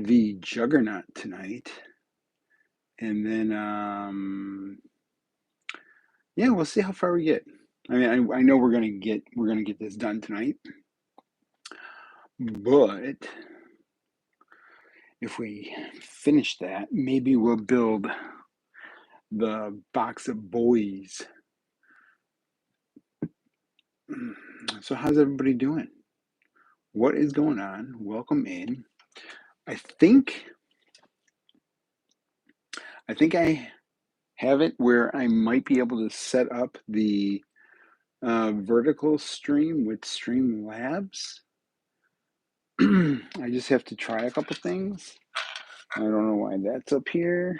the Juggernaut tonight, and then yeah, we'll see how far we get. I mean, I know we're gonna get this done tonight, but if we finish that, maybe we'll build the box of boys. So how's everybody doing? What is going on? Welcome in. I think I have it where I might be able to set up the vertical stream with Streamlabs. I just have to try a couple things. I don't know why that's up here.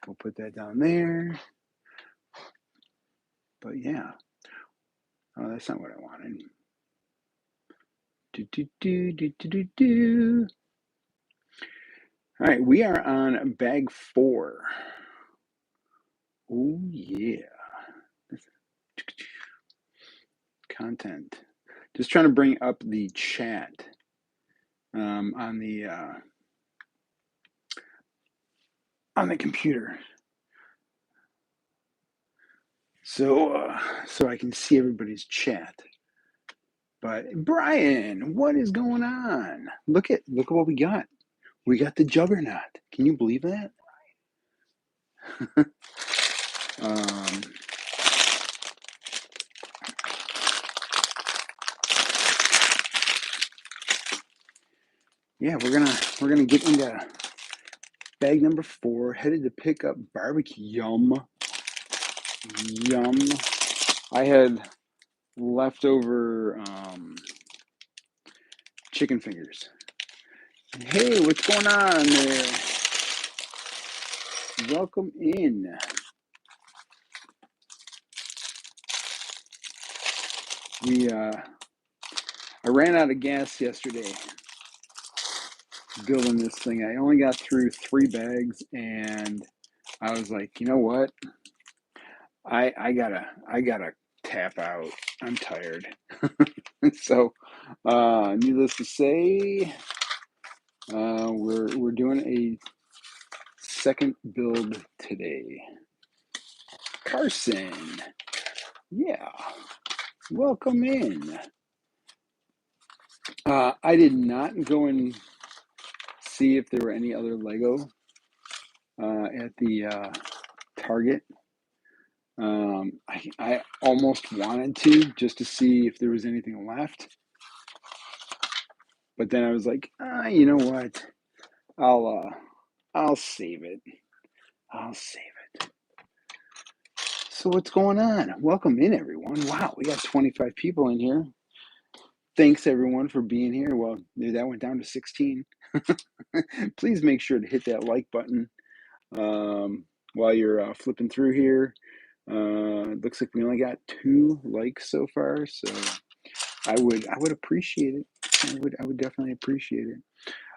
We'll put that down there. But yeah. Oh, that's not what I wanted. Do. All right, we are on bag 4. Oh yeah. Content. Just trying to bring up the chat on the computer, so I can see everybody's chat. But Brian, what is going on? Look at what we got. We got the Juggernaut. Can you believe that? Yeah, we're gonna get into bag number 4. Headed to pick up barbecue. Yum. I had leftover chicken fingers. Hey, what's going on there? Welcome in. I ran out of gas yesterday building this thing. I only got through 3 bags, and I was like, you know what? I gotta tap out. I'm tired. So, needless to say, we're doing a second build today. Carson, yeah, welcome in. I did not go and see if there were any other Lego at the Target. I almost wanted to, just to see if there was anything left, but then I was like, you know what? I'll save it. So what's going on? Welcome in, everyone. Wow, we got 25 people in here. Thanks everyone for being here. Well, that went down to 16. Please make sure to hit that like button while you're flipping through here. It looks like we only got 2 likes so far, so I would appreciate it. I would definitely appreciate it.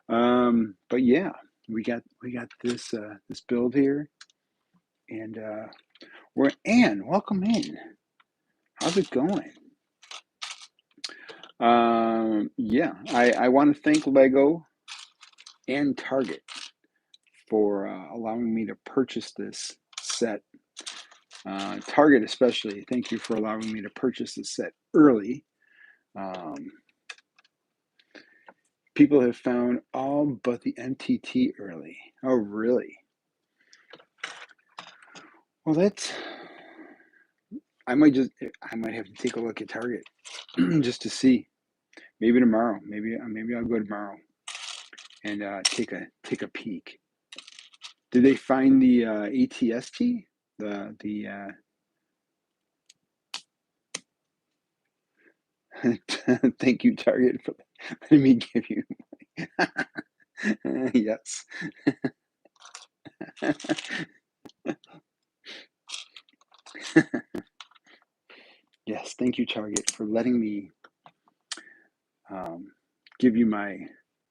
But yeah, we got this this build here, and we're Anne. Welcome in. How's it going? Yeah, I want to thank Lego and Target for allowing me to purchase this set. Target especially, thank you for allowing me to purchase this set early. People have found all but the MTT early. Oh, really? Well, I might have to take a look at Target just to see. Maybe tomorrow. Maybe I'll go tomorrow and take a peek. Did they find the ATST? Thank you, Target, for letting me give you. Yes. Yes, thank you, Target, for letting me give you my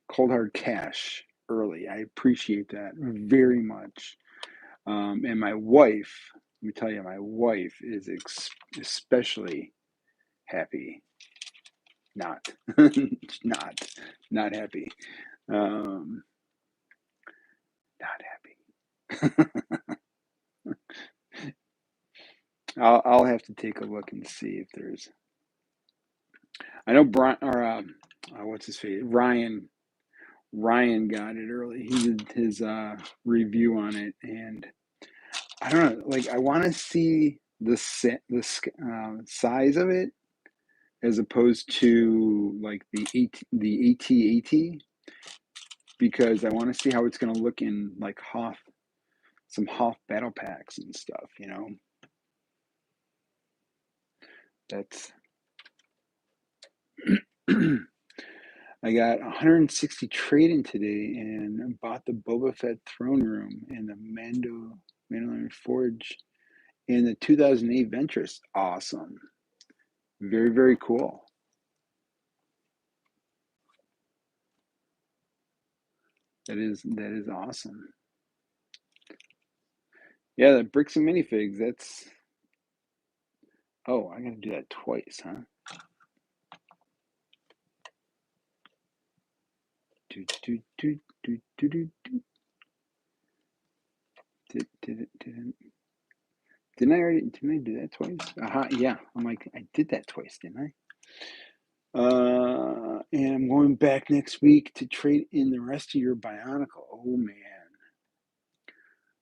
cold hard cash early. I appreciate that very much. And my wife, let me tell you, my wife is especially happy. Not, not happy. Um, not happy. I'll have to take a look and see if there's. I know Brian or what's his face, Ryan. Ryan got it early. He did his review on it, and I don't know. Like, I want to see the size of it as opposed to like the AT-AT, because I want to see how it's going to look in like some Hoth battle packs and stuff. That's. I got 160 trading today and bought the Boba Fett throne room and the Mandalorian Forge and the 2008 Ventress. Awesome. Very, very cool. That is awesome. Yeah, the bricks and minifigs, that's. Oh, I gotta do that twice, huh? Do, do, do, do, do, do, do. Didn't I do that twice? Yeah. I'm like, I did that twice, didn't I? And I'm going back next week to trade in the rest of your Bionicle. Oh man.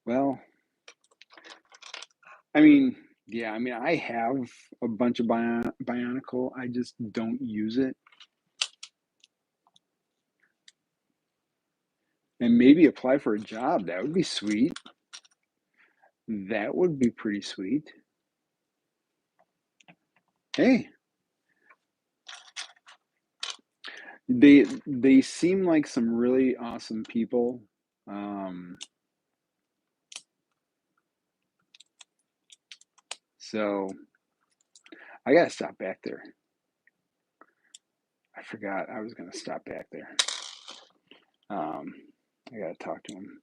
Well, I mean, yeah, I have a bunch of Bionicle. I just don't use it. And maybe apply for a job. That would be sweet. That would be pretty sweet. Hey, they seem like some really awesome people. So I gotta stop back there. I forgot I was gonna stop back there. I gotta talk to him.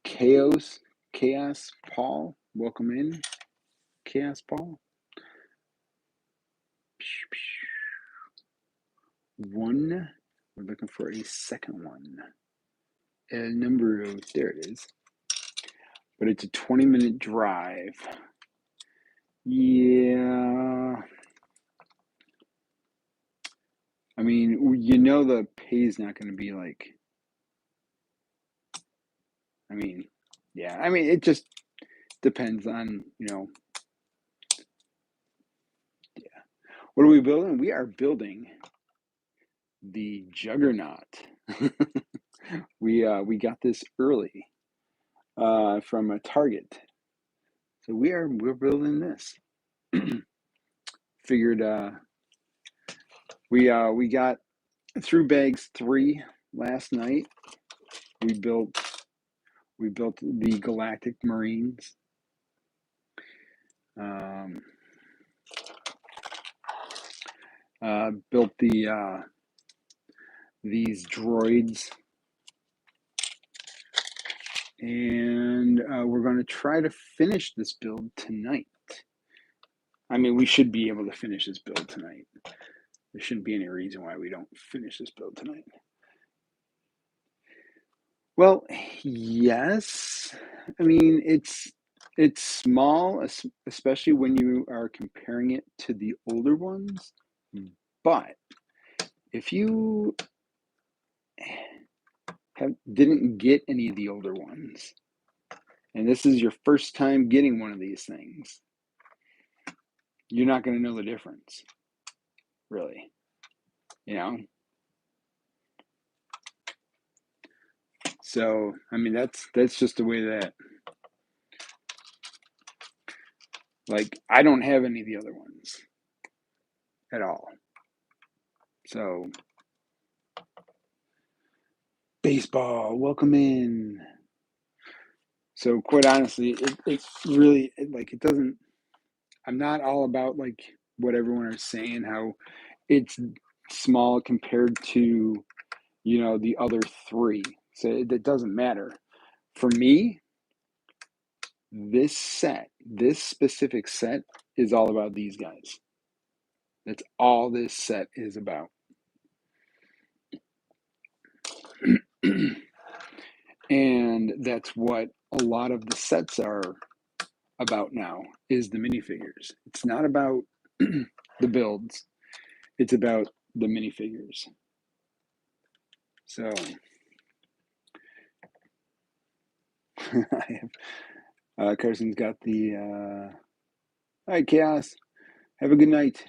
Chaos Paul, welcome in. Chaos Paul. One. We're looking for a second one. Number of, there it is. But it's a 20-minute drive. Yeah. The pay is not going to be like. Yeah. It just depends on. Yeah. What are we building? We are building the Juggernaut. We got this early from a Target, so we're building this. Figured we got through bags 3 last night. We built the Galactic Marines. Built these droids, and we're going to try to finish this build tonight. We should be able to finish this build tonight. There shouldn't be any reason why we don't finish this build tonight. Well, yes. It's small, especially when you are comparing it to the older ones. But if you didn't get any of the older ones, and this is your first time getting one of these things, you're not going to know the difference, really. So, that's just the way that, like, I don't have any of the other ones at all. So, baseball, welcome in. So, quite honestly, it really, it doesn't, I'm not all about, like, what everyone is saying, how it's small compared to, the other 3. So, it doesn't matter. For me, this specific set is all about these guys. That's all this set is about. And that's what a lot of the sets are about now, is the minifigures. It's not about the builds, it's about the minifigures. So I have, Carson's got the all right, Chaos, have a good night.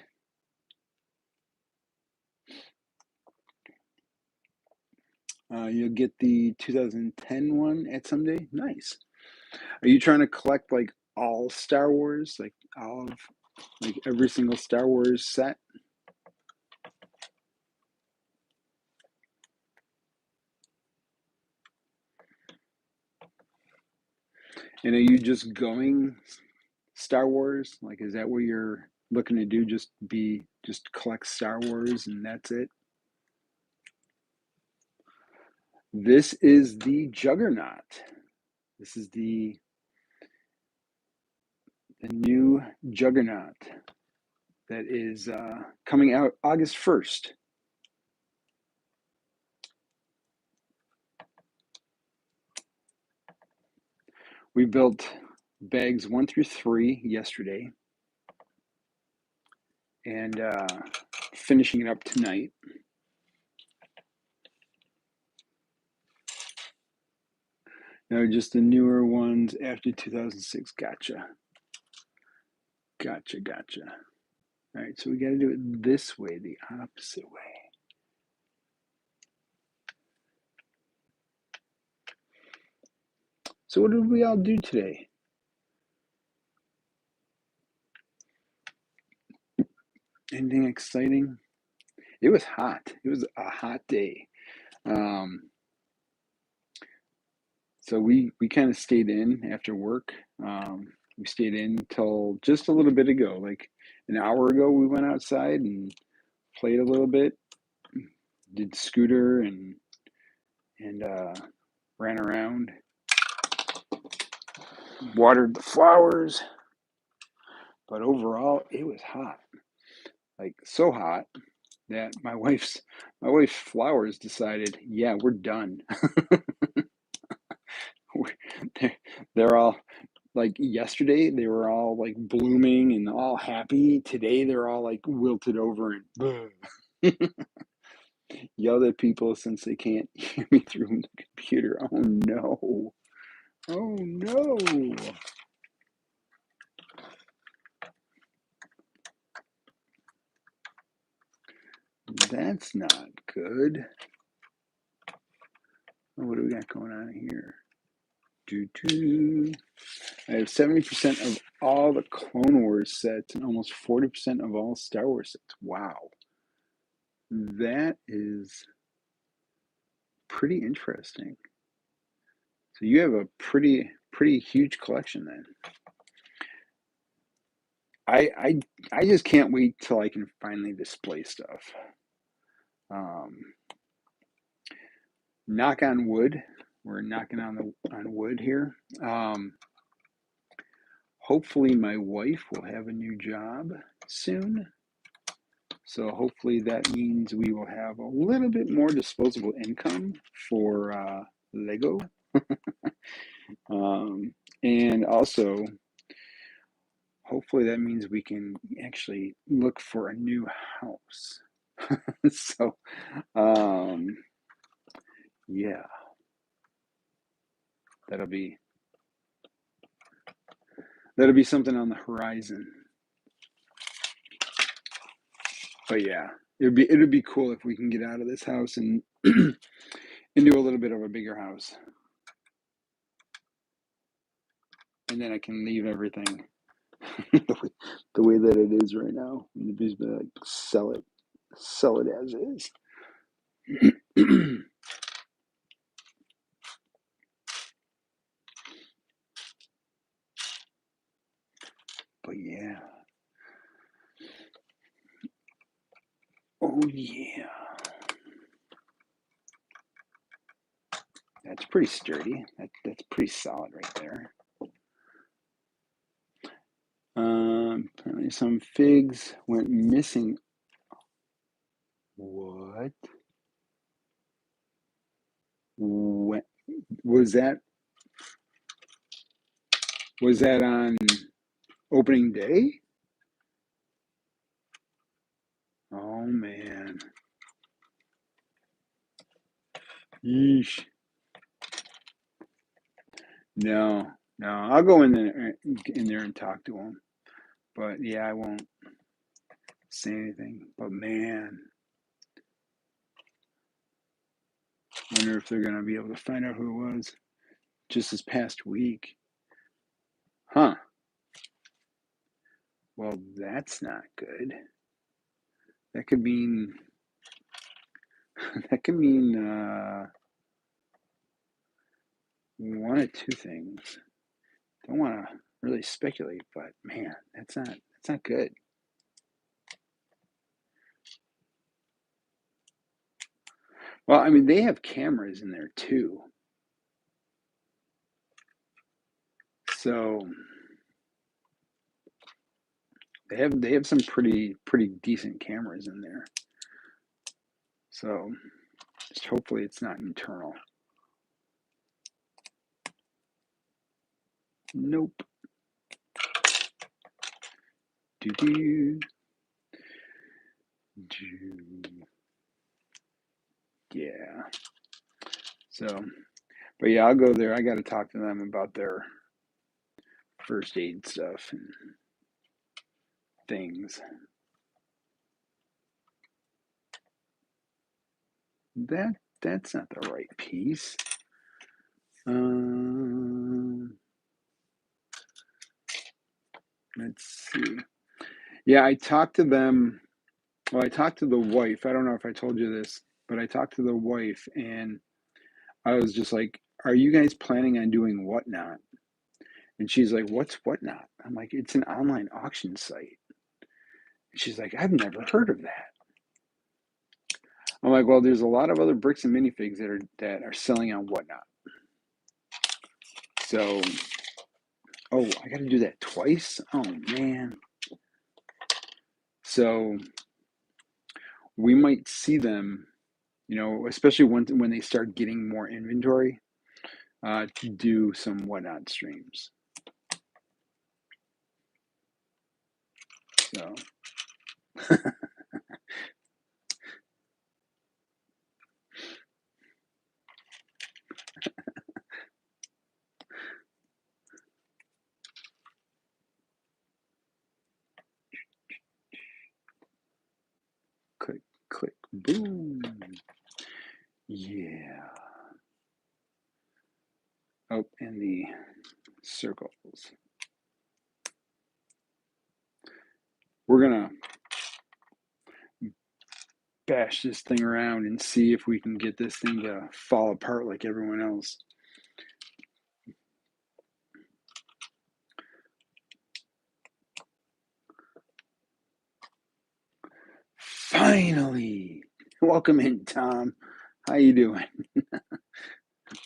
You'll get the 2010 one at someday. Nice. Are you trying to collect like all Star Wars, like all of, like every single Star Wars set? And are you just going Star Wars? Like, is that what you're looking to do? Just collect Star Wars and that's it? This is the Juggernaut. This is the new Juggernaut that is coming out August 1st. We built bags 1 through 3 yesterday, and finishing it up tonight. No, just the newer ones after 2006. Gotcha. All right, so we got to do it this way, the opposite way. So what did we all do today? Anything exciting? It was hot. It was a hot day. So we kind of stayed in after work. We stayed in till just a little bit ago, like an hour ago. We went outside and played a little bit, did scooter and ran around, watered the flowers. But overall, it was hot, like so hot that my wife's flowers decided, yeah, we're done. They're all like, yesterday they were all like blooming and all happy. Today they're all like wilted over and yelled at people since they can't hear me through the computer. Oh no. Oh no. That's not good. What do we got going on here? I have 70% of all the Clone Wars sets and almost 40% of all Star Wars sets. Wow. That is pretty interesting. So you have a pretty huge collection then. I just can't wait till I can finally display stuff. Knock on wood. We're knocking on wood here. Hopefully my wife will have a new job soon. So hopefully that means we will have a little bit more disposable income for Lego. And also, hopefully that means we can actually look for a new house. So, yeah, that'll be something on the horizon. But yeah, it'd be cool if we can get out of this house and and do a little bit of a bigger house, and then I can leave everything the way that it is right now, and just be like, sell it as is. But yeah. Oh yeah. That's pretty sturdy. That's pretty solid right there. Apparently some figs went missing What? When was that? Was that on opening day? Oh man. Yeesh. No, no. I'll go in there and talk to him. But yeah, I won't say anything. But man, wonder if they're gonna be able to find out who it was just this past week. Huh. Well, that's not good. That could mean that could mean one of two things. Don't want to really speculate, but man, that's not good. Well, I mean, they have cameras in there too, so they have some pretty decent cameras in there. So just hopefully it's not internal. Nope. Do do do. Yeah. So, but yeah, I'll go there. I got to talk to them about their first aid stuff and things. That's not the right piece. Let's see. Yeah, I talked to them. Well, I talked to the wife. I don't know if I told you this, but I talked to the wife and I was just like, "Are you guys planning on doing whatnot?" And she's like, "What's whatnot?" I'm like, "It's an online auction site." And she's like, "I've never heard of that." I'm like, "Well, there's a lot of other bricks and minifigs that are selling on whatnot." So, oh, I got to do that twice. Oh man. So we might see them, especially when they start getting more inventory, to do some whatnot streams. So click, click, boom. Yeah. Oh, and the circles. We're gonna bash this thing around and see if we can get this thing to fall apart like everyone else. Finally. Welcome in, Tom. How you doing?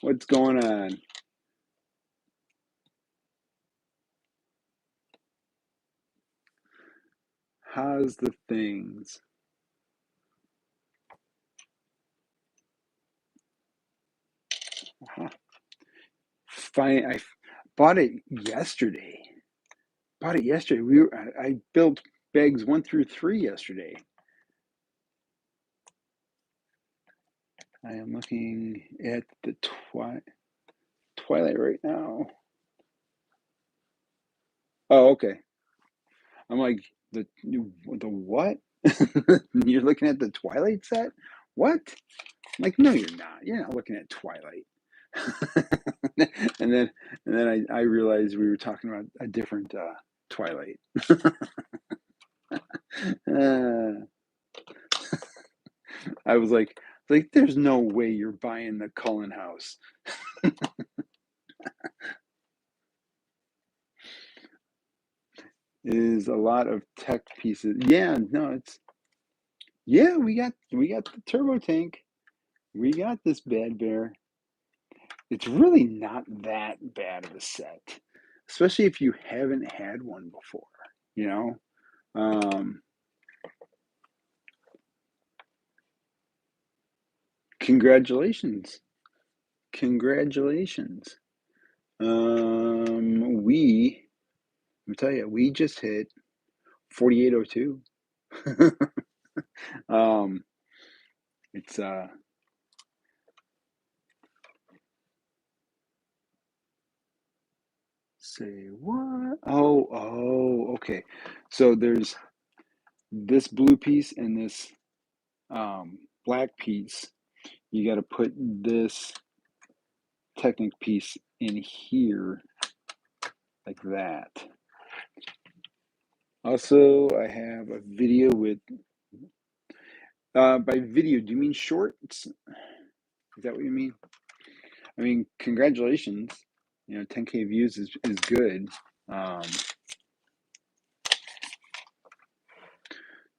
What's going on? How's the things? Fine. I bought it yesterday. I built bags 1 through 3 yesterday. I am looking at the Twilight right now. Oh, okay. I'm like the what? You're looking at the Twilight set? What? I'm like, no, you're not. You're not looking at Twilight. and then I realized we were talking about a different Twilight. I was like, there's no way you're buying the Cullen house. Is a lot of tech pieces. Yeah, no, we got the turbo tank. We got this bad bear. It's really not that bad of a set, especially if you haven't had one before, you know. Um, Congratulations. Congratulations. Let me tell you, we just hit 4802. um, it's say what? Oh, okay. So there's this blue piece and this black piece. You got to put this Technic piece in here like that. Also, I have a video with, by video, do you mean shorts? Is that what you mean? I mean, congratulations. 10K views is good. No,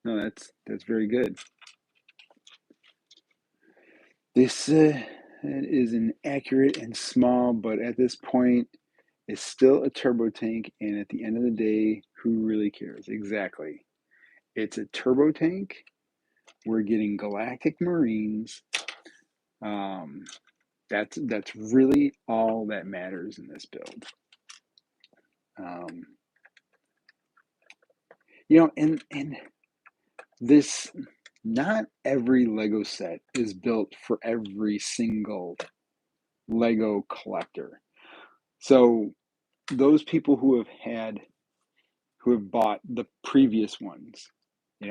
that's very good. This is an accurate and small, but at this point, it's still a turbo tank. And at the end of the day, who really cares? Exactly. It's a turbo tank. We're getting Galactic Marines. That's really all that matters in this build. And this, not every Lego set is built for every single Lego collector. So those people who have bought the previous ones, they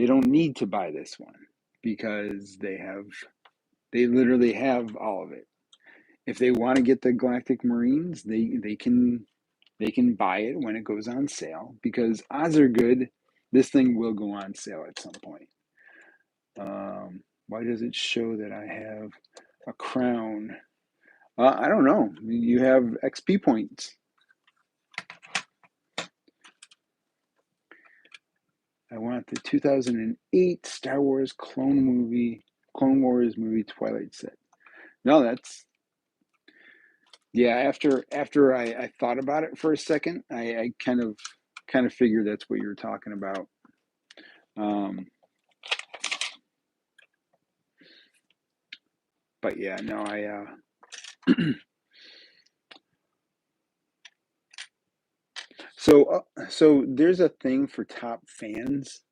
don't need to buy this one because they literally have all of it. If they want to get the Galactic Marines, they can buy it when it goes on sale, because odds are good this thing will go on sale at some point. Why does it show that I have a crown? I don't know. You have XP points. I want the 2008 Star Wars Clone Wars movie Twilight set. No, yeah. After I thought about it for a second, I kind of figured that's what you were talking about. But yeah, no, so there's a thing for top fans,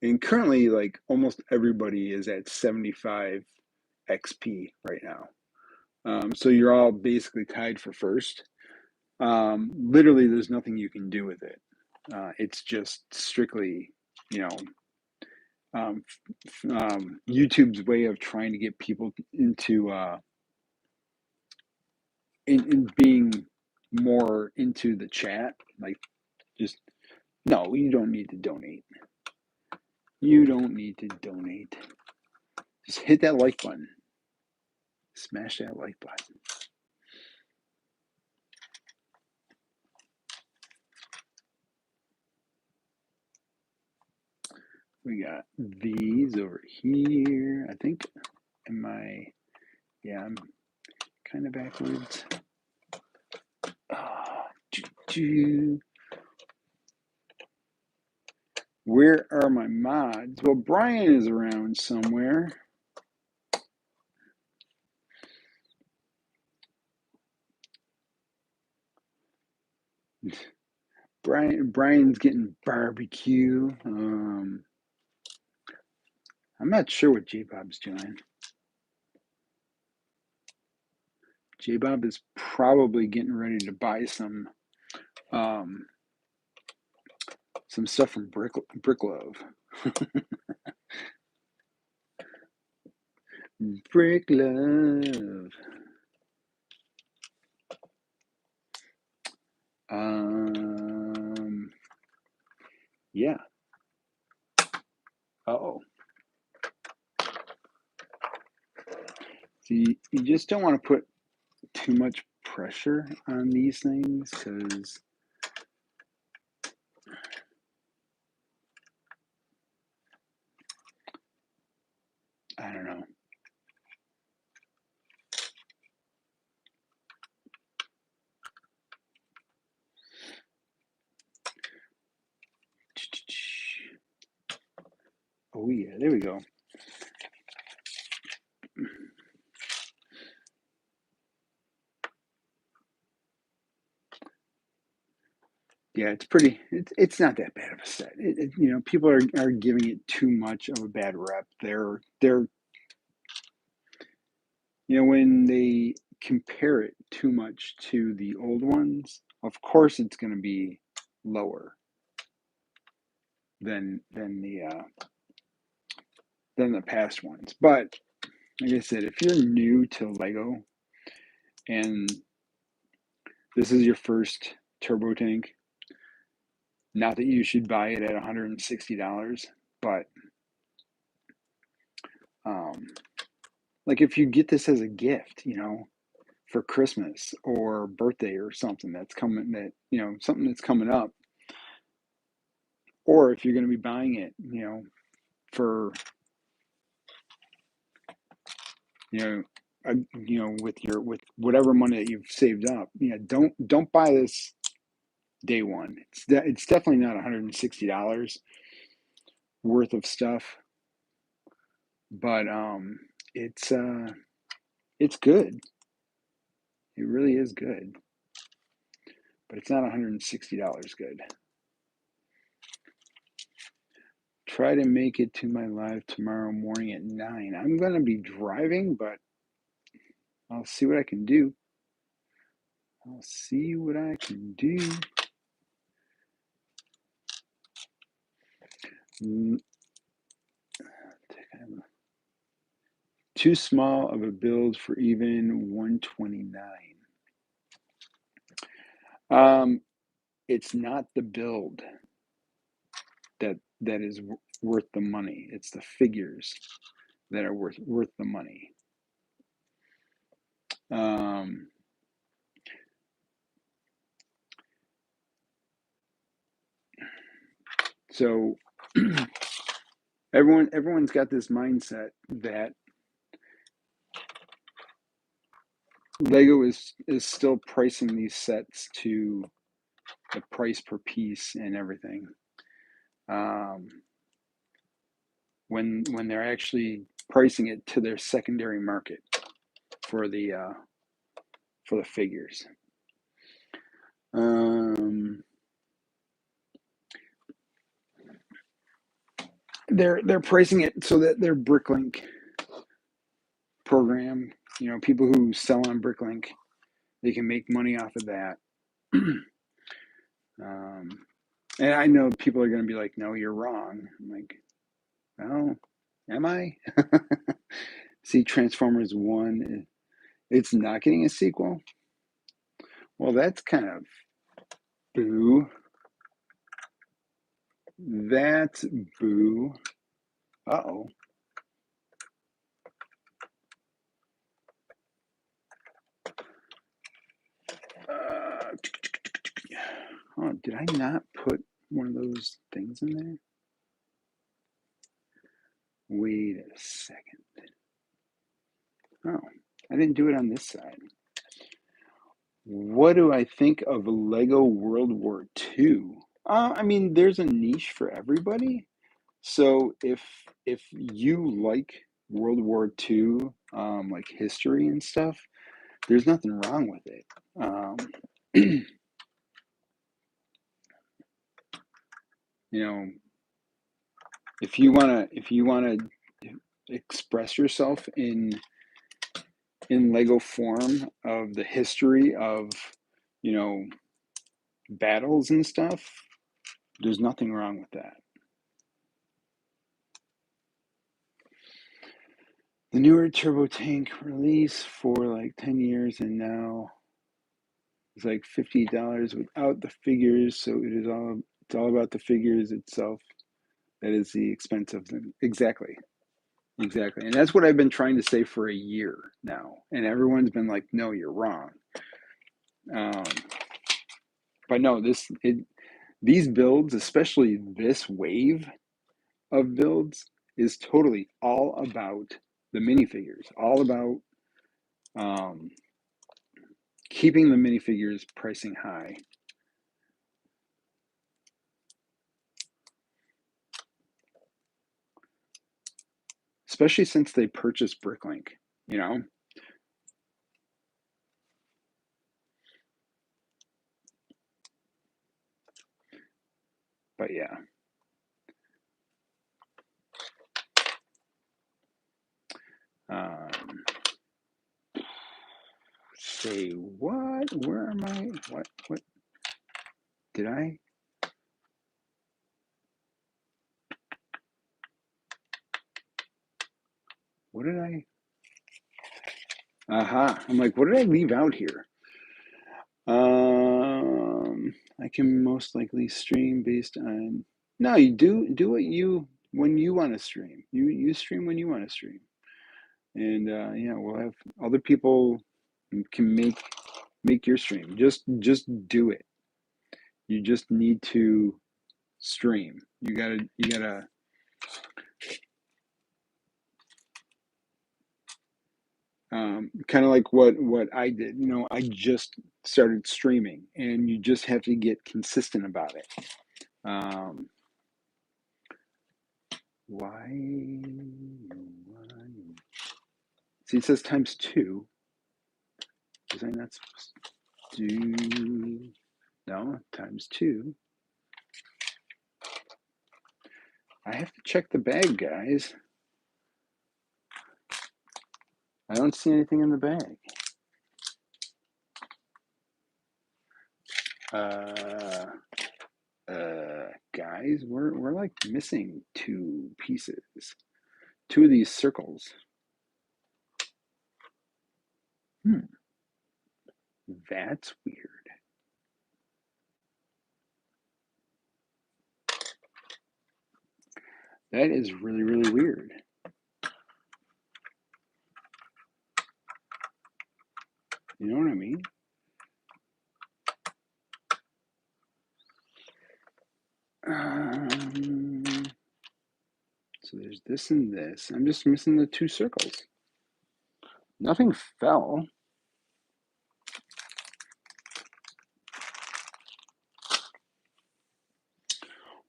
and currently, like, almost everybody is at 75 XP right now. So you're all basically tied for first. Literally, there's nothing you can do with it. It's just strictly, YouTube's way of trying to get people into in being more into the chat. Like, just no, you don't need to donate. You don't need to donate. Just hit that like button. Smash that like button. We got these over here. I think, yeah, I'm kind of backwards. Where are my mods? Well, Brian is around somewhere. Brian's getting barbecue. I'm not sure what J-Bob's doing. J-Bob is probably getting ready to buy some stuff from Brick Love. Brick Love. Yeah. Oh. See, you just don't want to put too much pressure on these things, because I don't know. Oh yeah, there we go. Yeah, it's pretty. It's not that bad of a set. You know, people are giving it too much of a bad rep. They're you know, when they compare it too much to the old ones, of course it's going to be lower than the past ones. But like I said, if you're new to Lego and this is your first turbo tank, not that you should buy it at $160, but um, like if you get this as a gift, you know, for Christmas or birthday or something that's coming, that, you know, something that's coming up, or if you're going to be buying it, you know, for, you know, you know, with whatever money that you've saved up, you know, don't buy this day one. It's definitely not $160 worth of stuff, but it's good. It really is good, but it's not $160 good. Try to make it to my live tomorrow morning at 9. I'm gonna be driving, but I'll see what I can do. I'll see what I can do. Too small of a build for even 129. It's not the build that is worth the money. It's the figures that are worth the money. So everyone's got this mindset that Lego is still pricing these sets to the price per piece and everything. When they're actually pricing it to their secondary market for the figures. They're pricing it so that their Bricklink program, you know, people who sell on Bricklink, they can make money off of that. And I know people are going to be like, "No, you're wrong." I'm like, "Oh, am I?" See, Transformers 1, it's not getting a sequel. Well, that's kind of boo. That's boo. Uh-oh. Oh, did I not put one of those things in there? Wait a second. Oh, I didn't do it on this side. What do I think of Lego World War II? I mean, there's a niche for everybody. So if you like World War II, like history and stuff, there's nothing wrong with it. You know, if you wanna express yourself in Lego form of the history of, you know, battles and stuff, there's nothing wrong with that. The newer turbo tank release for like 10 years and now it's like $50 without the figures, so it's all about the figures itself. That is the expense of them. Exactly. Exactly. And that's what I've been trying to say for a year now. And everyone's been like, "No, you're wrong." Um, but no, these builds, especially this wave of builds, is totally all about the minifigures, all about keeping the minifigures pricing high. Especially since they purchased Bricklink, you know? But yeah. Say what? Where am I? What did I? What did I? Aha. I'm like, what did I leave out here? I can most likely stream based on. No, you do what you when you want to stream. You stream when you want to stream, and yeah, we'll have other people can make your stream. Just do it. You just need to stream. You gotta kind of like what I did. You know, I just started streaming, and you just have to get consistent about it. Um, why? See, it says times two. Was I not supposed to do? No, times two. I have to check the bag, guys. I don't see anything in the bag. Guys, we're like missing two pieces. Two of these circles. That's weird. That is really, really weird. You know what I mean? So there's this and this. I'm just missing the two circles. Nothing fell.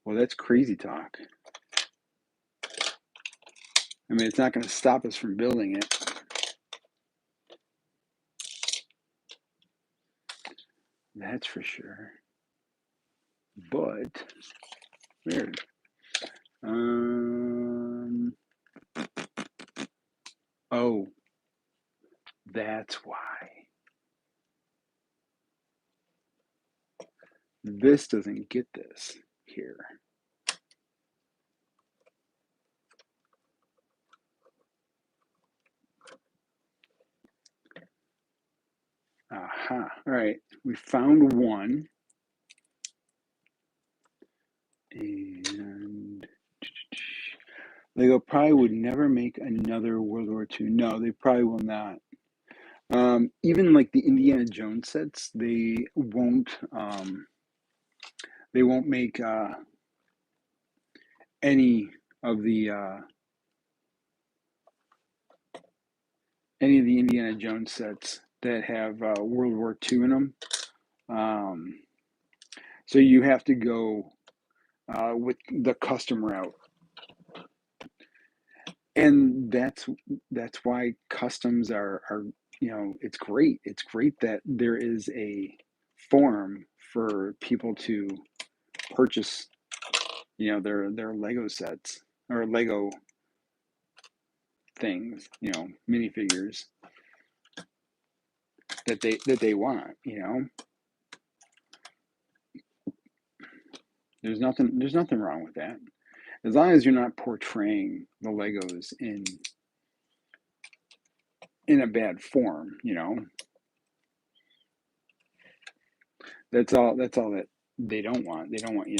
Well, that's crazy talk. I mean, it's not going to stop us from building it. That's for sure. But, weird. Oh, that's why. This doesn't get this here. Aha. All right. We found one. And Lego probably would never make another World War II. No, they probably will not. Even like the Indiana Jones sets, they won't make any of the Indiana Jones sets that have World War II in them. So you have to go with the custom route, and that's why customs are it's great. It's great that there is a form for people to purchase their Lego sets or Lego things, minifigures that they want. There's nothing wrong with that, as long as you're not portraying the Legos in a bad form. That's all that they don't want. They don't want you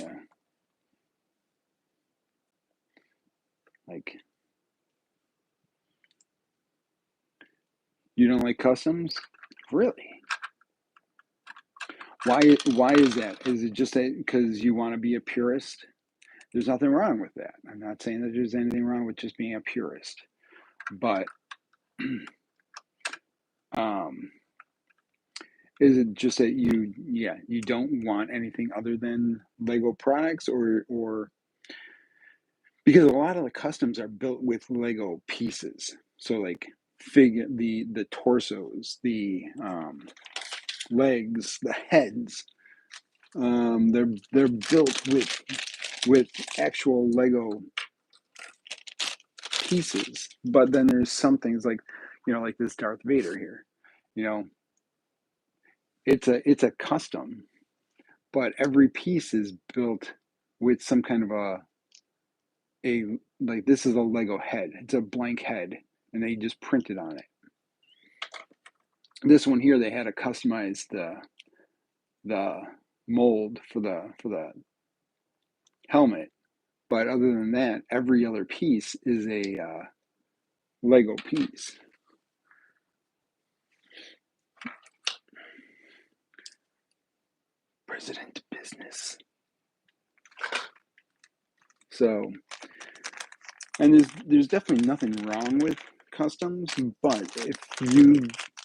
like, you don't like customs, really? Why is that? Is it just because you want to be a purist? There's nothing wrong with that. I'm not saying that there's anything wrong with just being a purist, but is it just that you don't want anything other than Lego products, or because a lot of the customs are built with Lego pieces, so like the torsos, the legs, the heads, they're built with with actual Lego pieces. But then there's some things like, like this Darth Vader here. You know, it's a custom, but every piece is built with some kind of a like this is a Lego head. It's a blank head, and they just printed on it. This one here, they had to customize the mold for the helmet, but other than that, every other piece is a Lego piece. President business. So, and there's definitely nothing wrong with customs, but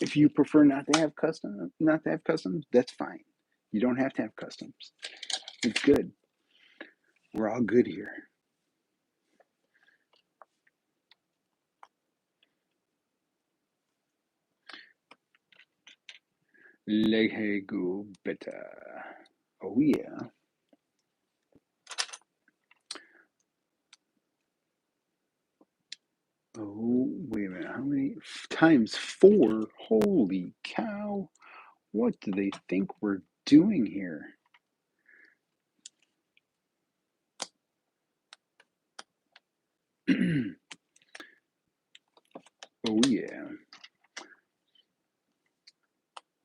if you prefer not to have customs, that's fine. You don't have to have customs. It's good. We're all good here. Lego better. Oh yeah. Oh, wait a minute. How many times 4? Holy cow. What do they think we're doing here? Oh yeah.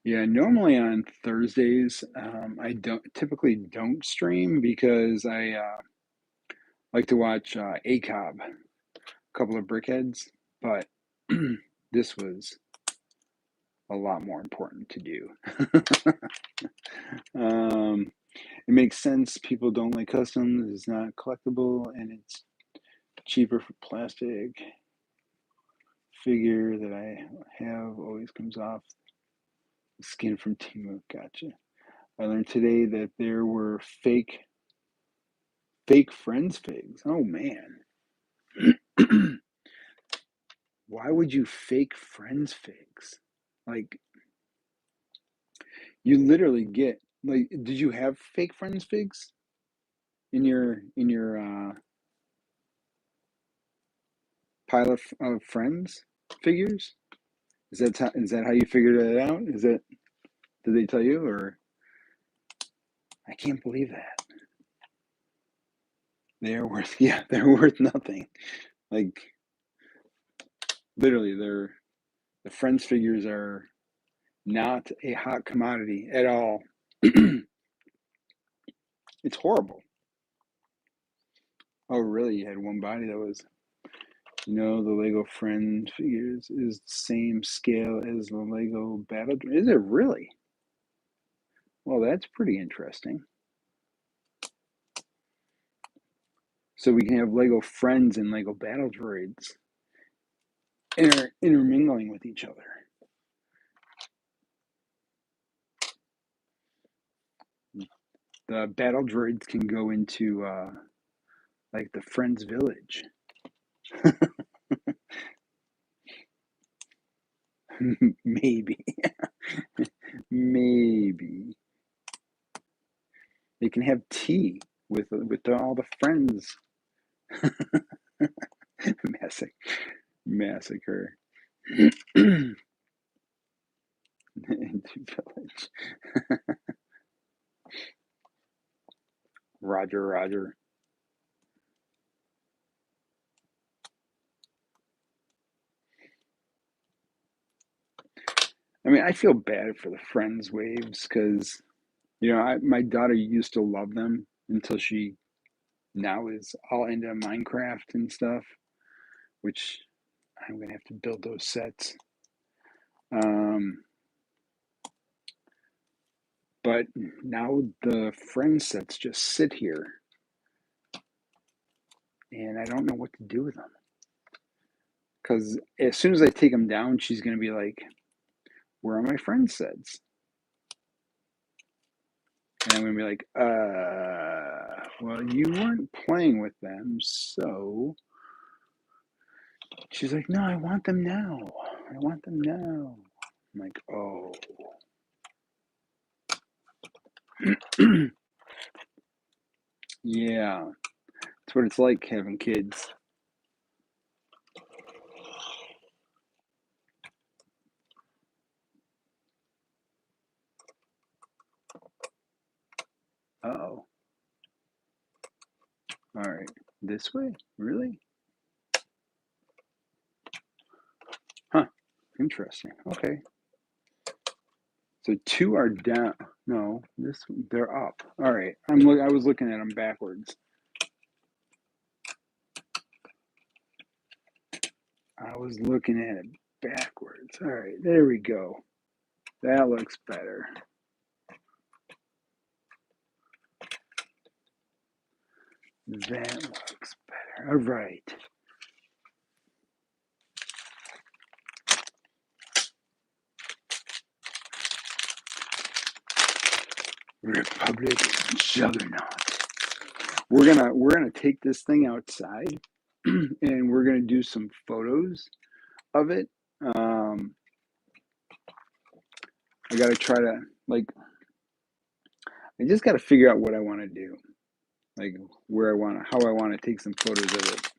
Yeah, normally on Thursdays, I typically don't stream because I like to watch ACOB, a couple of brickheads, but this was a lot more important to do. It makes sense. People don't like customs. It's not collectible, and it's cheaper for plastic. Figure that I have always comes off the skin from Timo. Gotcha. I learned today that there were fake Friends figs. Oh man. Why would you fake Friends figs? Like you literally get like did you have fake Friends figs in your pile of Friends figures? Is that how you figured it out? Did they tell you or I can't believe that. They're worth nothing. Like literally the Friends figures are not a hot commodity at all. It's horrible. Oh, really? You had one body that was, the Lego Friend figures is the same scale as the Lego Battle. Is it really? Well, that's pretty interesting. So we can have Lego Friends and Lego Battle Droids intermingling with each other. The Battle Droids can go into like the Friends Village. Maybe. Maybe. They can have tea with all the friends. Massacre. Into village. Roger, Roger. I mean, I feel bad for the Friends waves because, my daughter used to love them until she now is all into Minecraft and stuff, which I'm going to have to build those sets. But now the Friends sets just sit here and I don't know what to do with them. Because as soon as I take them down, she's going to be like, where are my Friends sets? And I'm going to be like, well, you weren't playing with them, so. She's like, no, I want them now. I want them now. I'm like, oh. Yeah, that's what it's like having kids. Uh-oh. All right. This way? Really? Huh. Interesting. Okay. So two are down. No, they're up. All right. I was looking at them backwards. I was looking at it backwards. All right. There we go. That looks better. That looks better. All right. Republic Juggernaut. We're gonna take this thing outside and we're gonna do some photos of it. I gotta try to I just gotta figure out what I want to do, like how I want to take some photos of it.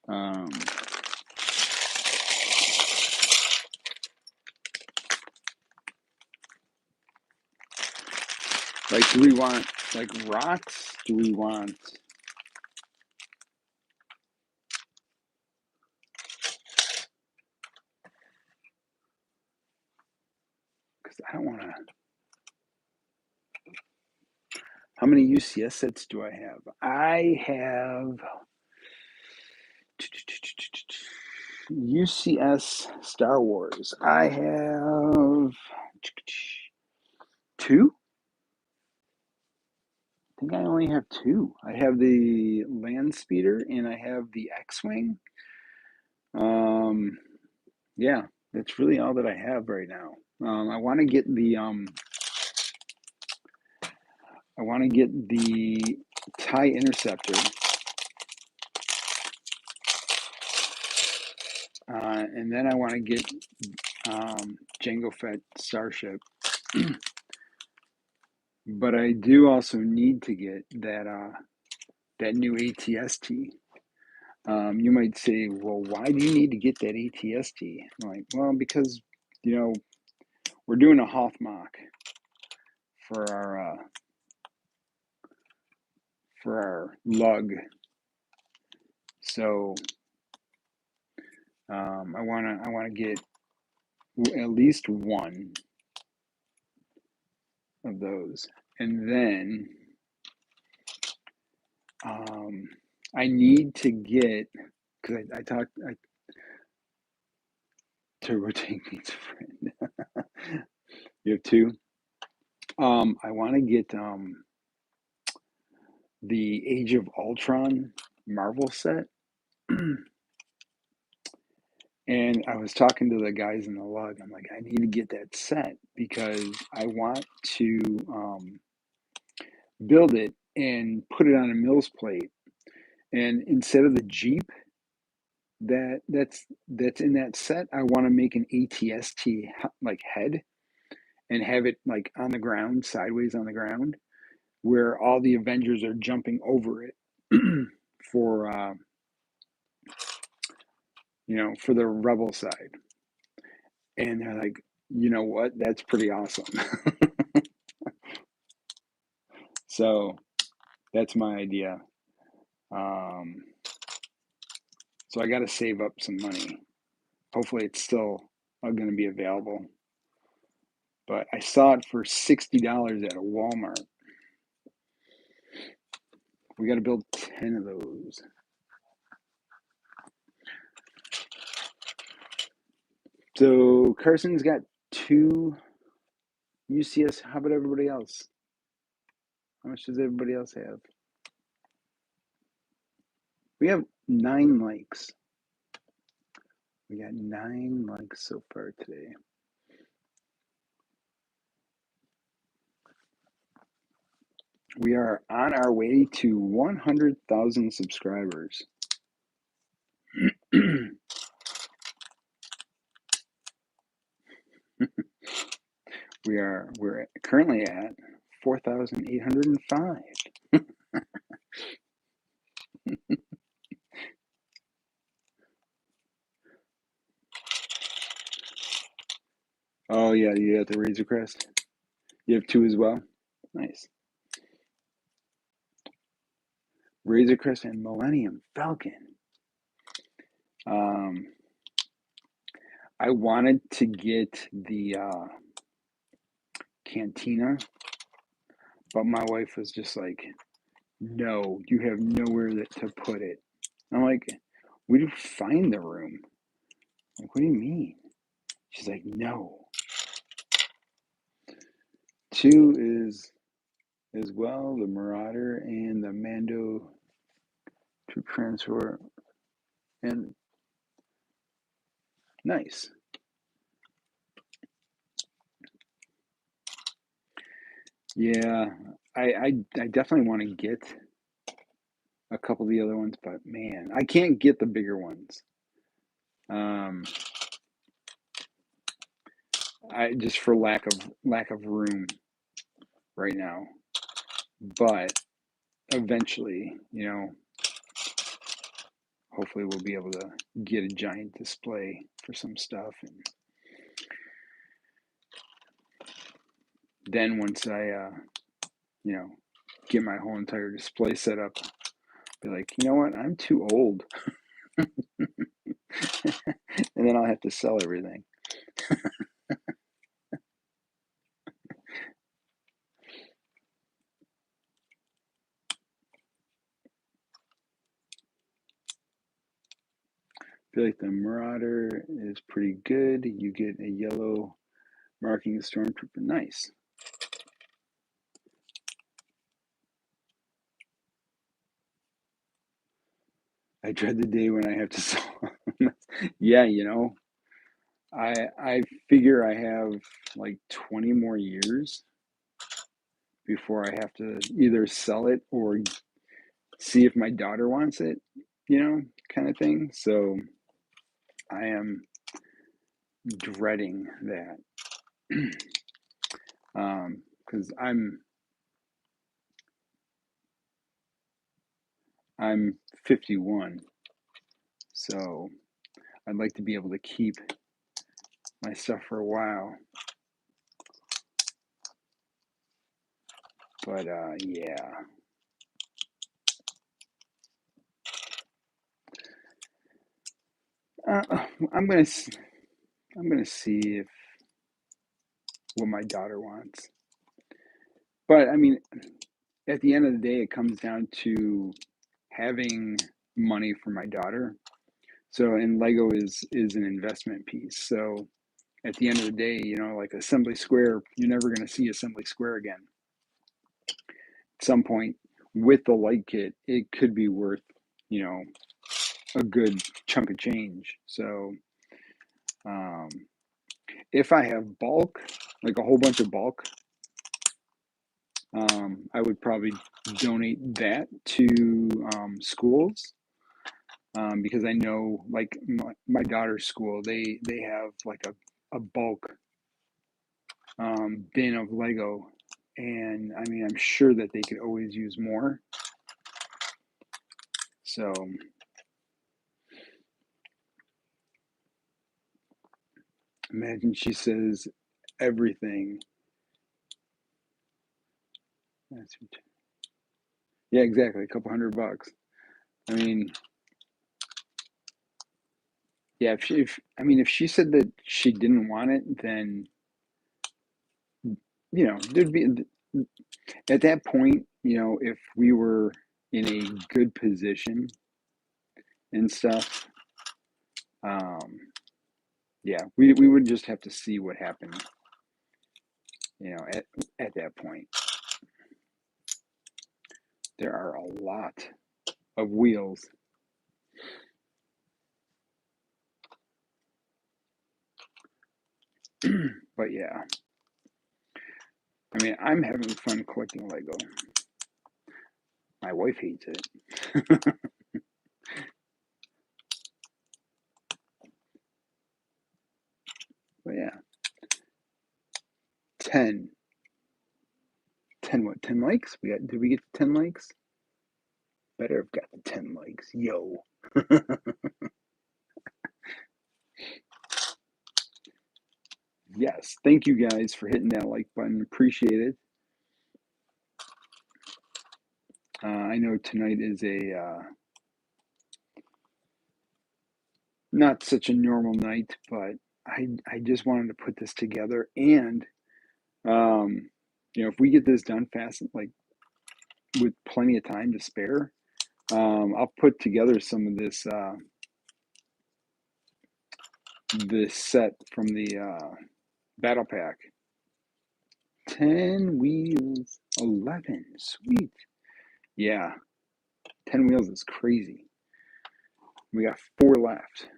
Um, like, do we want like rocks? Do we want? Because I don't want to. How many UCS sets do I have? I have UCS Star Wars. I have two. I think I only have two. I have the land speeder and I have the X-wing. Yeah, that's really all that I have right now. I want to get the TIE Interceptor, and then I want to get Jango Fett Starship. But I do also need to get that new ATST. You might say, well, why do you need to get that ATST? I'm like, well, because we're doing a Hoth mock for our lug, so I wanna get at least one of those, and then I need to get, because I talked Turbo Tank needs a friend. You have two. I want to get the Age of Ultron Marvel set. And I was talking to the guys in the lug. I'm like, I need to get that set because I want to build it and put it on a mill's plate. And instead of the Jeep that's in that set, I want to make an ATST like head and have it like on the ground, sideways on the ground, where all the Avengers are jumping over it for for the Rebel side. And they're like, you know what? That's pretty awesome. So that's my idea. So I got to save up some money. Hopefully, it's still going to be available. But I saw it for $60 at a Walmart. We got to build 10 of those. So Carson's got two UCS. How about everybody else? How much does everybody else have? We have 9 likes. We got 9 likes so far today. We are on our way to 100,000 subscribers. We're currently at 4,805. Oh yeah, you got the Razor Crest. You have 2 as well. Nice. Razor Crest and Millennium Falcon. I wanted to get the Cantina, but my wife was just like, "No, you have nowhere to put it." I'm like, "We do find the room." I'm like, what do you mean? She's like, "No." 2 is as well the Marauder and the Mando to transfer, and nice. Yeah, I definitely want to get a couple of the other ones, but man, I can't get the bigger ones. I just for lack of room right now. But eventually, hopefully we'll be able to get a giant display for some stuff, and then once I get my whole entire display set up, be like, you know what, I'm too old. And then I'll have to sell everything. I feel like the Marauder is pretty good. You get a yellow marking Stormtrooper. Nice. I dread the day when I have to sell. Yeah, I figure I have like 20 more years before I have to either sell it or see if my daughter wants it, kind of thing. So I am dreading that. Because I'm 51, so I'd like to be able to keep my stuff for a while. But yeah. I'm gonna see if what my daughter wants. But I mean, at the end of the day, it comes down to having money for my daughter. So, and Lego is an investment piece. So, at the end of the day, like Assembly Square, you're never going to see Assembly Square again. At some point, with the light kit, it could be worth, a good chunk of change. So, if I have bulk, like a whole bunch of bulk, I would probably donate that to schools, because I know, like my daughter's school, they have like a bulk bin of Lego, and I mean, I'm sure that they could always use more. So imagine she says everything. Yeah, exactly, a couple $100. I mean, yeah, if she said that she didn't want it, then there'd be, at that point, if we were in a good position and stuff, yeah, we would just have to see what happened, at that point. There are a lot of wheels. But yeah, I mean, I'm having fun collecting Lego. My wife hates it. But yeah, 10 what, 10 likes? Did we get to 10 likes? Better have got the 10 likes. Yo. Yes, thank you guys for hitting that like button. Appreciate it. I know tonight is a not such a normal night, but I just wanted to put this together, and if we get this done fast, like with plenty of time to spare, I'll put together some of this set from the battle pack. 10 wheels, 11, sweet. Yeah, 10 wheels is crazy. We got 4 left.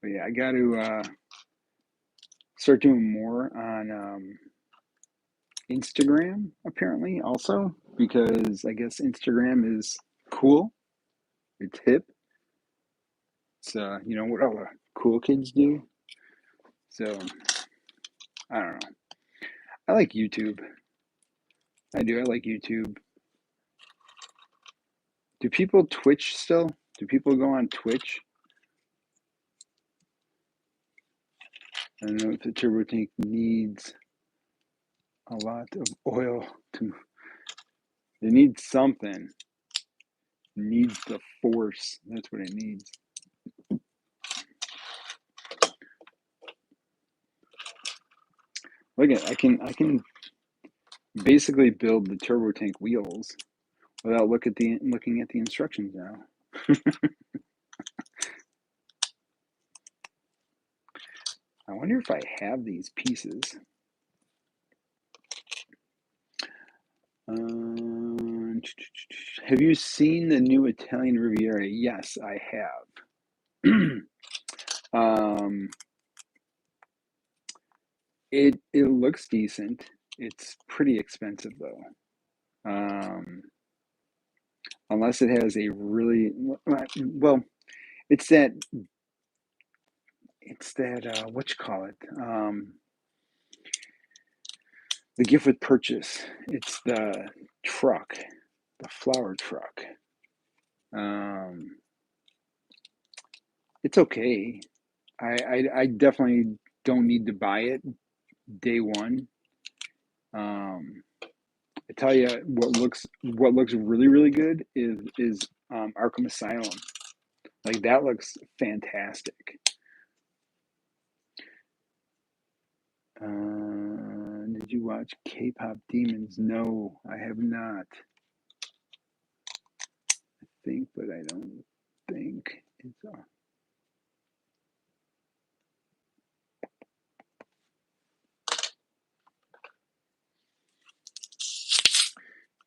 But yeah, I got to start doing more on Instagram, apparently, also, because I guess Instagram is cool. It's hip. It's, what all the cool kids do. So, I don't know. I like YouTube. I do. I like YouTube. Do people Twitch still? Do people go on Twitch? I don't know if the turbo tank needs a lot of oil to. It needs something. It needs the force. That's what it needs. Look at I can basically build the turbo tank wheels without looking at the instructions now. I wonder if I have these pieces. Have you seen the new Italian Riviera? Yes, I have. It looks decent. It's pretty expensive though. Unless it has a really well, it's that what you call it? The gift with purchase. It's the truck, the flower truck. It's okay. I definitely don't need to buy it day one. I tell you what looks really really good is Arkham Asylum. Like that looks fantastic. Did you watch K-pop Demons? No, I have not. I think, but I don't think it's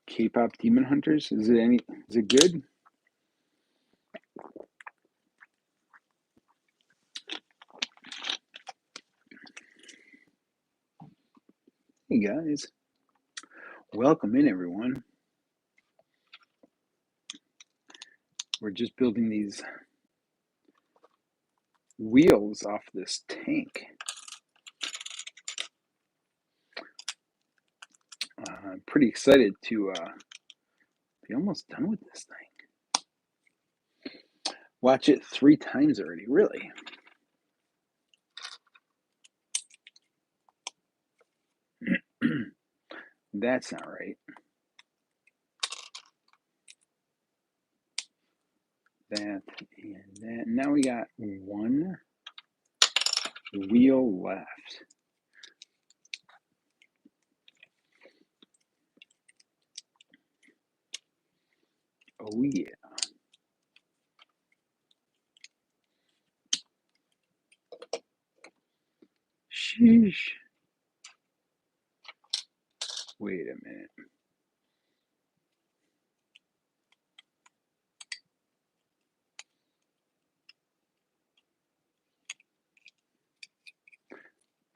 K-pop Demon Hunters. Is it good? Hey guys, welcome in everyone. We're just building these wheels off this tank. I'm pretty excited to be almost done with this thing. Watch it 3 times already, really. That's not right. That and that. Now we got 1 wheel left. Oh yeah. Sheesh. Wait a minute.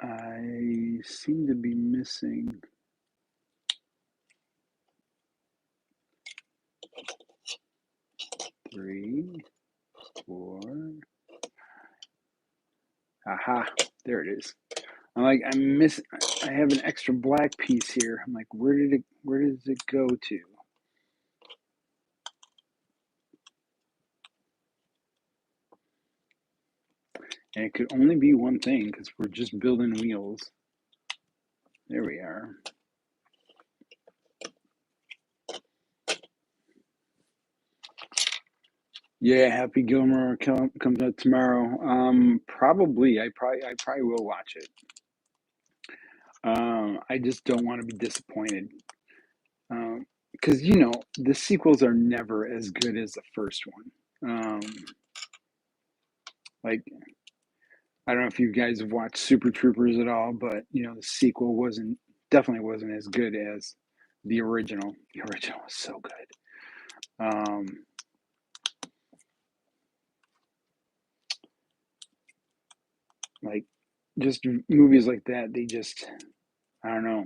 I seem to be missing. 3, 4. Aha, there it is. I'm like, I have an extra black piece here. I'm like, where does it go to? And it could only be one thing because we're just building wheels. There we are. Yeah, Happy Gilmore comes out tomorrow. Probably. I probably will watch it. I just don't want to be disappointed. Because the sequels are never as good as the first one. Like, I don't know if you guys have watched Super Troopers at all, but the sequel definitely wasn't as good as the original. The original was so good. Like, just movies like that, I don't know.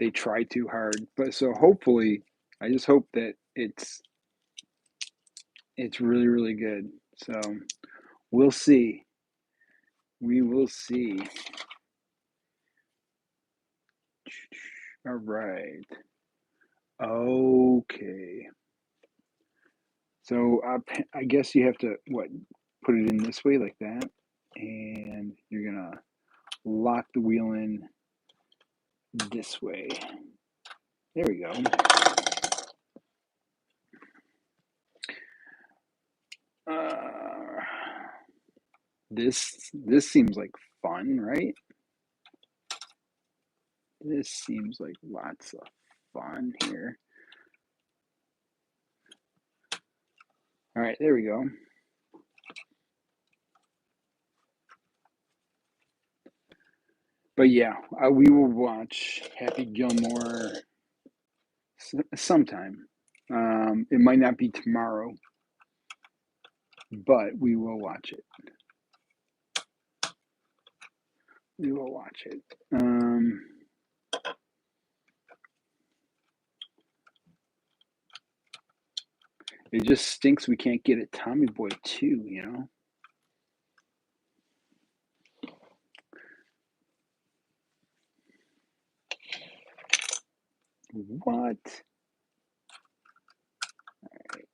They try too hard, but so hopefully, I just hope that it's really, really good. So we'll see. We will see. All right. Okay. So I guess you have to put it in this way like that, and you're gonna lock the wheel in this way. There we go. This seems like fun, right? This seems like lots of fun here. All right, there we go. But yeah, we will watch Happy Gilmore sometime. It might not be tomorrow, but we will watch it. We will watch it. It just stinks we can't get a Tommy Boy 2, What? Right.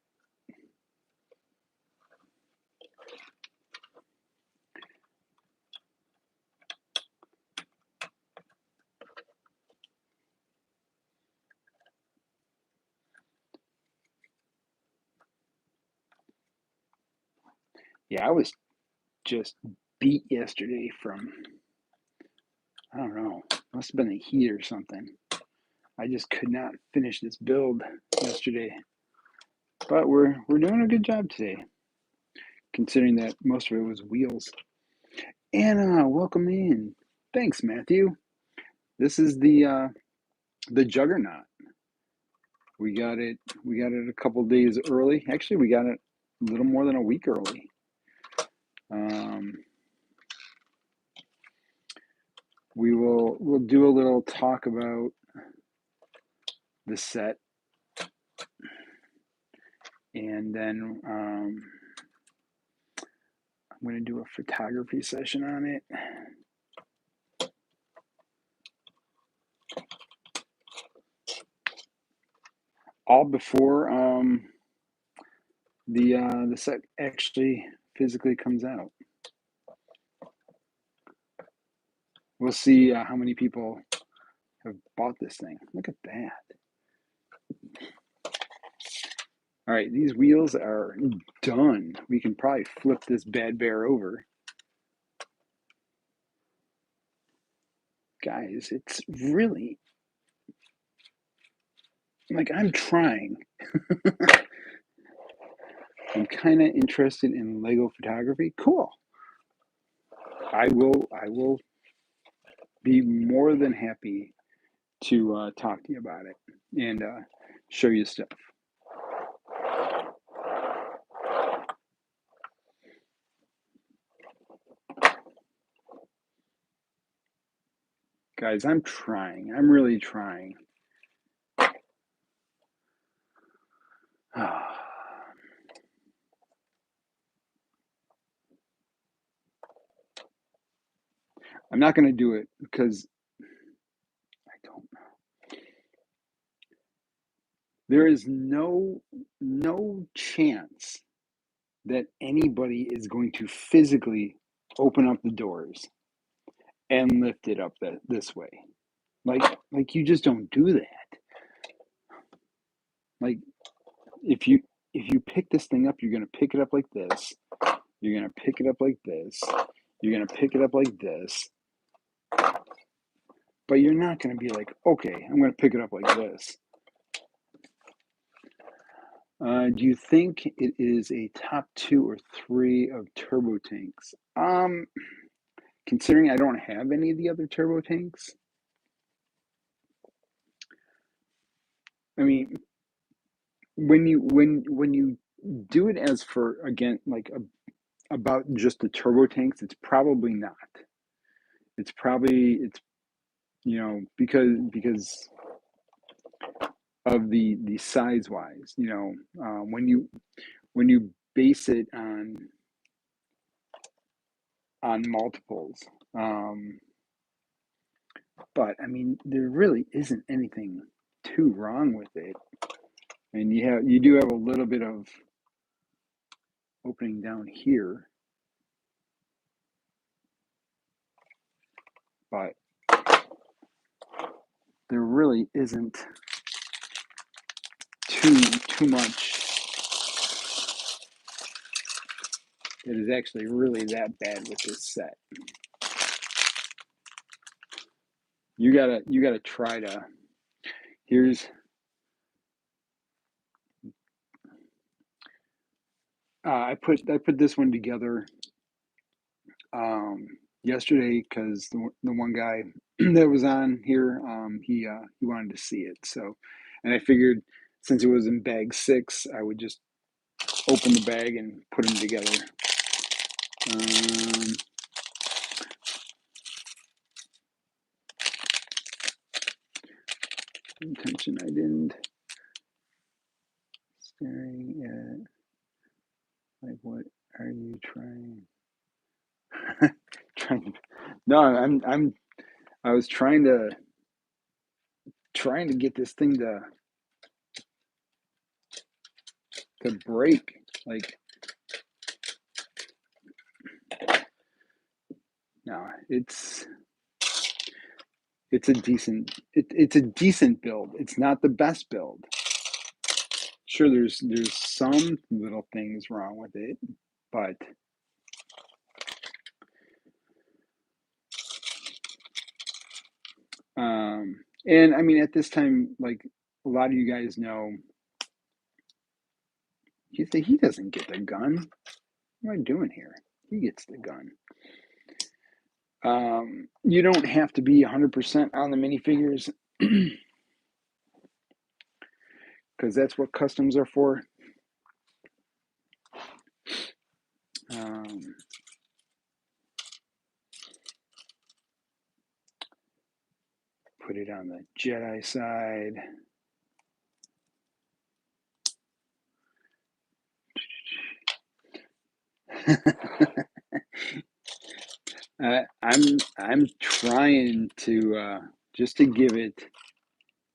Yeah, I was just beat yesterday from, I don't know, must have been the heat or something. I just could not finish this build yesterday. But we're doing a good job today, considering that most of it was wheels. Anna, welcome in. Thanks, Matthew. This is the Juggernaut. We got it a couple days early. Actually, we got it a little more than a week early. We'll do a little talk about the set, and then I'm going to do a photography session on it. All before the set actually physically comes out. We'll see how many people have bought this thing. Look at that. All right, these wheels are done. We can probably flip this bad bear over. Guys, it's really, like, I'm trying. I'm kind of interested in Lego photography. Cool. I will be more than happy to talk to you about it and show you stuff. Guys, I'm trying. I'm really trying. I'm not going to do it because I don't know. There is no chance that anybody is going to physically open up the doors and lift it up this way. Like you just don't do that. Like if you pick this thing up, you're gonna pick it up like this. You're gonna pick it up like this. You're gonna pick it up like this. But you're not gonna be like, okay, I'm gonna pick it up like this. Do you think it is a top 2 or 3 of turbo tanks? Considering I don't have any of the other turbo tanks, I mean, when you do it as for again like about just the turbo tanks, it's probably not. It's because of the size wise, when you base it on multiples. But I mean, there really isn't anything too wrong with it, and you do have a little bit of opening down here, but there really isn't too much that is actually really that bad with this set. You gotta try to. Here's I put this one together yesterday because the one guy that was on here, he wanted to see it. So, and I figured since it was in bag 6, I would just open the bag and put them together. Intention I didn't. Staring at, like, what are you trying? No, I was trying to get this thing to break. Like, no, it's a decent build. It's not the best build. Sure, there's some little things wrong with it, but and I mean, at this time, like a lot of you guys know, he doesn't get the gun. What am I doing here? He gets the gun. You don't have to be 100% on the minifigures because that's what customs are for. Put it on the Jedi side. I'm trying to just to give it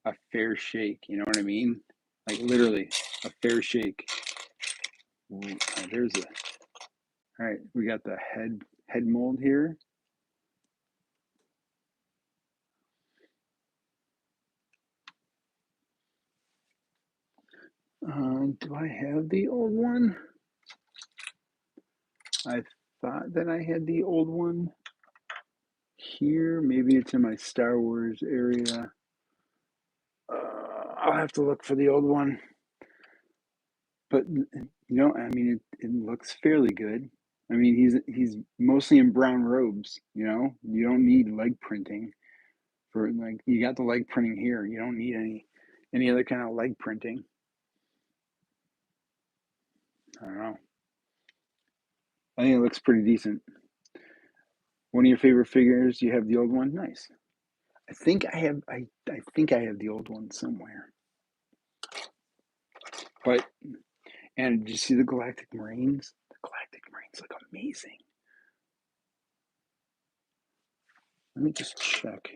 a fair shake. You know what I mean? Like literally a fair shake. There's all right. We got the head mold here. Do I have the old one? I thought that I had the old one here. Maybe it's in my Star Wars area. I'll have to look for the old one. But I mean, it looks fairly good. I mean, he's mostly in brown robes. You don't need leg printing for, like, you got the leg printing here. You don't need any other kind of leg printing. I don't know. I think it looks pretty decent. One of your favorite figures? You have the old one? Nice. I think I have the old one somewhere. But and did you see the Galactic Marines? The Galactic Marines look amazing. Let me just check.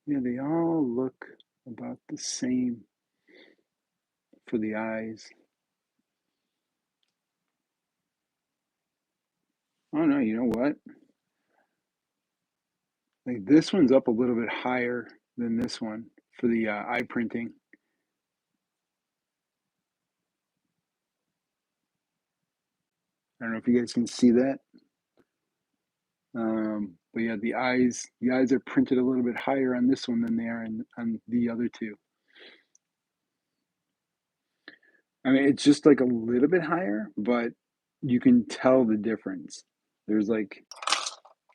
Yeah, they all look about the same for the eyes. Oh no, you know what? Like this one's up a little bit higher than this one for the eye printing. I don't know if you guys can see that. But yeah, the eyes are printed a little bit higher on this one than they are on the other two. I mean, it's just like a little bit higher, but you can tell the difference. There's like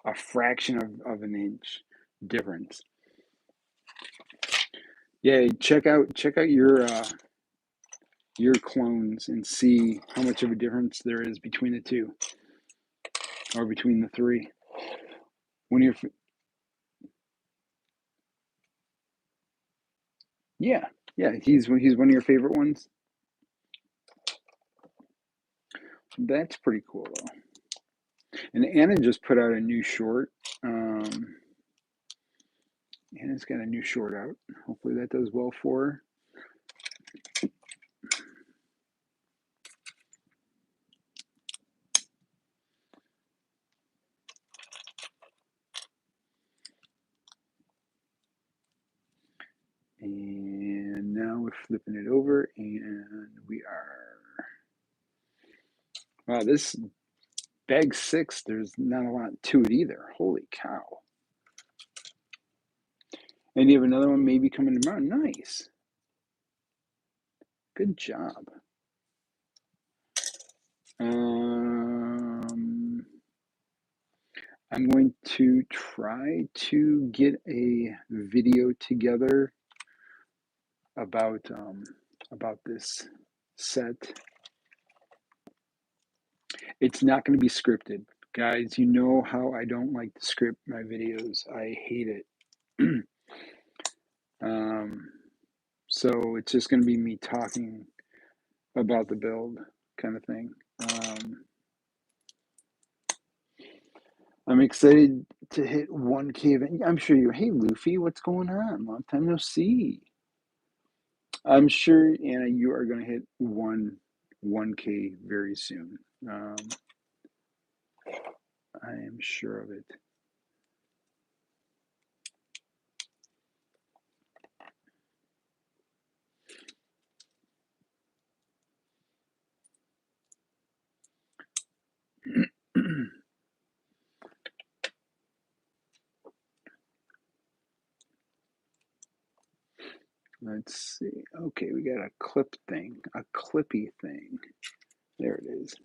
a fraction of an inch difference. Yeah, check out your clones and see how much of a difference there is between the two or between the three. When you're yeah, yeah, he's one of your favorite ones. That's pretty cool though. And Anna just put out a new short. Anna's got a new short out. Hopefully that does well for her. And now we're flipping it over and we are, wow, this bag 6, there's not a lot to it either. Holy cow. And you have another one maybe coming tomorrow. Nice. Good job. I'm going to try to get a video together about this set. It's not going to be scripted, guys. You know how I don't like to script my videos. I hate it. So it's just going to be me talking about the build kind of thing. I'm excited to hit 1K. I'm sure you're, hey, Luffy, what's going on? Long time no see. I'm sure, Anna, you are going to hit 1K very soon. I am sure of it. Let's see. Okay, we got a clip thing, a clippy thing. There it is.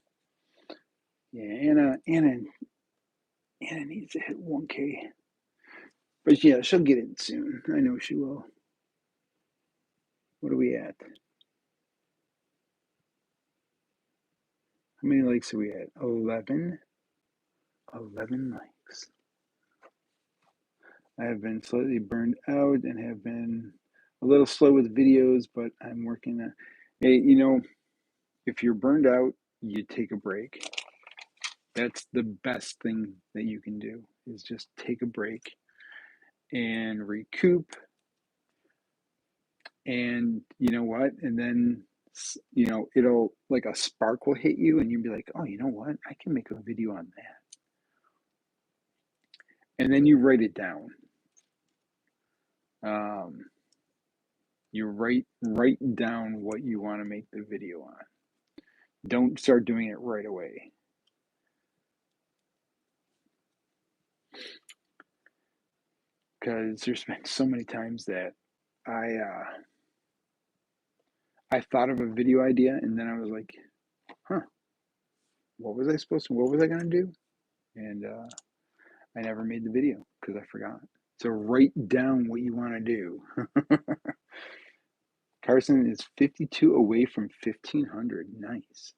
Yeah, Anna needs to hit 1K. But yeah, she'll get it soon. I know she will. What are we at? How many likes are we at? 11? 11 likes. I have been slightly burned out and have been a little slow with videos, but I'm working on. Hey, if you're burned out, you take a break. That's the best thing that you can do is just take a break and recoup. And you know what? And then it'll like a spark will hit you, and you'll be like, oh, you know what? I can make a video on that. And then you write it down. You write down what you want to make the video on. Don't start doing it right away. Because there's been so many times that I thought of a video idea and then I was like, huh, what was I gonna do? And I never made the video because I forgot. So write down what you want to do. Carson is 52 away from 1,500. Nice.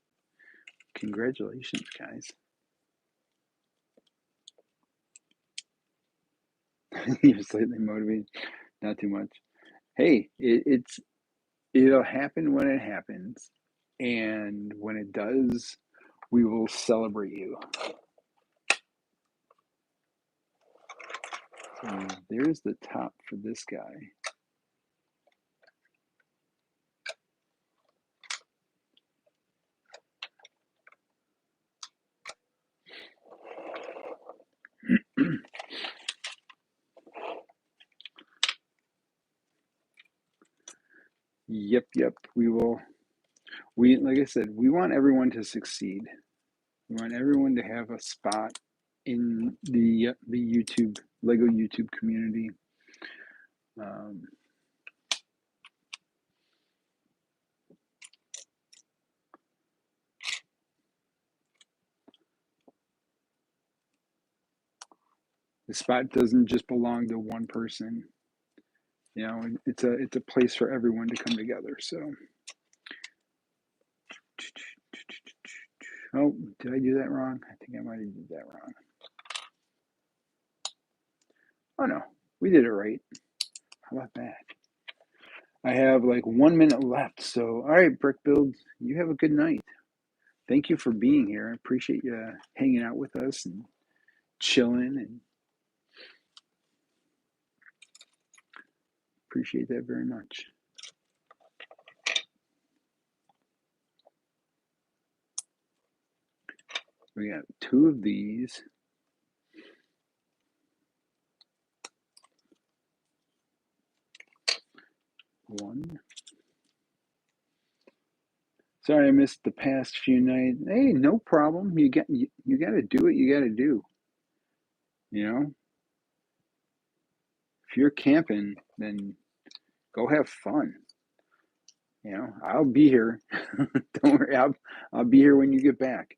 Congratulations, guys. You're slightly motivated. Not too much. Hey, it'll happen when it happens. And when it does, we will celebrate you. So there's the top for this guy. Yep, we will. Like I said, we want everyone to succeed. We want everyone to have a spot in the YouTube Lego YouTube community. The spot doesn't just belong to one person. You know, it's a place for everyone to come together. So, oh, did I do that wrong? I think I might have did that wrong. Oh no, we did it right. How about that? I have like 1 minute left. So, all right, Brick Build, you have a good night. Thank you for being here. I appreciate you hanging out with us and chilling, and appreciate that very much. We got 2 of these. One. Sorry I missed the past few nights. Hey, no problem. You got to do what you got to do. You know, if you're camping, then go have fun. You know, I'll be here. Don't worry, I'll be here when you get back.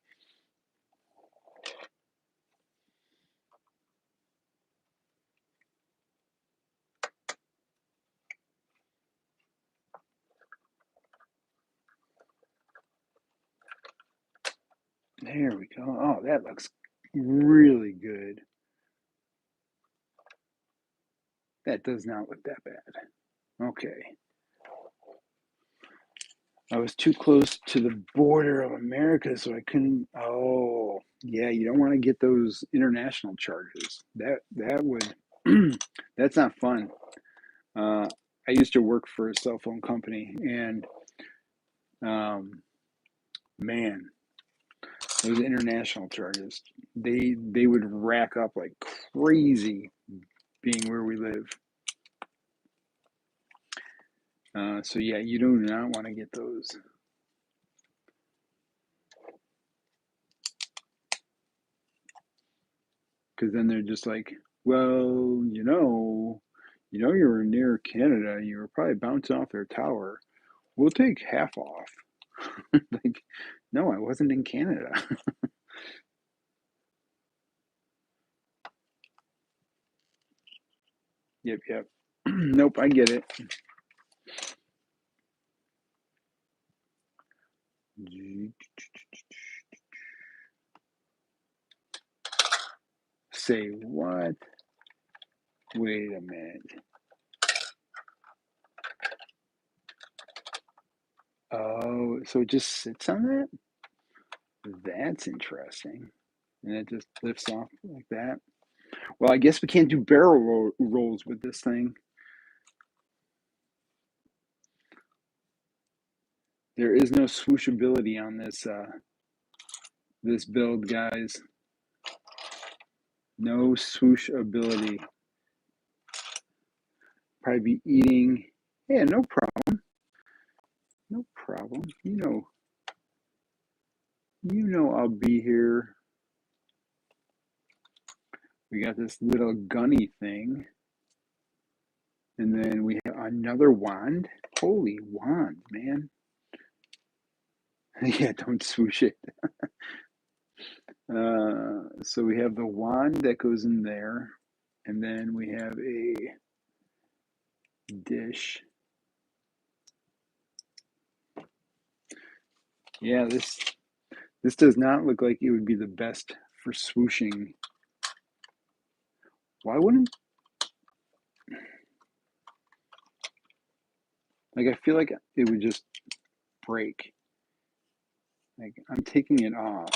There we go. Oh, that looks really good. That does not look that bad. Okay. I was too close to the border of America, so I couldn't. Oh, yeah, you don't want to get those international charges. That would. That's not fun. I used to work for a cell phone company, and man, those international charges, they would rack up like crazy, being where we live. So yeah, you do not want to get those. Because then they're just like, well, you were near Canada, you were probably bouncing off their tower. We'll take half off. Like, no, I wasn't in Canada. Yep. Nope, I get it. Say what? Wait a minute. Oh, so it just sits on that? That's interesting. And it just lifts off like that. Well, I guess we can't do barrel rolls with this thing. There is no swooshability on this build, guys. No swoosh ability. Probably be eating. Yeah, no problem. No problem. I'll be here. We got this little gunny thing. And then we have another wand. Holy wand, man. Yeah, don't swoosh it. So we have the wand that goes in there. And then we have a dish. Yeah, this does not look like it would be the best for swooshing. Why wouldn't... Like, I feel like it would just break. Like, I'm taking it off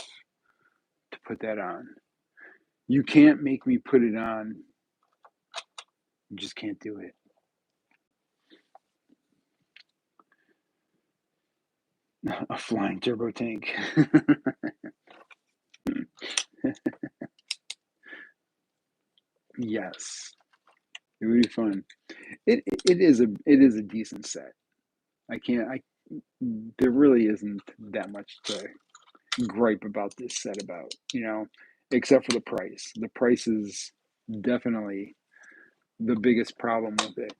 to put that on. You can't make me put it on. You just can't do it. A flying turbo tank. Yes, it would be fun. It is a decent set. I there really isn't that much to gripe about this set about, except for the price. The price is definitely the biggest problem with it.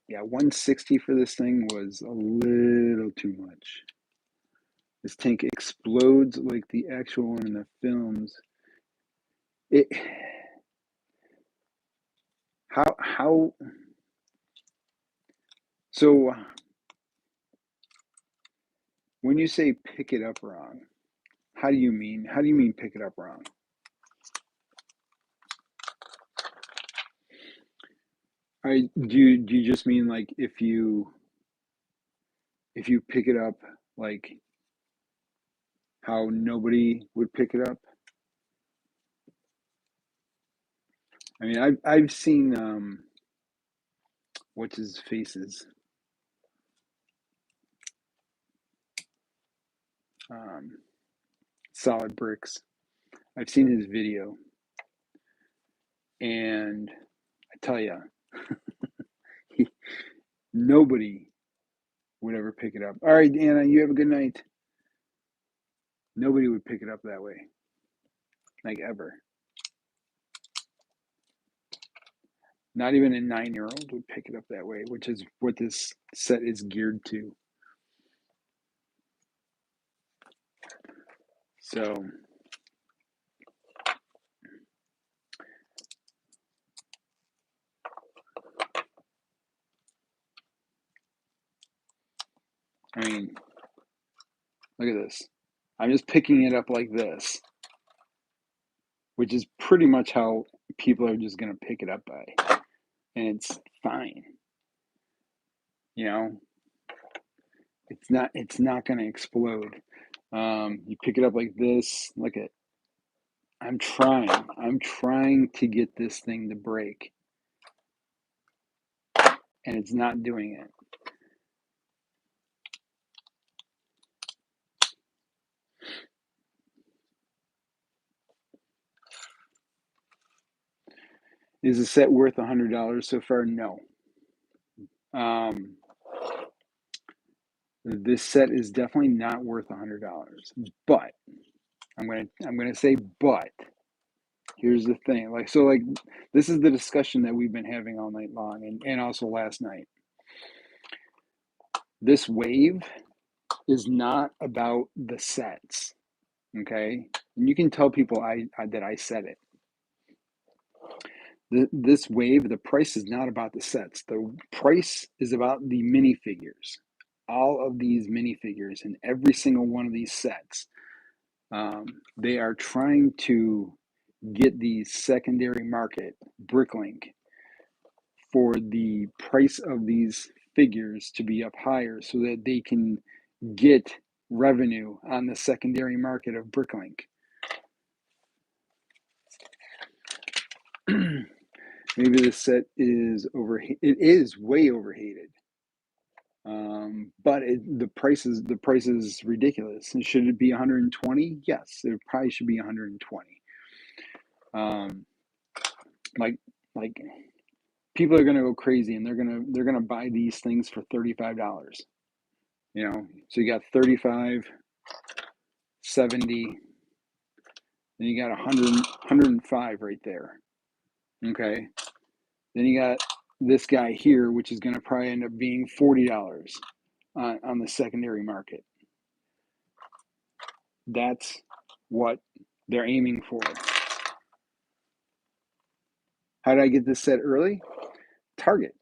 Yeah, 160 for this thing was a little too much. This tank explodes like the actual one in the films. It how so when you say pick it up wrong, how do you mean pick it up wrong? Do you just mean like if you pick it up like how nobody would pick it up? I mean, I've seen what's his faces, um, Solid Bricks. I've seen his video, and I tell you, nobody would ever pick it up. All right, Anna, you have a good night. Nobody would pick it up that way, like ever. Not even a 9-year-old would pick it up that way, which is what this set is geared to. So, I mean, look at this. I'm just picking it up like this, which is pretty much how people are just going to pick it up by. And it's fine. You know, it's not going to explode. You pick it up like this. Look at, I'm trying to get this thing to break, and it's not doing it. Is the set worth $100 so far? No. This set is definitely not worth $100. But I'm gonna say but. Here's the thing. Like this is the discussion that we've been having all night long and also last night. This wave is not about the sets. Okay? And you can tell people that I said it. This wave, the price is not about the sets. The price is about the minifigures. All of these minifigures and every single one of these sets, they are trying to get the secondary market, Bricklink, for the price of these figures to be up higher so that they can get revenue on the secondary market of Bricklink. Maybe this set is overheated. It is way overheated. But the price is ridiculous. Should it be 120? Yes, it probably should be 120. Like people are gonna go crazy and they're gonna buy these things for $35. So you got 35, 70, then you got 105 right there. Okay, then you got this guy here, which is gonna probably end up being $40 on the secondary market. That's what they're aiming for. How did I get this set early? Target.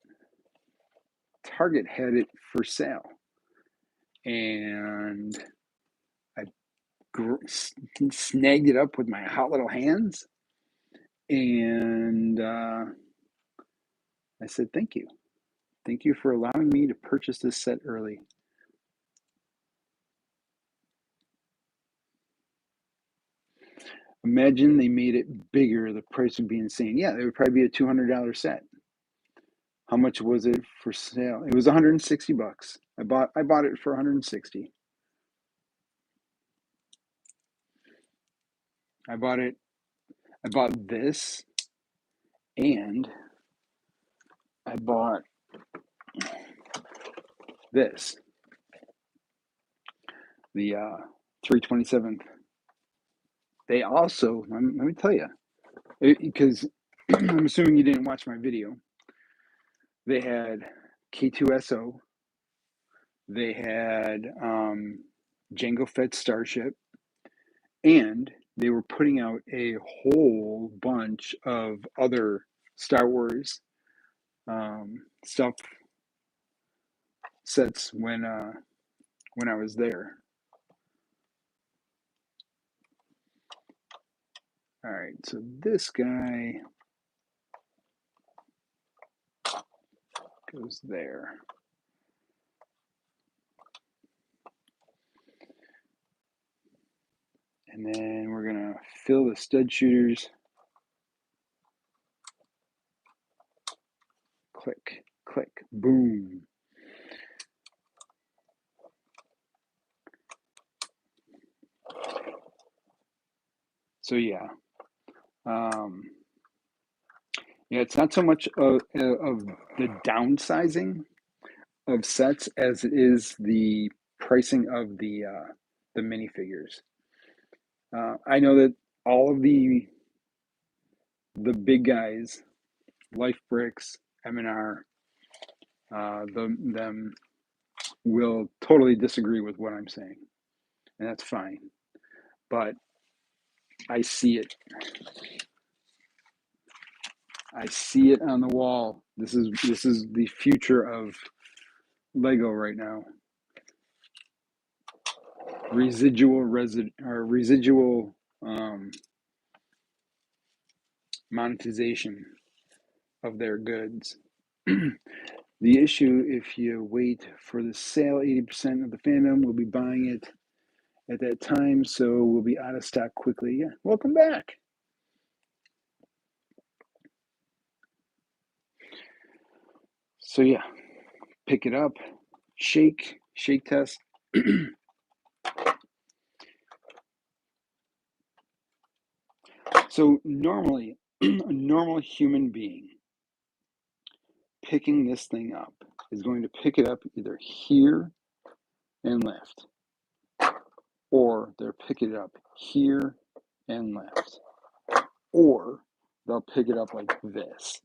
Target had it for sale. And I snagged it up with my hot little hands. And I said, thank you. Thank you for allowing me to purchase this set early. Imagine they made it bigger, the price would be insane. Yeah, it would probably be a $200 set. How much was it for sale? It was 160 bucks. I bought it for 160. I bought this, and I bought this, the 327th. They also, let me tell you, because I'm assuming you didn't watch my video. They had K2SO. They had Jango Fett Starship, and they were putting out a whole bunch of other Star Wars stuff sets when I was there. All right, so this guy goes there. And then we're gonna fill the stud shooters. Click, click, boom. So yeah, it's not so much of the downsizing of sets as it is the pricing of the minifigures. I know that all of the big guys, Life Bricks, M&R, them will totally disagree with what I'm saying, and that's fine. But I see it. I see it on the wall. This is the future of Lego right now. Residual monetization of their goods. The issue, if you wait for the sale, 80% of the fandom will be buying it at that time, so we'll be out of stock quickly. Yeah, welcome back. So yeah, pick it up, shake test. So normally, a normal human being picking this thing up is going to pick it up either here and left, or they're picking it up here and left, or they'll pick it up like this.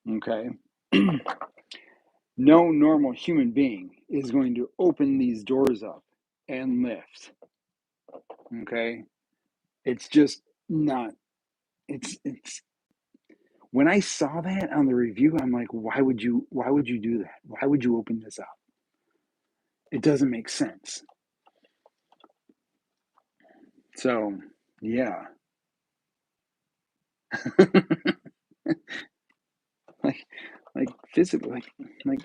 Okay? No normal human being is going to open these doors up and lift. Okay? It's just not, it's when I saw that on the review, I'm like, why would you do that? Why would you open this up? It doesn't make sense. So, yeah. like physically, like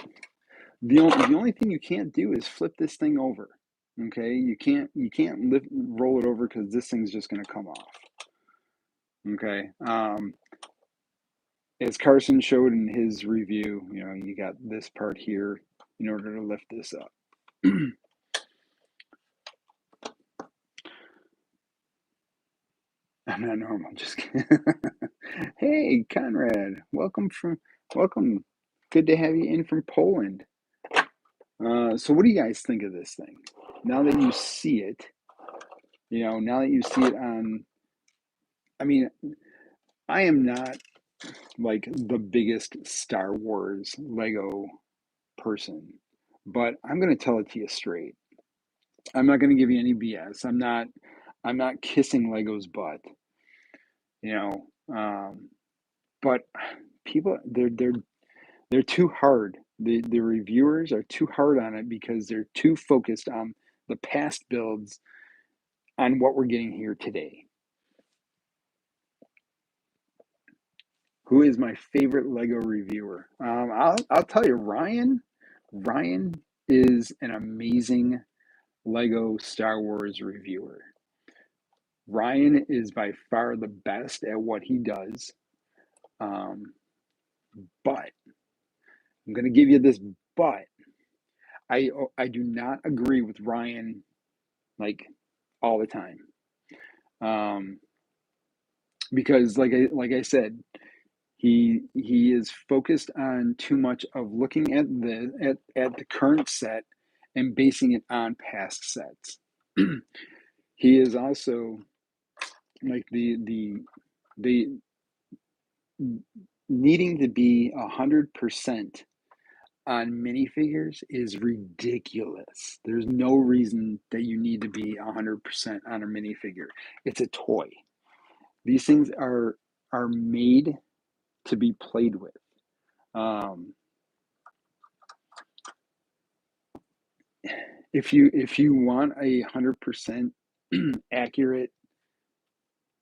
the only thing you can't do is flip this thing over. Okay, you can't roll it over because this thing's just going to come off. Okay, as Carson showed in his review, you got this part here in order to lift this up. I'm not normal, just kidding. Hey, Conrad, welcome. Good to have you in from Poland. So what do you guys think of this thing? Now that you see it, now that you see it on, I mean, I am not like the biggest Star Wars Lego person, but I'm going to tell it to you straight. I'm not going to give you any BS. I'm not kissing Lego's butt, but people, they're too hard. The reviewers are too hard on it because they're too focused on the past builds on what we're getting here today. Who is my favorite Lego reviewer? I'll tell you, Ryan. Ryan is an amazing Lego Star Wars reviewer. Ryan is by far the best at what he does. Um, but I'm going to give you this but. I do not agree with Ryan like all the time. Because like I said, he is focused on too much of looking at the current set and basing it on past sets. He is also like the needing to be 100% on minifigures is ridiculous. There's no reason that you need to be 100% on a minifigure. It's a toy. These things are made to be played with. Um, if you want a 100% accurate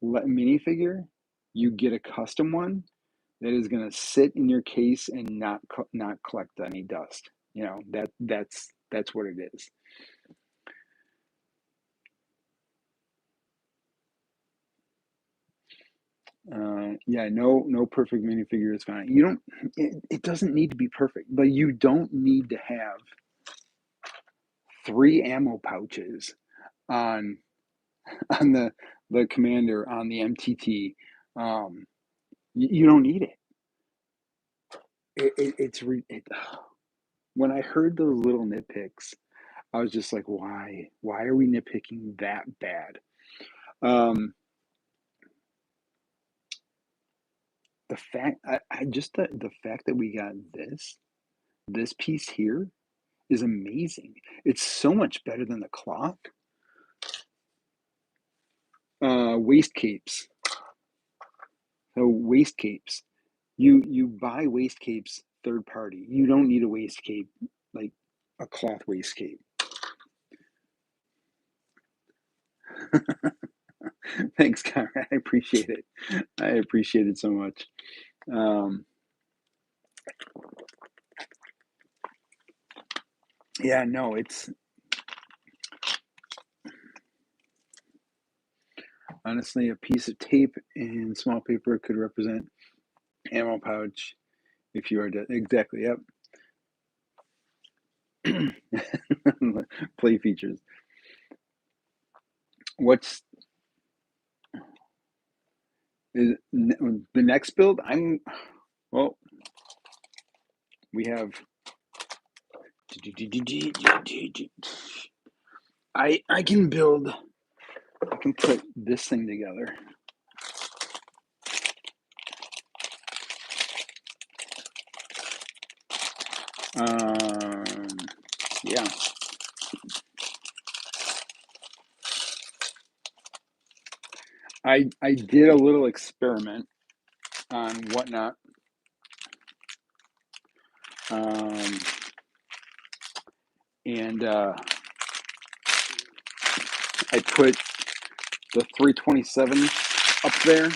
minifigure, you get a custom one that is going to sit in your case and not collect any dust. You know that's what it is. Yeah, no perfect minifigure is fine. You don't. It doesn't need to be perfect, but you don't need to have 3 ammo pouches on the commander on the MTT. You don't need it. When I heard those little nitpicks, I was just like, why? Why are we nitpicking that bad? Um, the fact, I just the fact that we got this piece here is amazing. It's so much better than the cloth. Waist capes. So waist capes. You buy waist capes third party. You don't need a waist cape like a cloth waist cape. Thanks, Conrad. I appreciate it. I appreciate it so much. Um, yeah, no, it's honestly a piece of tape and small paper could represent ammo pouch if you are exactly, yep. Play features. What's is the next build? Well, we have I can build. I can put this thing together. Yeah. I did a little experiment on Whatnot. Um, and I put the 327 up there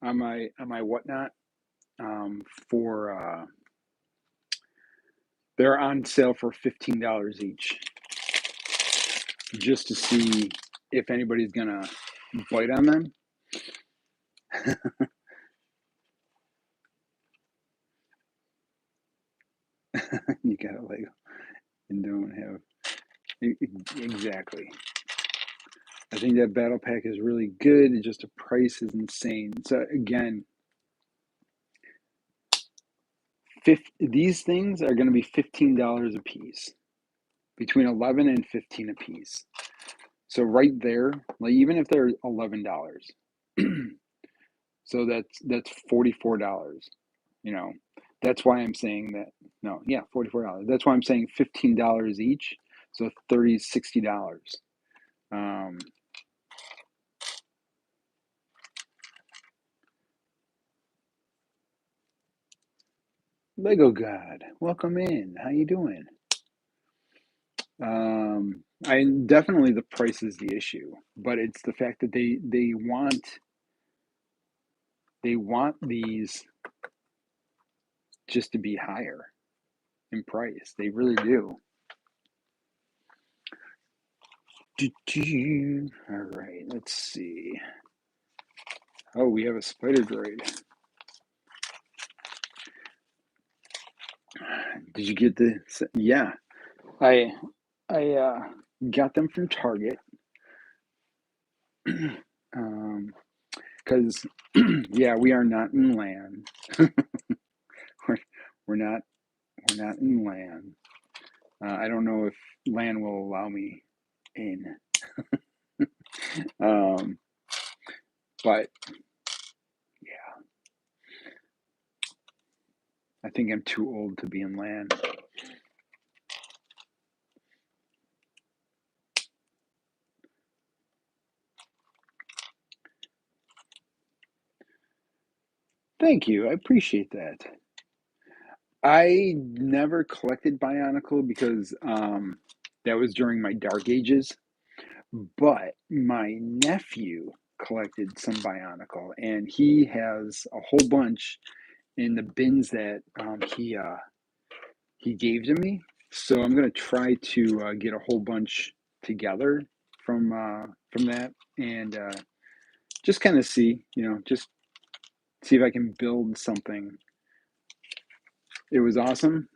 on my Whatnot for they're on sale for $15 each, just to see if anybody's gonna bite on them. You got a Lego and don't have exactly. I think that battle pack is really good. It's just the price is insane. So again, these things are going to be $15 a piece, between 11 and 15 a piece. So right there, like even if they're $11, so that's $44. You know, that's why I'm saying that. No, yeah, $44. That's why I'm saying $15 each. So $60. Um, Lego God, welcome in. How you doing? I definitely the price is the issue, but it's the fact that they want they want these just to be higher in price. They really do. All right, let's see. Oh, we have a spider droid. Did you get the? Yeah, I got them from Target. Because yeah, we are not in land. we're not in land. I don't know if land will allow me in. But yeah, I think I'm too old to be in land. Thank you. I appreciate that. I never collected Bionicle because that was during my dark ages. But my nephew collected some Bionicle, and he has a whole bunch in the bins that he gave to me. So I'm gonna try to get a whole bunch together from that, and just kind of see, just see if I can build something. It was awesome.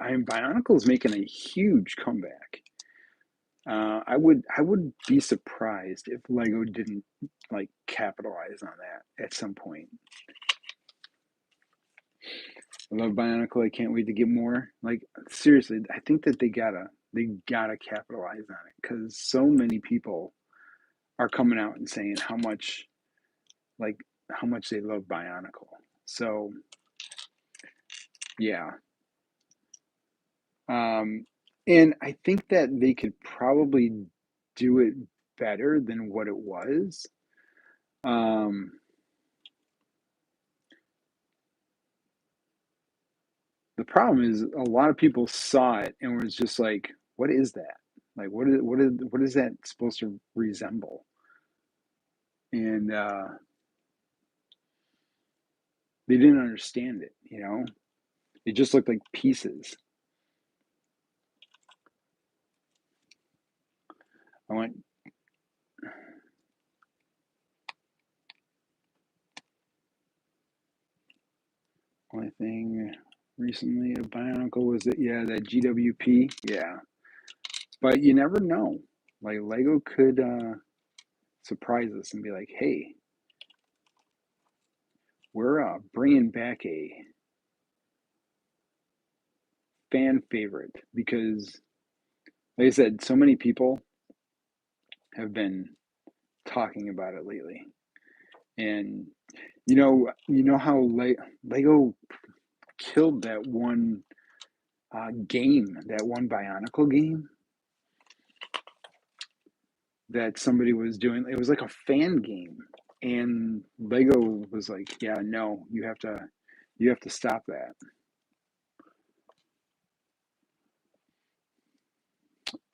Bionicle's making a huge comeback. I would be surprised if Lego didn't like capitalize on that at some point. I love Bionicle. I can't wait to get more. Like seriously, I think that they gotta capitalize on it because so many people are coming out and saying like how much they love Bionicle. So yeah, and I think that they could probably do it better than what it was. Um, the problem is a lot of people saw it and was just like, "What is that? Like, what is that supposed to resemble?" And they didn't understand it. It just looked like pieces. I went, only thing recently of Bionicle was that that GWP, yeah. But you never know. Like Lego could surprise us and be like, "Hey, we're bringing back a fan favorite," because, like I said, so many people have been talking about it lately, and how Lego killed that one game, that one Bionicle game that somebody was doing. It was like a fan game, and Lego was like, "Yeah, no, you have to stop that."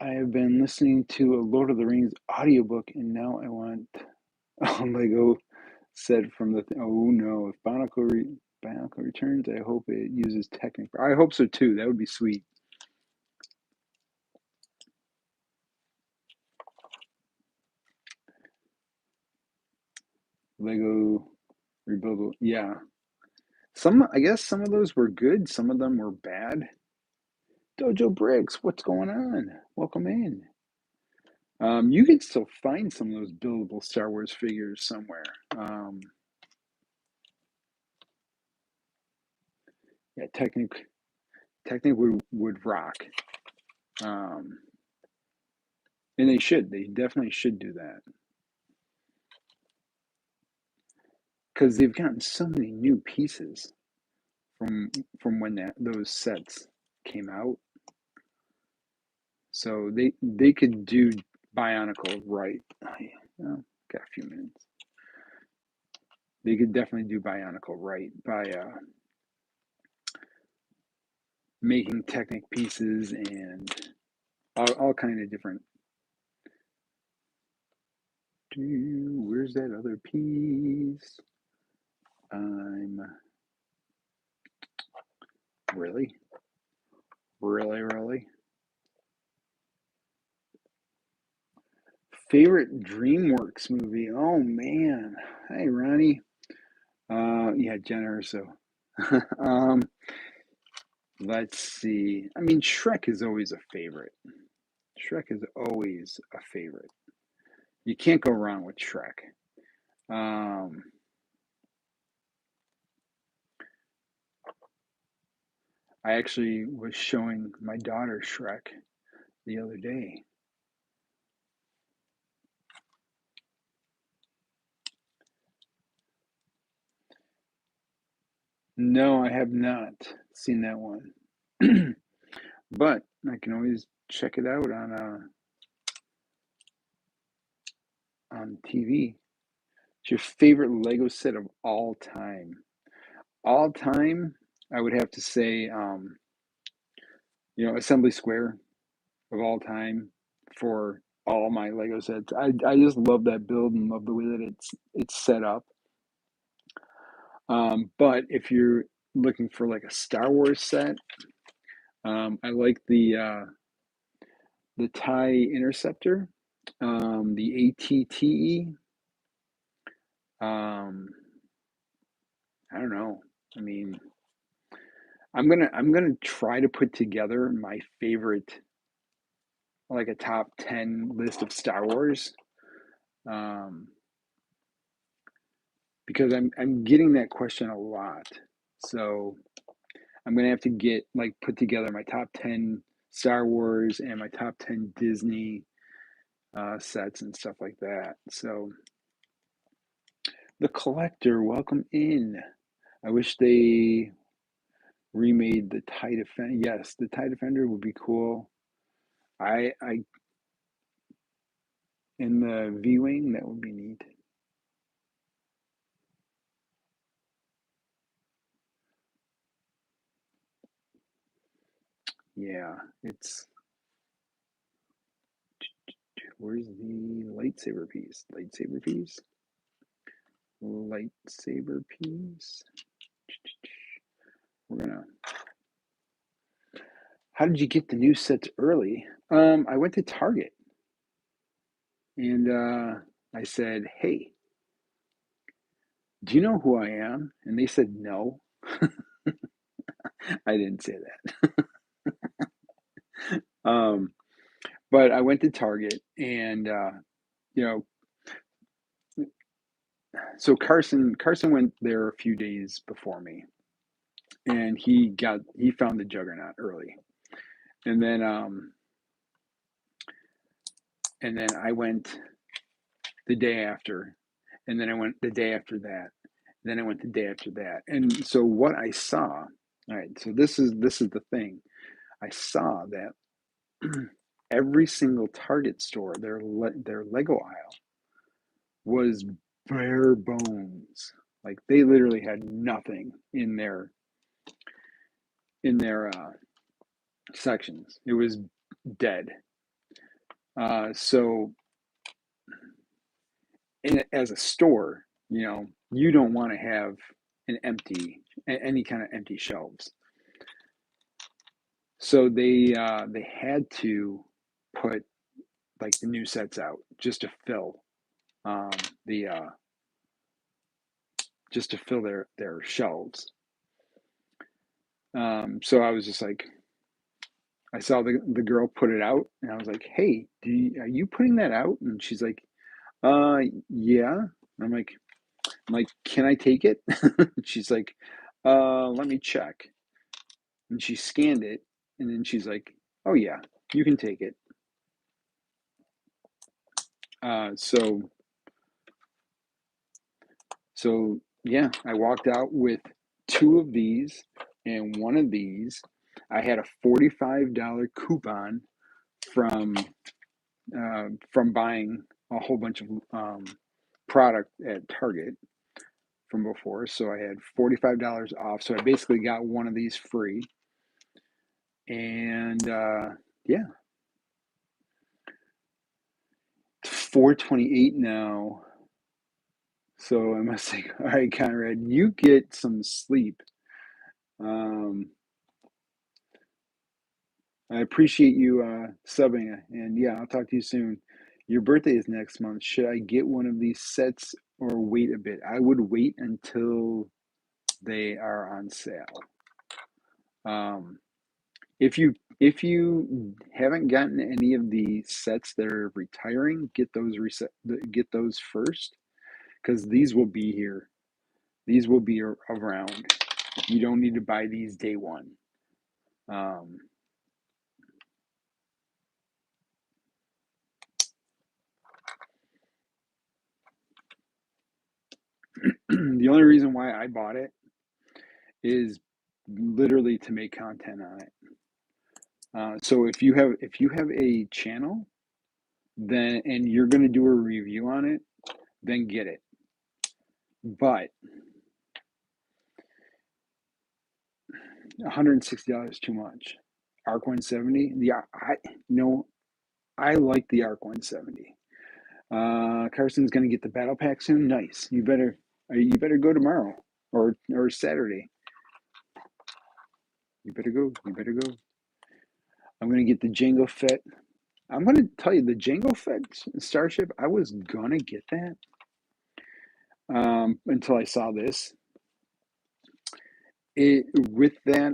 I have been listening to a Lord of the Rings audiobook, and now I want Lego said from the oh no, if Bionicle returns, I hope it uses Technic. I hope so too. That would be sweet. Lego rebuild. Yeah, I guess some of those were good. Some of them were bad. Dojo Bricks, what's going on? Welcome in. You can still find some of those buildable Star Wars figures somewhere. Yeah, Technic would rock. Um, and they should. They definitely should do that. Because they've gotten so many new pieces from when those sets came out. So they could do Bionicle right. Got a few minutes. They could definitely do Bionicle right by making Technic pieces and all kind of different. Where's that other piece? I'm really, really favorite DreamWorks movie. Oh man, hey Ronnie. Yeah, Jen Urso. um, let's see. I mean, Shrek is always a favorite. Shrek is always a favorite. You can't go wrong with Shrek. Um, I actually was showing my daughter Shrek the other day. No, I have not seen that one, but I can always check it out on TV. It's your favorite Lego set of all time? All time, I would have to say, Assembly Square of all time for all my Lego sets. I just love that build and love the way that it's set up. But if you're looking for like a Star Wars set, I like the TIE Interceptor, the ATTE. Um, I don't know. I mean, I'm gonna try to put together my favorite, like a top 10 list of Star Wars, um, because I'm getting that question a lot. So I'm gonna have to get like put together my top 10 Star Wars and my top 10 Disney sets and stuff like that. So the collector, welcome in. I wish they remade the TIE Defender. Yes, the TIE Defender would be cool. I in the V Wing, that would be neat. Yeah, it's where's the lightsaber piece? Lightsaber piece? Lightsaber piece. We're gonna. How did you get the new sets early? I went to Target and I said, "Hey, do you know who I am?" And they said, "No." I didn't say that. But I went to Target and you know, so Carson went there a few days before me, and he found the Juggernaut early, and then I went the day after, and then I went the day after that, then I went the day after that, and so what I saw, all right, so this is the thing, I saw that every single Target store, their Lego aisle was bare bones. Like they literally had nothing in their sections. It was dead. So as a store, you don't want to have any kind of empty shelves. So they had to put like the new sets out um, the just to fill their shelves. So I was just like, I saw the girl put it out, and I was like, "Hey, are you putting that out?" And she's like, "Uh, yeah." I'm like, "Can I take it?" She's like, Let me check." And she scanned it, and then she's like, "Oh yeah, you can take it." So yeah, I walked out with two of these and one of these. I had a $45 coupon from buying a whole bunch of product at Target from before. So I had $45 off. So I basically got one of these free. And yeah, 428 now. So I must say, all right, Conrad, you get some sleep. I appreciate you subbing, and yeah, I'll talk to you soon. Your birthday is next month. Should I get one of these sets or wait a bit? I would wait until they are on sale. Um, if you haven't gotten any of the sets that are retiring, get those first because these will be here. These will be around. You don't need to buy these day one. Um, the only reason why I bought it is literally to make content on it. So if you have a channel, then and you're going to do a review on it, then get it. But $160 is too much. Arc 170, I like the Arc 170. Carson's going to get the battle pack soon. Nice. You better go tomorrow or Saturday. You better go. You better go. I'm going to get the Jango Fett. I'm going to tell you the Jango Fett Starship. I was gonna get that until I saw this. It with that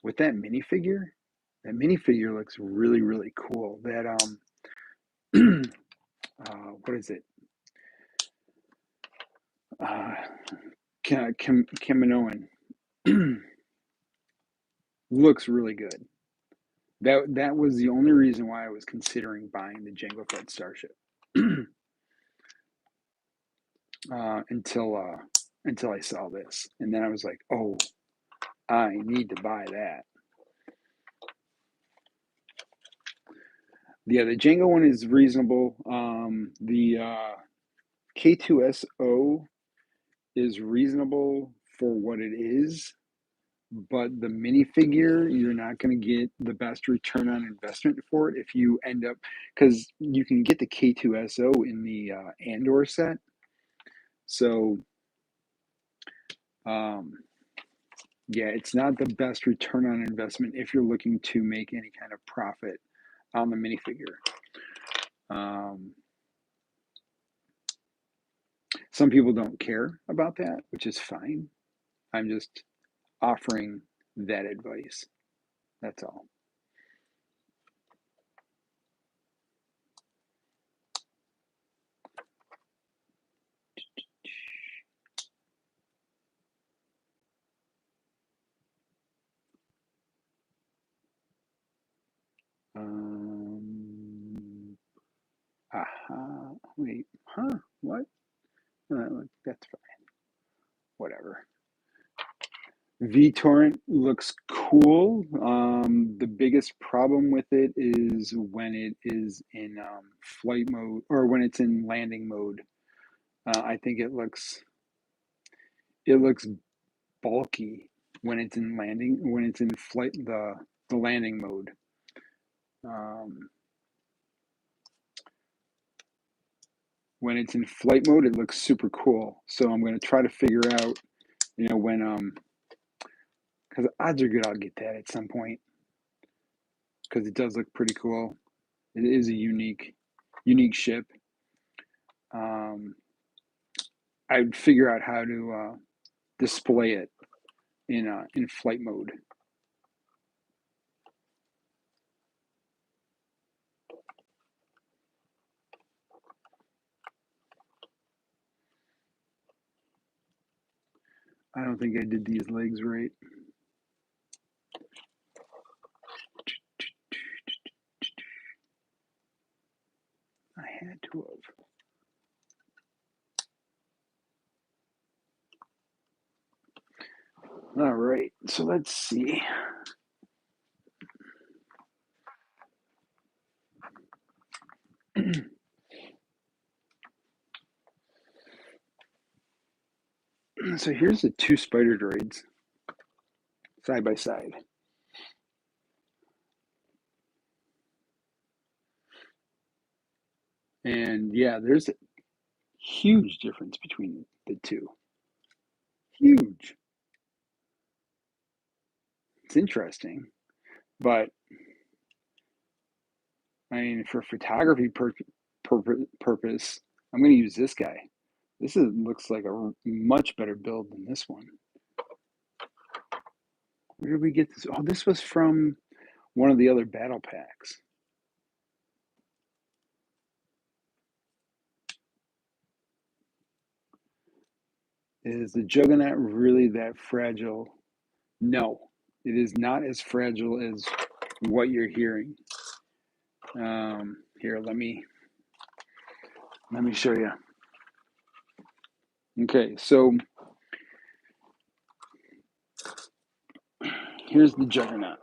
minifigure. That minifigure looks really really cool. That what is it? Kaminoan looks really good. That was the only reason why I was considering buying the Jango Fett Starship. Until I saw this, and then I was like, oh, I need to buy that. Yeah, the Django one is reasonable. The K2SO is reasonable for what it is, but the minifigure, you're not going to get the best return on investment for it if you end up, because you can get the K2SO in the Andor set. So, um, yeah, it's not the best return on investment if you're looking to make any kind of profit on the minifigure. Some people don't care about that, which is fine. I'm just offering that advice. That's all. Wait, huh? What? That's fine. Whatever. VTorrent looks cool. The biggest problem with it is when it is in flight mode or when it's in landing mode. I think it looks bulky when it's in flight the landing mode. When it's in flight mode, it looks super cool. So I'm going to try to figure out, when because odds are good I'll get that at some point because it does look pretty cool. It is a unique ship. I'd figure out how to display it in flight mode. I don't think I did these legs right. I had to have. All right, so let's see. So here's the two spider droids side by side. And yeah, Huge difference between the two. Huge. It's interesting, but I mean, for photography purpose, I'm going to use this guy. This looks like a much better build than this one. Where did we get this? Oh, this was from one of the other battle packs. Is the Juggernaut really that fragile? No, it is not as fragile as what you're hearing. Here, let me show you. Okay, so here's the Juggernaut.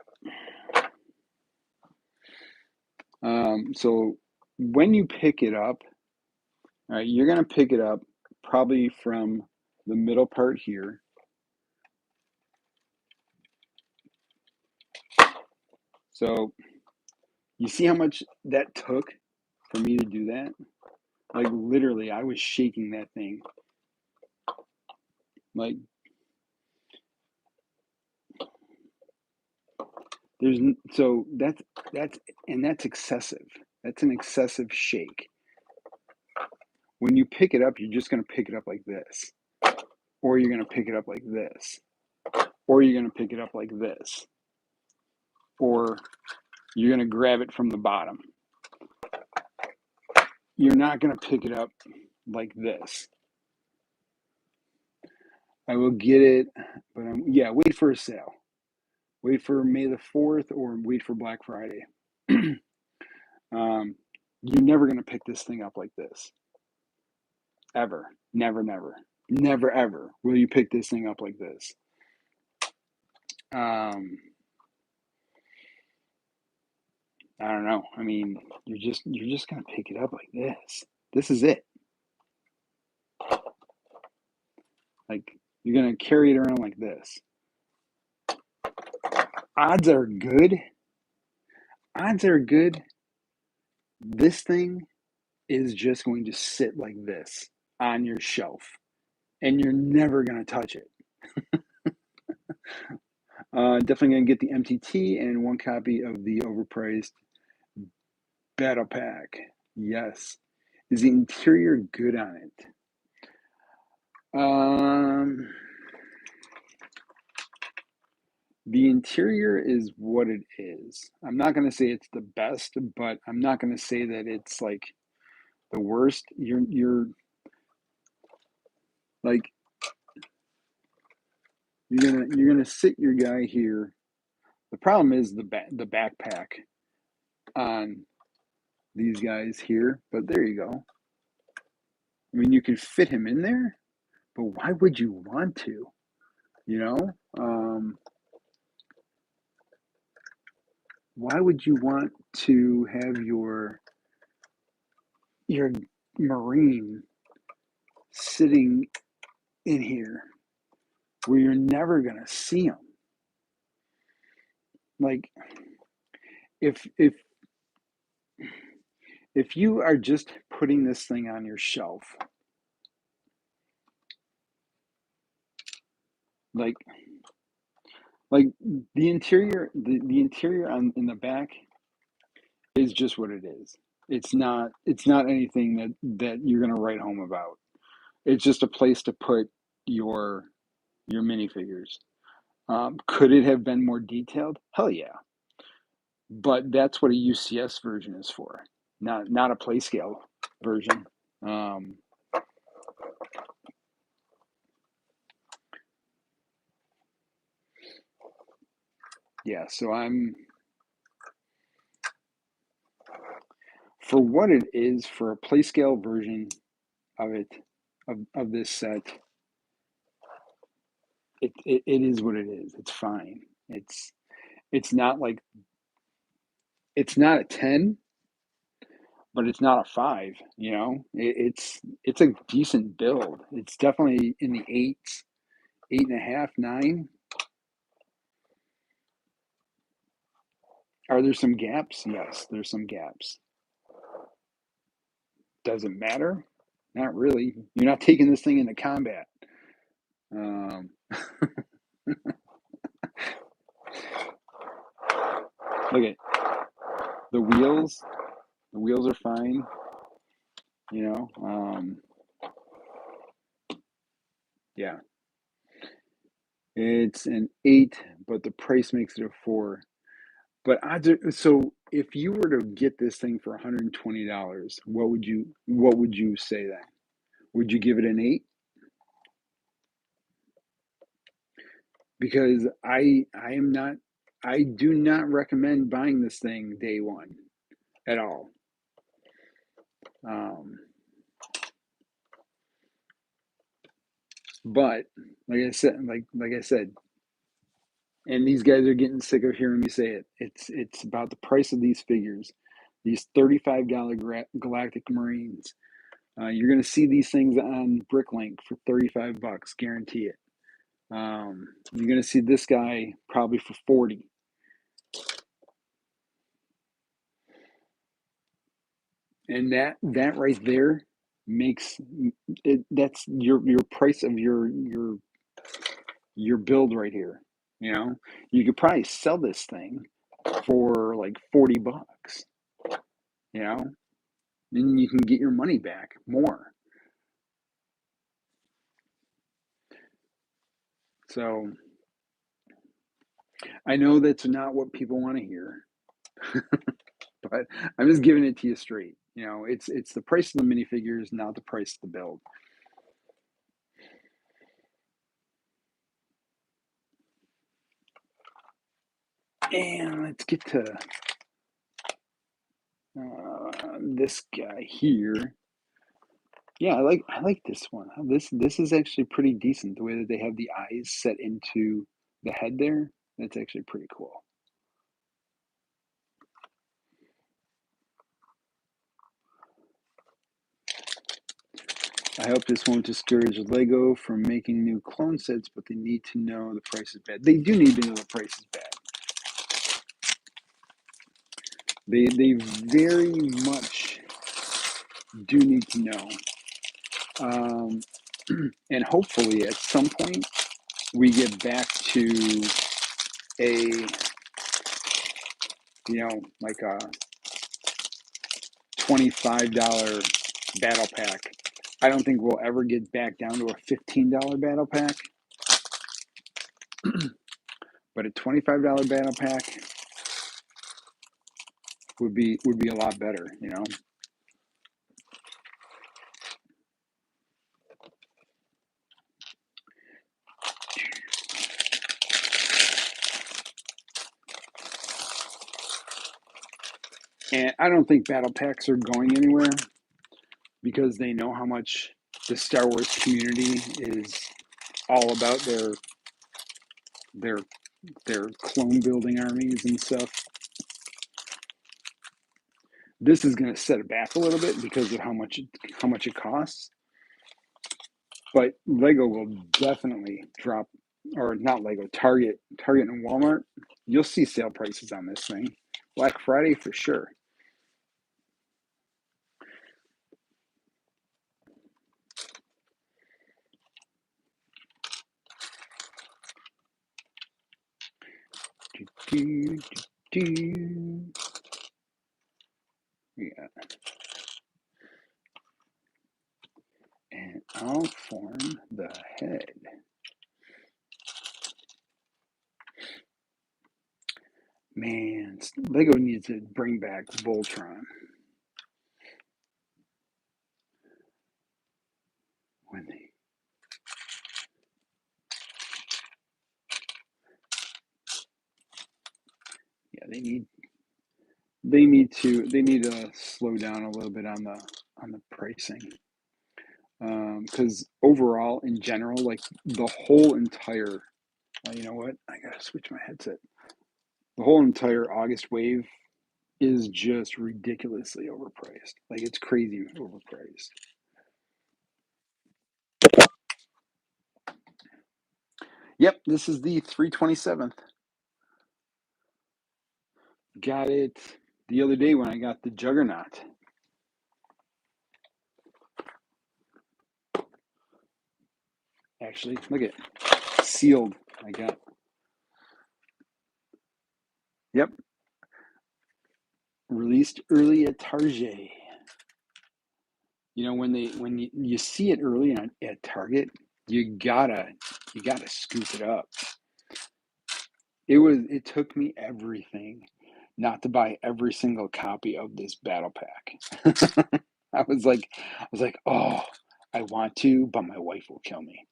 So when you pick it up, all right, you're going to pick it up probably from the middle part here. So you see how much that took for me to do that? Like literally, I was shaking that thing. Like that's excessive. That's an excessive shake. When you pick it up, you're just going to pick it up like this, or you're going to pick it up like this, or you're going to pick it up like this, or you're going to grab it from the bottom. You're not going to pick it up like this. I will get it, but yeah, wait for a sale. Wait for May the 4th or wait for Black Friday. You're never going to pick this thing up like this. Ever. Never, never. Never, ever will you pick this thing up like this. I don't know. I mean, you're just going to pick it up like this. This is it. Like, you're going to carry it around like this. Odds are good. Odds are good. This thing is just going to sit like this on your shelf, and you're never going to touch it. Definitely going to get the MTT and one copy of the overpriced Battle Pack. Yes. Is the interior good on it? The interior is what it is. I'm not going to say it's the best, but I'm not going to say that it's like the worst. You're like you're gonna sit your guy here. The problem is the backpack on these guys here, but there you go. I mean, you can fit him in there, but why would you want to? You know, why would you want to have your Marine sitting in here where you're never gonna see him? Like, if you are just putting this thing on your shelf, like the interior, the interior in the back is just what it is. It's not anything that you're gonna write home about. It's just a place to put your minifigures. Could it have been more detailed? Hell yeah. But that's what a UCS version is for, not a play scale version. Yeah, so I'm for what it is for a play scale version of it of this set. It is what it is. It's fine. It's not like it's not a 10, but it's not a 5. You know, it's a decent build. It's definitely in the 8s, 8.5, 9. Are there some gaps? Yes, there's some gaps. Does it matter? Not really. You're not taking this thing into combat. Um, Look at the wheels. The wheels are fine. You know. Yeah. It's an 8, but the price makes it a 4. But so if you were to get this thing for $120, what would you say then? Would you give it an 8? Because I do not recommend buying this thing day one at all. Um, but like I said, and these guys are getting sick of hearing me say it. It's about the price of these figures, these $35 Galactic Marines. You're gonna see these things on Bricklink for $35, guarantee it. You're gonna see this guy probably for 40. And that right there makes it, that's your price of your build right here. You know, you could probably sell this thing for like $40. You know, then you can get your money back more. So I know that's not what people want to hear, but I'm just giving it to you straight. You know, it's the price of the minifigures, not the price of the build. And let's get to this guy here. Yeah, I like this one. This is actually pretty decent. The way that they have the eyes set into the head there, that's actually pretty cool. I hope this won't discourage Lego from making new clone sets, but they need to know the price is bad. They do need to know the price is bad. They very much do need to know. And hopefully at some point we get back to a, like a $25 battle pack. I don't think we'll ever get back down to a $15 battle pack, but a $25 battle pack would be a lot better, you know. And I don't think battle packs are going anywhere because they know how much the Star Wars community is all about their their clone building armies and stuff. This is going to set it back a little bit because of how much it costs. But Lego will definitely drop, or not Lego, Target and Walmart. You'll see sale prices on this thing. Black Friday for sure. Do, do, do. Yeah. And I'll form the head. Man, Lego needs to bring back Voltron. When they need to slow down a little bit on the pricing. Because overall, in general, like the whole entire, you know what? I gotta switch my headset. The whole entire August wave is just ridiculously overpriced. Like it's crazy overpriced. Yep, this is the 327th. Got it the other day when I got the Juggernaut. Actually, look at sealed. I got. Yep, released early at Target. You know, when you see it early at Target, you gotta scoop it up. It took me everything not to buy every single copy of this battle pack. I was like, oh, I want to, but my wife will kill me.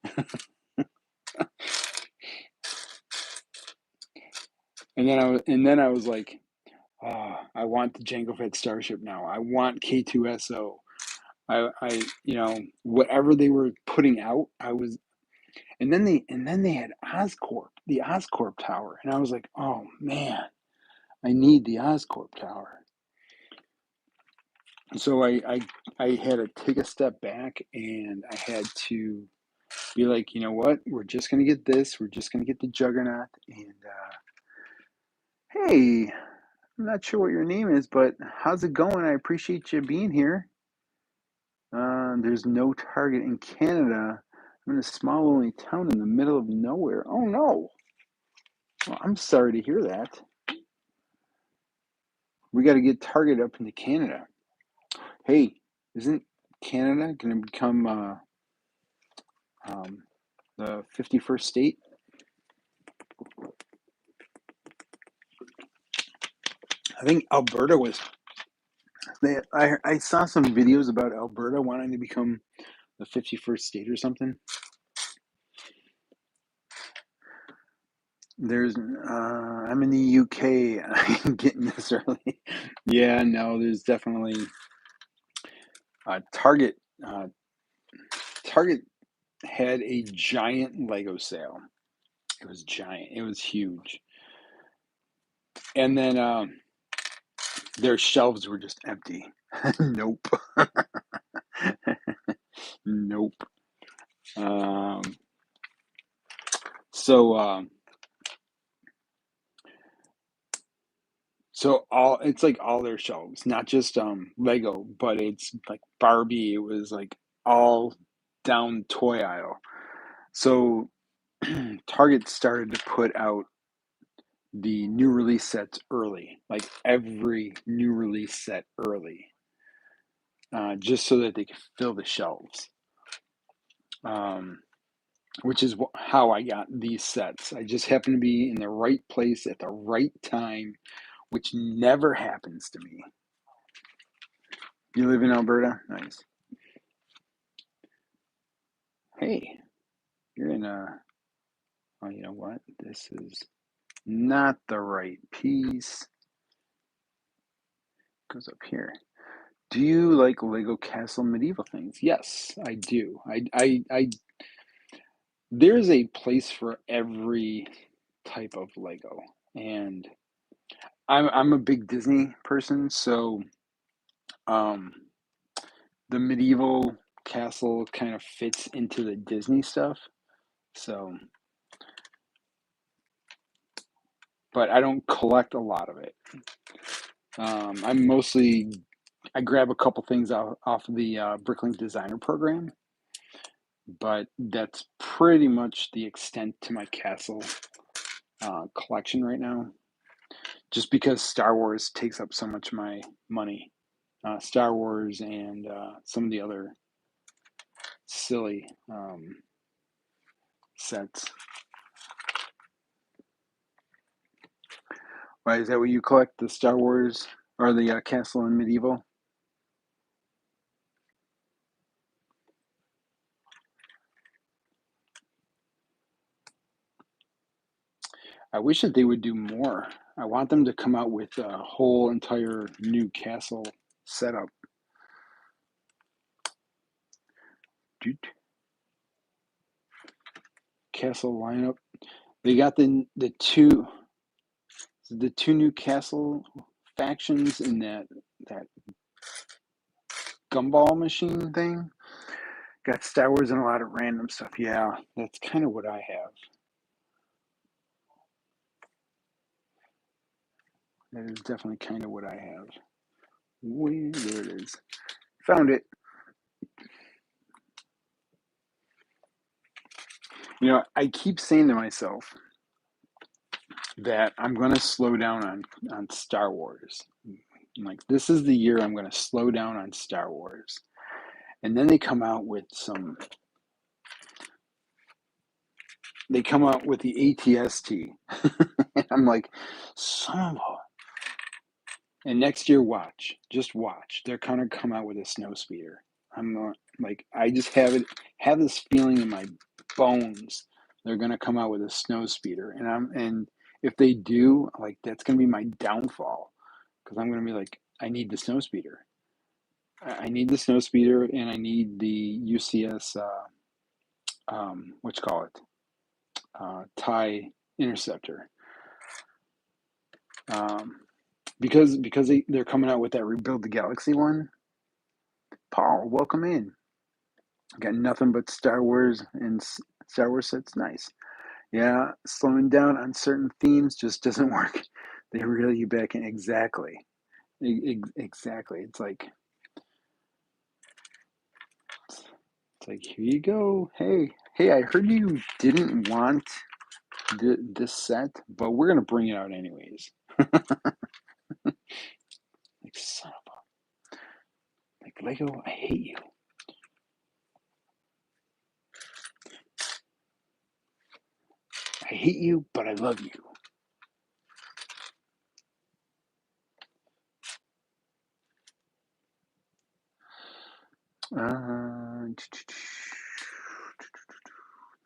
And then I was like, oh, I want the Jango Fett Starship now. I want K2SO. Whatever they were putting out, and then they had Oscorp, the Oscorp tower, and I was like, oh man, I need the Oscorp tower. So I had to take a step back, and I had to be like, you know what? We're just gonna get this. We're just gonna get the Juggernaut. And hey, I'm not sure what your name is, but how's it going? I appreciate you being here. There's no Target in Canada. I'm in a small, lonely town in the middle of nowhere. Oh no! Well, I'm sorry to hear that. We got to get Target up into Canada. Hey, isn't Canada going to become the 51st state? I think Alberta was. I saw some videos about Alberta wanting to become the 51st state or something. I'm in the UK. I'm getting this early. Yeah, no, there's definitely Target. Target had a giant Lego sale. It was giant. It was huge. And then their shelves were just empty. Nope. Nope. So it's like all their shelves, not just Lego, but it's like Barbie. It was like all down toy aisle. So Target started to put out the new release sets early, like every new release set early, just so that they could fill the shelves. Which is how I got these sets. I just happened to be in the right place at the right time, which never happens to me. You live in Alberta? Nice. Hey, you're in oh, you know what? This is not the right piece. Goes up here. Do you like Lego Castle medieval things? Yes, I do. There's a place for every type of Lego, and I'm a big Disney person, so um, the medieval castle kind of fits into the Disney stuff. So, but I don't collect a lot of it. I grab a couple things off of the Bricklink Designer Program, but that's pretty much the extent to my castle collection right now. Just because Star Wars takes up so much of my money. Star Wars and some of the other silly sets. Right, is that what you collect? The Star Wars or the Castle and Medieval? I wish that they would do more. I want them to come out with a whole entire new castle setup. Castle lineup. They got the two new castle factions in that gumball machine thing. Got Star Wars and a lot of random stuff. Yeah, that's kind of what I have. That is definitely kind of what I have. There it is. Found it. I keep saying to myself that I'm going to slow down on Star Wars. Like, this is the year I'm going to slow down on Star Wars. And then they come out with the ATST. I'm like, son of a. And next year, just watch. They're going to come out with a snow speeder. I'm not, like, I just have this feeling in my bones. They're going to come out with a snow speeder. And if they do, like, that's going to be my downfall. Because I'm going to be like, I need the snow speeder. I need the snow speeder, and I need the UCS, what you call it, TIE interceptor, because they're coming out with that Rebuild the Galaxy one. Paul, welcome in. Got nothing but Star Wars and Star Wars sets. Nice. Yeah, slowing down on certain themes just doesn't work. They reel you back in. Exactly. Exactly. It's like, here you go. Hey, I heard you didn't want this set, but we're gonna bring it out anyways. Like, son of a, like, Lego, I hate you. I hate you, but I love you.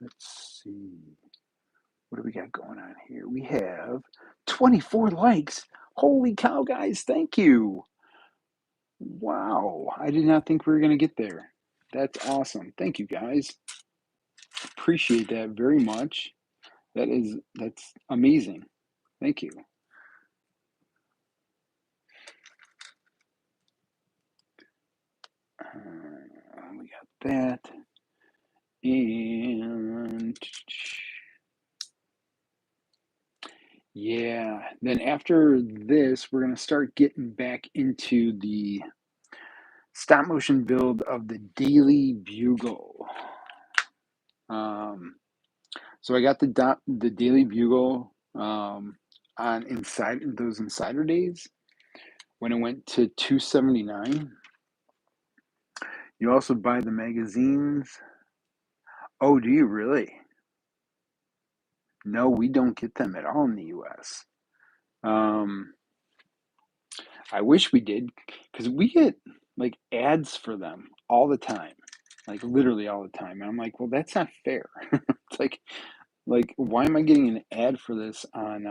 Let's see. What do we got going on here? We have 24 likes. Holy cow, guys. Thank you. Wow. I did not think we were going to get there. That's awesome. Thank you, guys. Appreciate that very much. That's amazing. Thank you. We got that. And yeah, then after this, we're going to start getting back into the stop motion build of the Daily Bugle. So I got the Daily Bugle on those Insider days when it went to $2.79. You also buy the magazines. Oh, do you really? No, we don't get them at all in the U.S. I wish we did, because we get like ads for them all the time, like literally all the time. And I'm like, well, that's not fair. It's like, why am I getting an ad for this on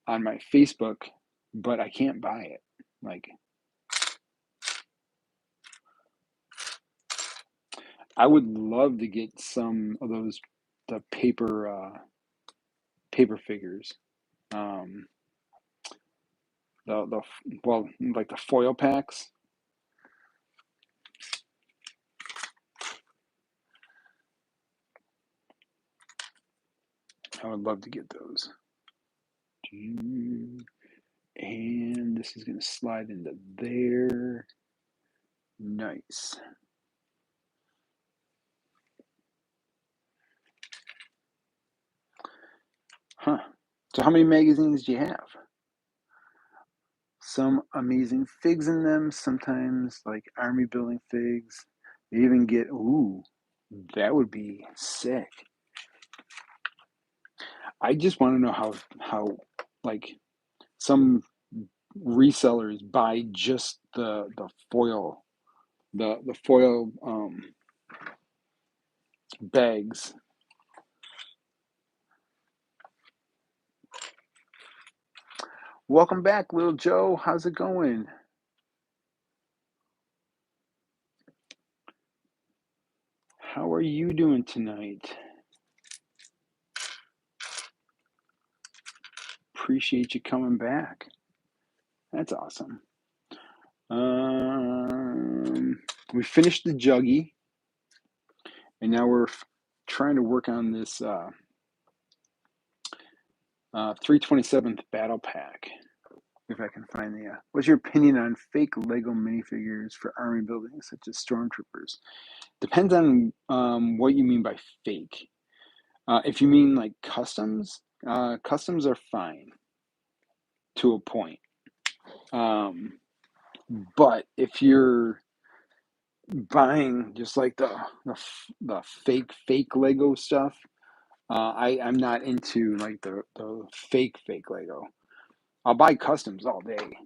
my Facebook, but I can't buy it? Like, I would love to get some of the paper figures, um, the well, like the foil packs. I would love to get those. And this is going to slide into there. Nice. Huh. So how many magazines do you have? Some amazing figs in them, sometimes like army building figs. They even get, ooh, that would be sick. I just want to know how like some resellers buy just the foil, the foil bags. Welcome back, little Joe. How's it going? How are you doing tonight? Appreciate you coming back. That's awesome. We finished the Juggy, and now we're trying to work on this 327th Battle Pack. if I can find the. What's your opinion on fake Lego minifigures for army buildings, such as stormtroopers? Depends on what you mean by fake. If you mean like customs, customs are fine to a point. But if you're buying just like the fake Lego stuff, I'm not into like the fake Lego. I'll buy customs all day.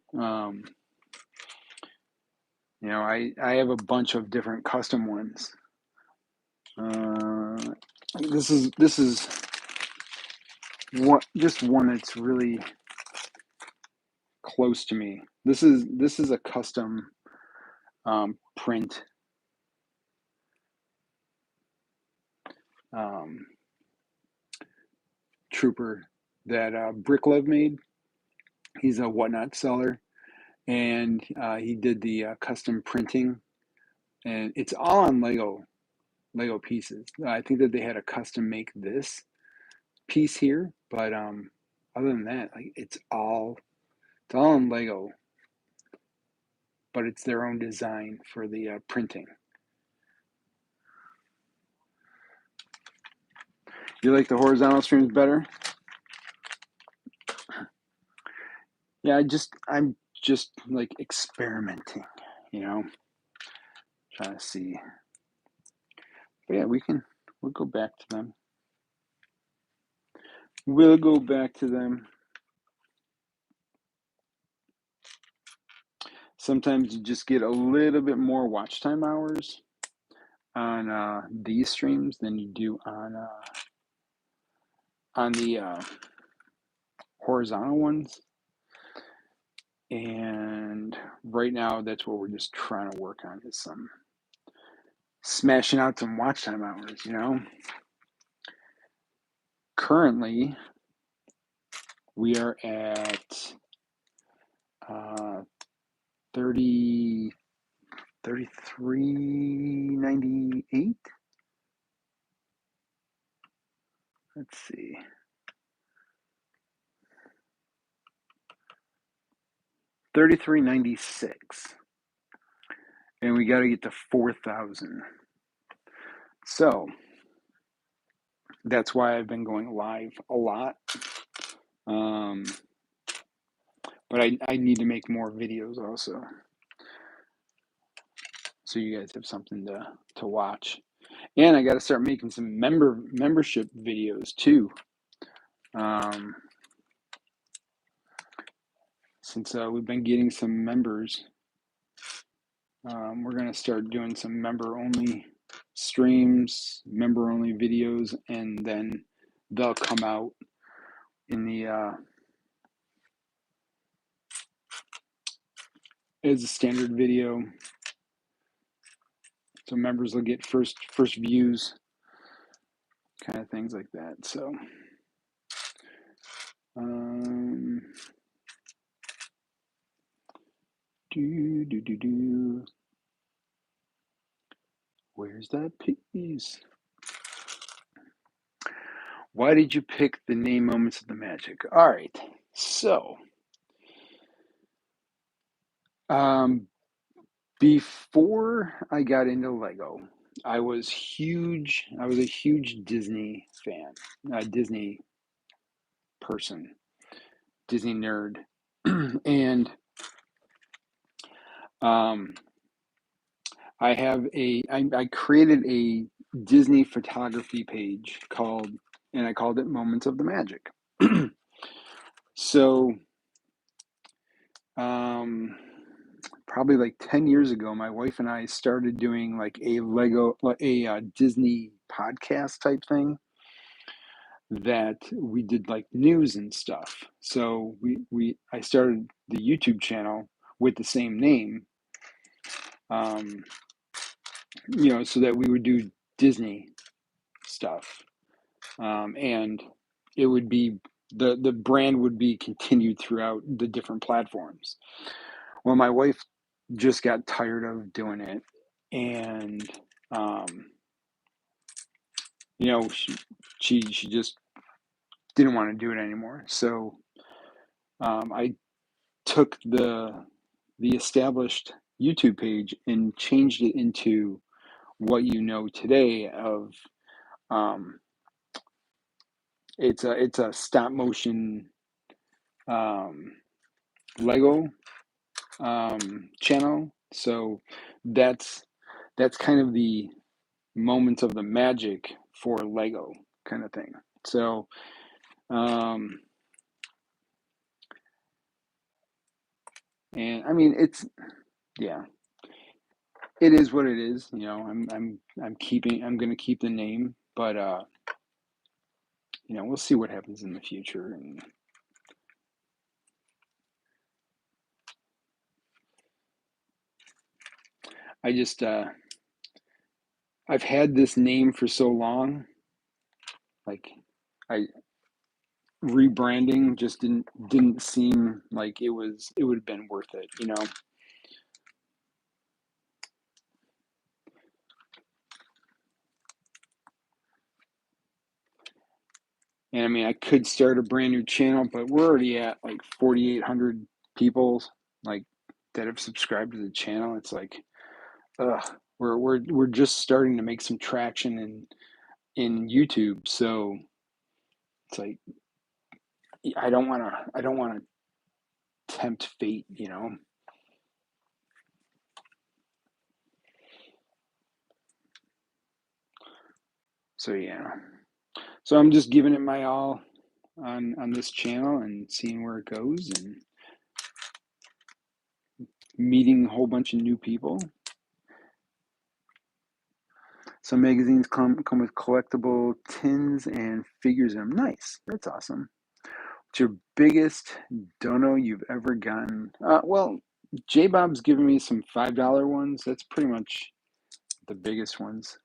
I have a bunch of different custom ones. This is just one that's really close to me. This is a custom print. Trooper that Bricklove made. He's a Whatnot seller, and he did the custom printing, and it's all on Lego pieces. I think that they had a custom make this piece here, but other than that, like it's all on Lego, but it's their own design for the printing. You like the horizontal streams better? Yeah, I'm just like experimenting, trying to see. But yeah, we'll go back to them. We'll go back to them. Sometimes you just get a little bit more watch time hours on these streams than you do on the horizontal ones. And right now, that's what we're just trying to work on, is some smashing out some watch time hours. Currently, we are at 33.98. Let's see. 33.96. And we got to get to 4,000. So that's why I've been going live a lot. But I need to make more videos also, so you guys have something to watch. And I got to start making some membership videos too. Since we've been getting some members, we're going to start doing some member-only streams, member-only videos, and then they'll come out in the as a standard video, so members will get first views, kind of things like that. So where's that piece? Why did you pick the name Moments of the Magic? All right, so before I got into Lego, I was a huge Disney fan, Disney person, Disney nerd, and I created a Disney photography page and I called it Moments of the Magic. So probably like 10 years ago, my wife and I started doing like a Disney podcast type thing that we did like news and stuff. So I started the YouTube channel with the same name, so that we would do Disney stuff, and it would be the brand would be continued throughout the different platforms. Well, my wife just got tired of doing it, and she just didn't want to do it anymore. So I took the established YouTube page and changed it into what you know today of um, it's a stop motion um, Lego channel. So that's kind of the moments of the magic for Lego kind of thing. So um, and I mean it's yeah, it is what it is. You know, I'm gonna keep the name, but you know, we'll see what happens in the future. And I just I've had this name for so long, like I rebranding just didn't seem like it would have been worth it, you know. And I mean, I could start a brand new channel, but we're already at like 4,800 people like that have subscribed to the channel. It's like, ugh, we're just starting to make some traction in YouTube, so it's like I don't want to tempt fate, you know. So yeah, so I'm just giving it my all on this channel and seeing where it goes and meeting a whole bunch of new people. Some magazines come with collectible tins and figures in them. Nice, that's awesome. What's your biggest dono you've ever gotten? Well, J Bob's given me some $5 ones. That's pretty much the biggest ones.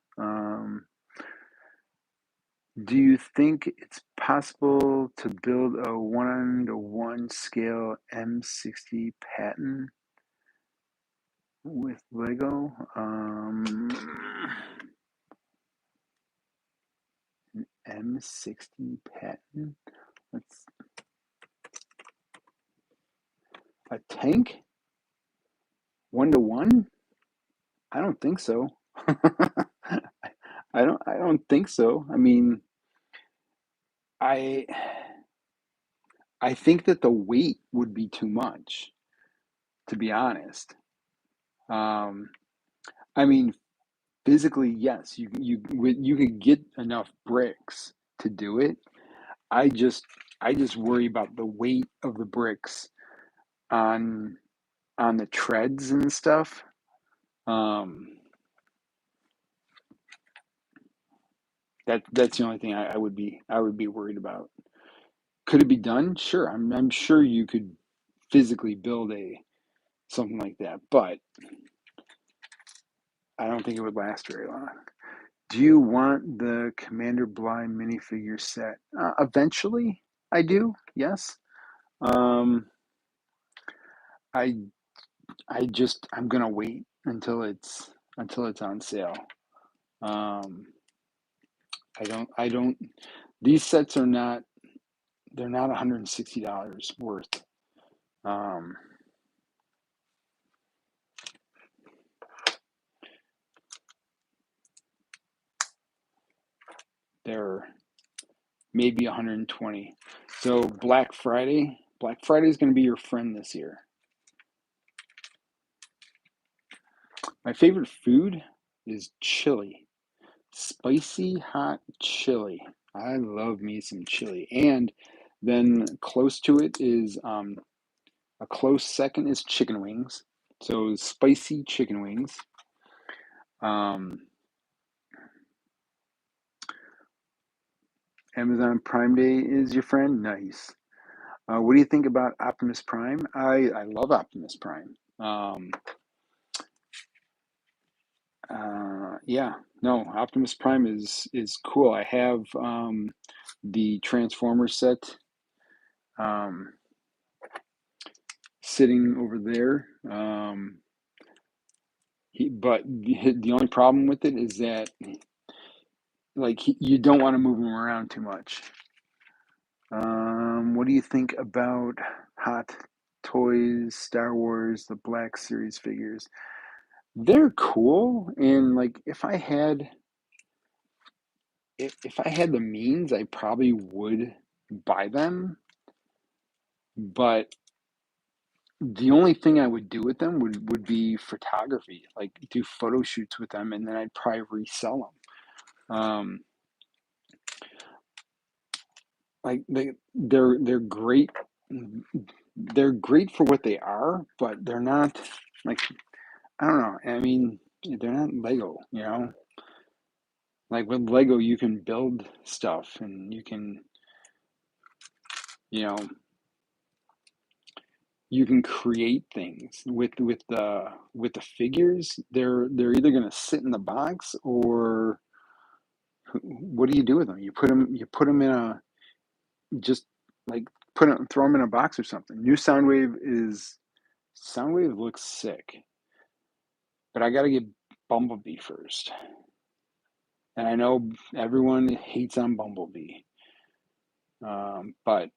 Do you think it's possible to build a 1:1 scale M60 pattern with Lego? M60 pattern? That's a tank? 1:1? I don't think so. I don't think so. I mean, I I think that the weight would be too much, to be honest. Um, I mean, physically, yes, you could get enough bricks to do it. I just I just worry about the weight of the bricks on the treads and stuff. Um, that's the only thing I would be worried about. Could it be done? Sure, I'm sure you could physically build a something like that, but I don't think it would last very long. Do you want the Commander Bly minifigure set? Eventually, I do. Yes. Um, I I'm gonna wait until it's on sale. Um, I don't. These sets are not. They're not $160 worth. Um, they're maybe 120. So Black Friday is going to be your friend this year. My favorite food is chili. Spicy hot chili. I love me some chili. And then close to it is a close second is chicken wings. So spicy chicken wings. Um, Amazon Prime Day is your friend. Nice. What do you think about Optimus Prime? I love Optimus Prime. Yeah, no, Optimus Prime is cool. I have the Transformer set um, sitting over there. But the only problem with it is that you don't want to move him around too much. What do you think about hot toys, Star Wars, the Black Series figures. They're cool, and like if I had the means, I probably would buy them. But the only thing I would do with them would be photography, like do photo shoots with them, and then I'd probably resell them. Like they're great. They're great for what they are, but they're not like, I don't know. I mean, they're not Lego, you know. Like with Lego, you can build stuff, and you know, you can create things with the figures. They're either gonna sit in the box, or what do you do with them? You put them in a, just like throw them in a box or something. Soundwave looks sick, but I got to get Bumblebee first. And I know everyone hates on Bumblebee, but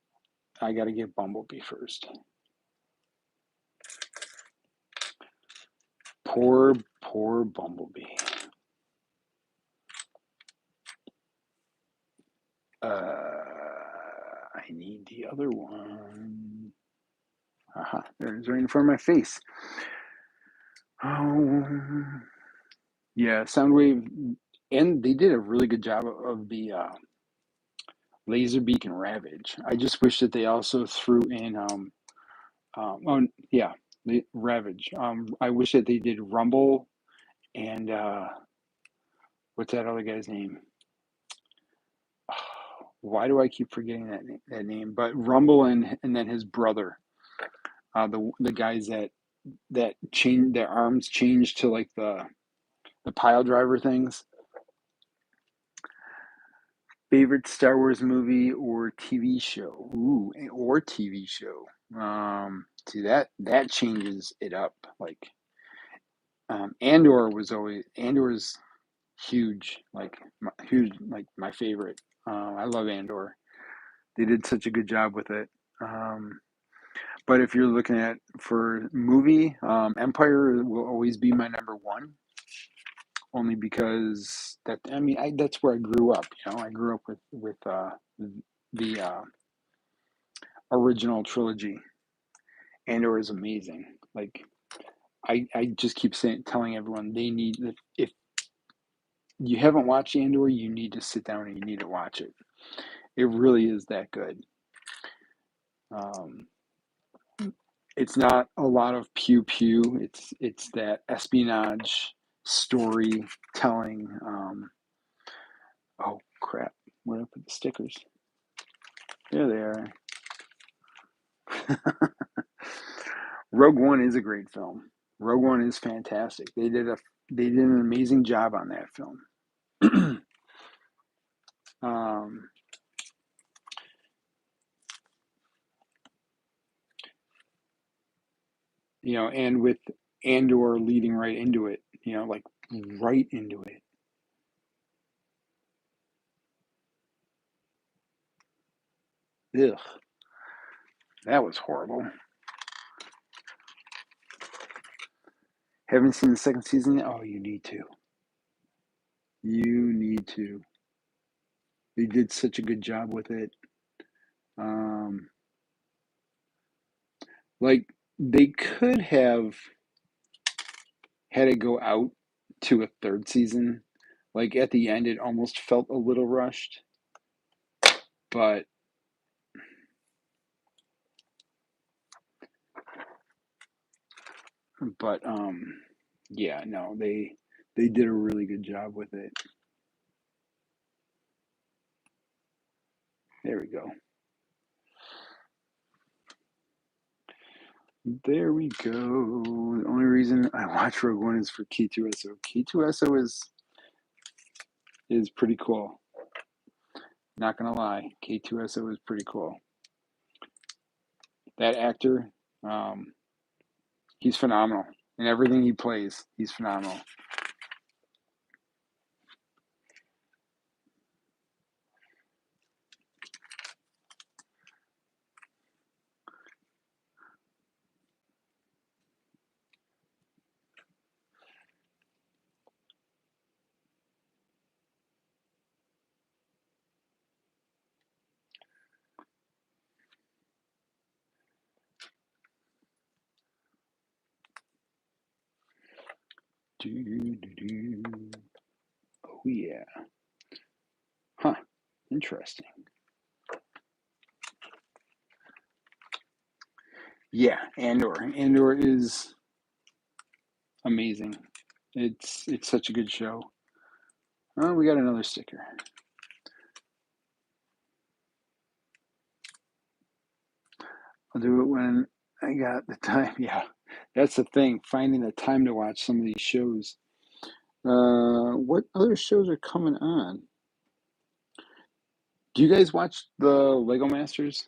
I got to get Bumblebee first. Poor Bumblebee. I need the other one. Aha, there it is, right in front of my face. Oh, yeah, Soundwave, and they did a really good job of the Laserbeak and Ravage. I just wish that they also threw in oh yeah, the Ravage. I wish that they did Rumble and what's that other guy's name? Why do I keep forgetting that name? But Rumble and then his brother, the guys that change their arms changed to like the pile driver things. Favorite Star Wars movie or TV show? Ooh, or TV show. See that changes it up. Like Andor's huge, huge, like my favorite. I love Andor. They did such a good job with it. Um, but if you're looking at for movie, Empire will always be my number one, only because that's where I grew up. You know, I grew up with the original trilogy. Andor is amazing. Like I just keep telling everyone they need, if you haven't watched Andor, you need to sit down and you need to watch it. It really is that good. Um, it's not a lot of pew pew. It's that espionage storytelling. Oh crap! Where did I put the stickers? There they are. Rogue One is a great film. Rogue One is fantastic. They did an amazing job on that film. um, and with Andor leading right into it, like right into it. Ugh, that was horrible. Haven't seen the second season yet? Oh, you need to. You need to. They did such a good job with it. Um, like they could have had it go out to a third season. Like at the end, it almost felt a little rushed, but but yeah, no, they did a really good job with it. There we go. There we go. The only reason I watch Rogue One is for K2SO. K2SO is pretty cool. Not gonna lie, K2SO is pretty cool. That actor, um, he's phenomenal in everything he plays. He's phenomenal. Oh yeah. Huh. Interesting. Yeah, Andor. Andor is amazing. It's such a good show. Oh, we got another sticker. I'll do it when I got the time. Yeah, that's the thing. Finding the time to watch some of these shows. What other shows are coming on? Do you guys watch the Lego Masters?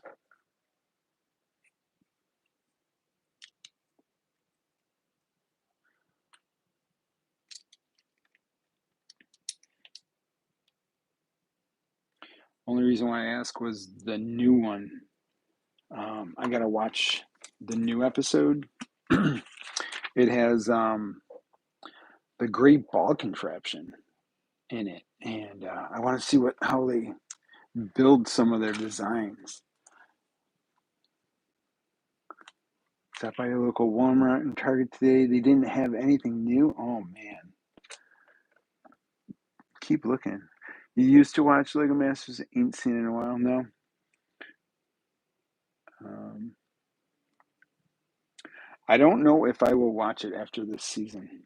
Only reason why I asked was the new one. I gotta watch the new episode. It has the Great Ball Contraption in it, and I want to see how they build some of their designs. Stopped by a local Walmart and Target today. They didn't have anything new. Oh man, keep looking. You used to watch Lego Masters, ain't seen it in a while. No. Um, I don't know if I will watch it after this season,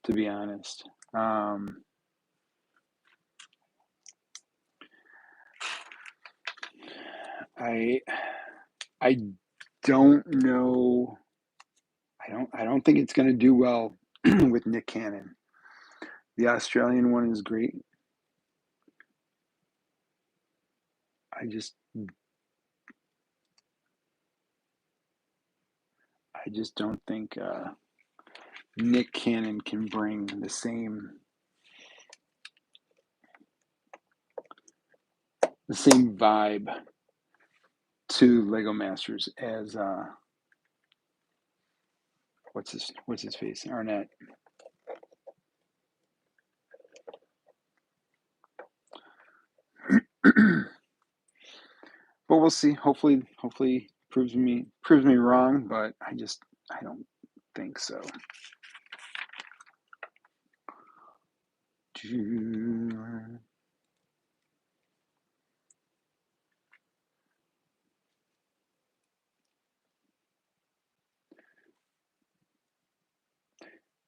to be honest. I I don't know. I don't think it's going to do well with Nick Cannon. The Australian one is great. I just I just don't think Nick Cannon can bring the same vibe to Lego Masters as what's his face, Arnett. But we'll see. Hopefully proves me wrong, but I don't think so.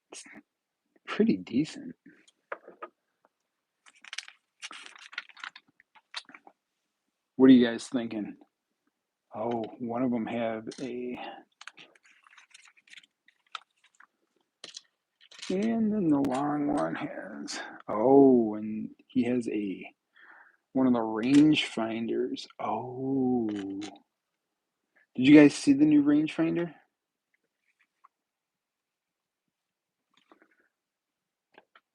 It's pretty decent. What are you guys thinking? Oh, one of them have and then the long one has, and he has one of the rangefinders. Oh, did you guys see the new rangefinder?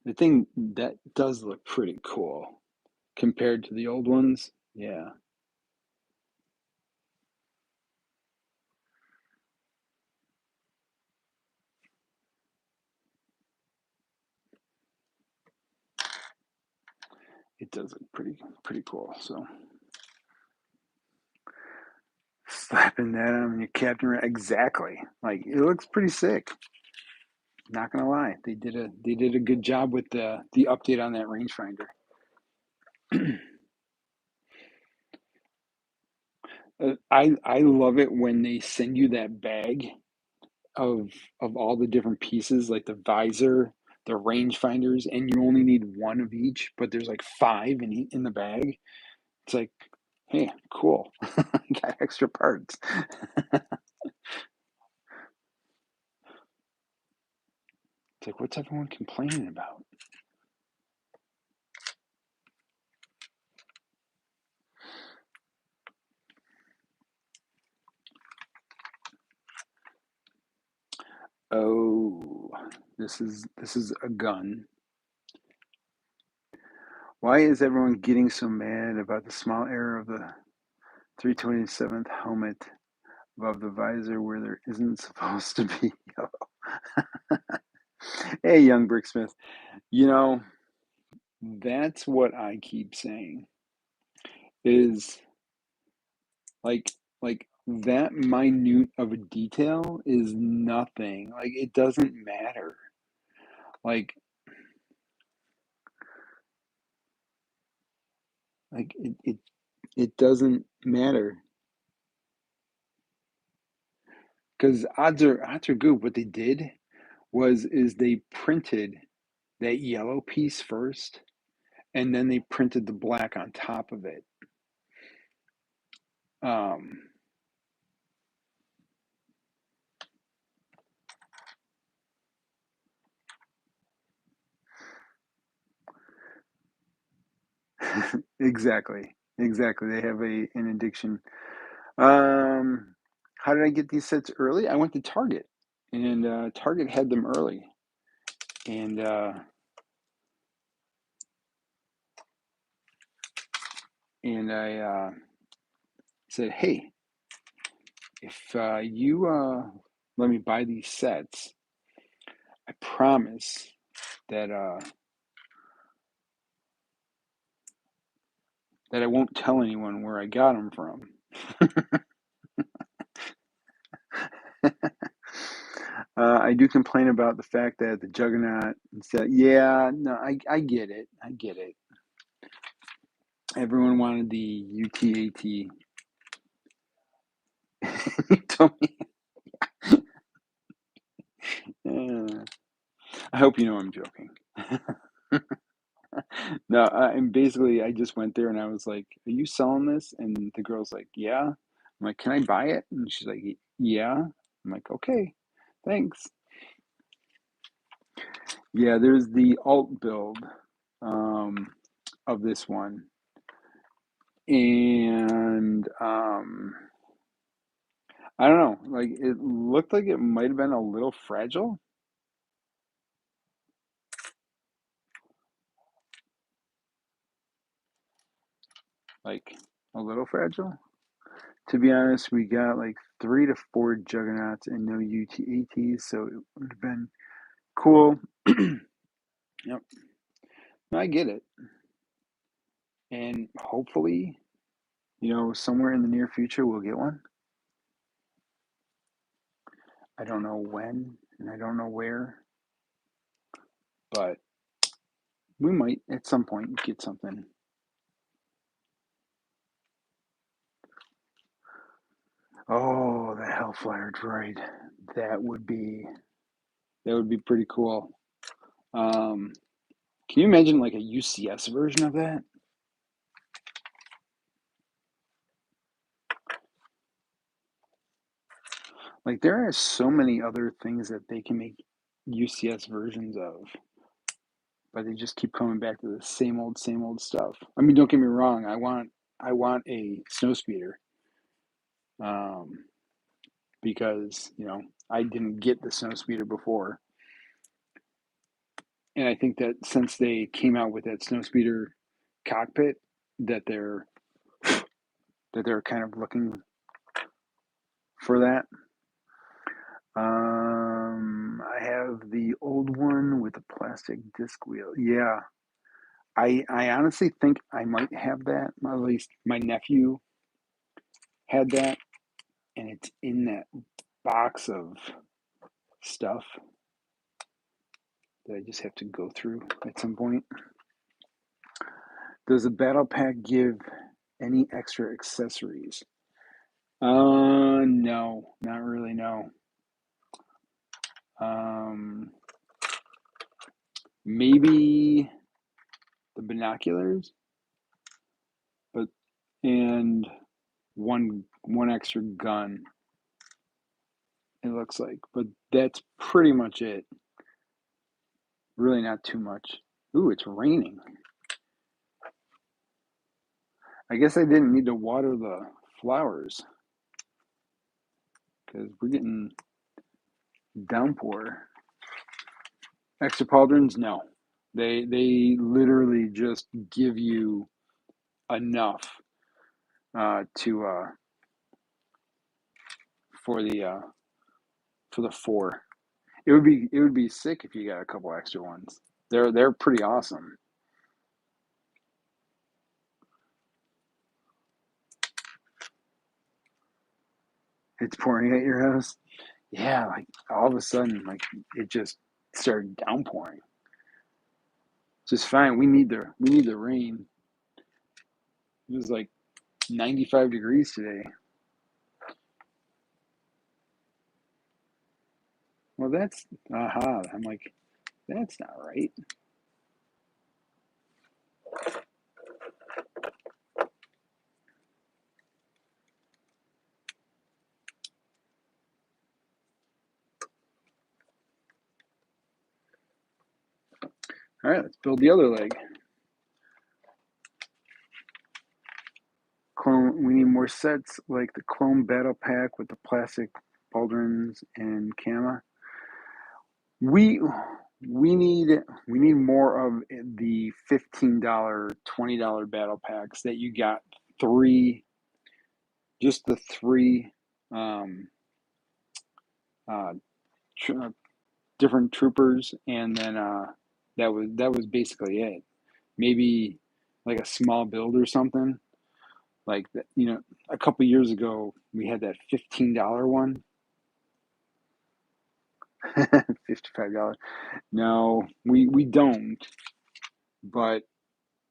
The thing that does look pretty cool compared to the old ones. Yeah, it does look pretty cool. So slapping that on your captain, exactly. Like it looks pretty sick. Not gonna lie, they did a good job with the update on that rangefinder. I love it when they send you that bag of all the different pieces, like the visor, the rangefinders, and you only need one of each, but there's like five in the bag. It's like, hey, cool, got extra parts. It's like, what's everyone complaining about? Oh, this is a gun. Why is everyone getting so mad about the small error of the 327th helmet above the visor where there isn't supposed to be yellow? Hey, young Bricksmith, you know, that's what I keep saying is like that minute of a detail is nothing. Like it doesn't matter. Like it doesn't matter because odds are good. What they did is they printed that yellow piece first, and then they printed the black on top of it. Um, exactly, exactly. They have an addiction. Um, how did I get these sets early? I went to Target, and Target had them early, and I said, "Hey, if you let me buy these sets, I promise that that I won't tell anyone where I got them from." I do complain about the fact that the Juggernaut said, "Yeah, no, I get it, I get it." Everyone wanted the UTAT. You told me. I hope you know I'm joking. No, and basically, I just went there and I was like, "Are you selling this?" And the girl's like, "Yeah." I'm like, "Can I buy it?" And she's like, "Yeah." I'm like, "Okay, thanks." Yeah, there's the alt build um, of this one, and I don't know. Like, it looked like it might have been a little fragile. Like, a little fragile. To be honest, we got like 3 to 4 juggernauts and no UTATs, so it would have been cool. Yep, I get it, and hopefully, somewhere in the near future we'll get one. I don't know when, and I don't know where, but we might at some point get something. Oh, the Hellfire droid. That would be that would be pretty cool. Um, can you imagine like a UCS version of that? Like there are so many other things that they can make UCS versions of, but they just keep coming back to the same old stuff. I mean, don't get me wrong. I want a snowspeeder, um, because I didn't get the snowspeeder before, and I think that since they came out with that snowspeeder cockpit, that they're kind of looking for that. I have the old one with the plastic disc wheel. Yeah, I honestly think I might have that. At least my nephew had that, and it's in that box of stuff that I just have to go through at some point. Does the battle pack give any extra accessories? No, not really. No. Um, maybe the binoculars, but and one extra gun. It looks like, but that's pretty much it. Really, not too much. Ooh, it's raining. I guess I didn't need to water the flowers because we're getting downpour. Extra pauldrons? No. They literally just give you enough to for the uh, for the 4. It would be sick if you got a couple extra ones. They're pretty awesome. It's pouring at your house. Yeah, like all of a sudden, like it just started downpouring. just fine. We need the rain. It was like 95 degrees today. Well, that's aha. I'm like, that's not right. All right, let's build the other leg. Clone. We need more sets like the Clone Battle Pack with the plastic pauldrons and Kama. We need more of the $15, $20 battle packs that you got three, just the three um, uh, tr- different troopers, and then that was basically it. Maybe like a small build or something like that. A couple years ago we had that $15 one. $55. No, we don't. But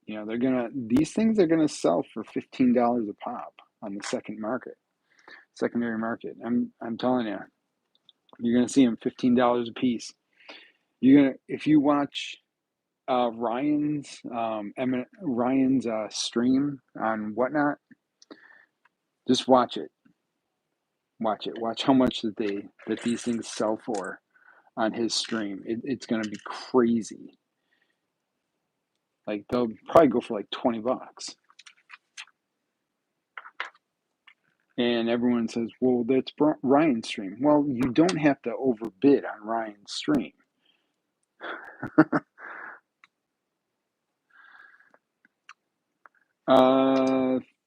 these things are gonna sell for $15 a pop on the secondary market. I'm telling you, you're gonna see them $15 a piece. If you watch Ryan's stream on Whatnot, just watch it. Watch it. Watch how much that these things sell for on his stream. It's gonna be crazy. Like they'll probably go for like $20. And everyone says, well, that's Ryan's stream. Well, you don't have to overbid on Ryan's stream.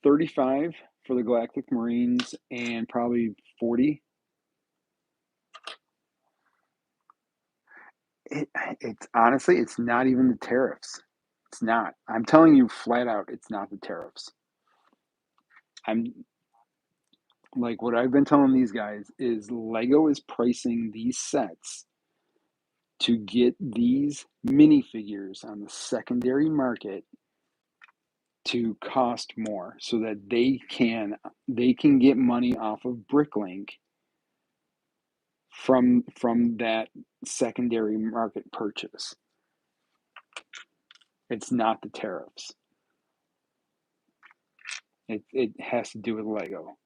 35 for the Galactic Marines and probably 40. It's honestly, it's not even the tariffs. It's not. I'm telling you flat out, it's not the tariffs. I'm like, what I've been telling these guys is Lego is pricing these sets to get these minifigures on the secondary market to cost more so that they can get money off of Bricklink from that secondary market purchase. It's not the tariffs. It has to do with Lego.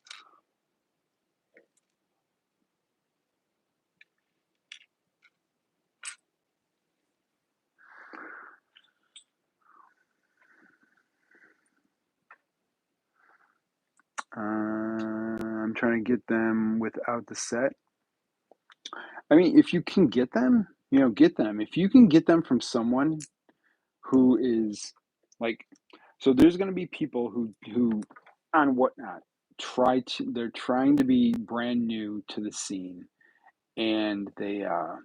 I'm trying to get them without the set. I mean, if you can get them, get them. If you can get them from someone who is like, so there's going to be people who on Whatnot they're trying to be brand new to the scene, and they're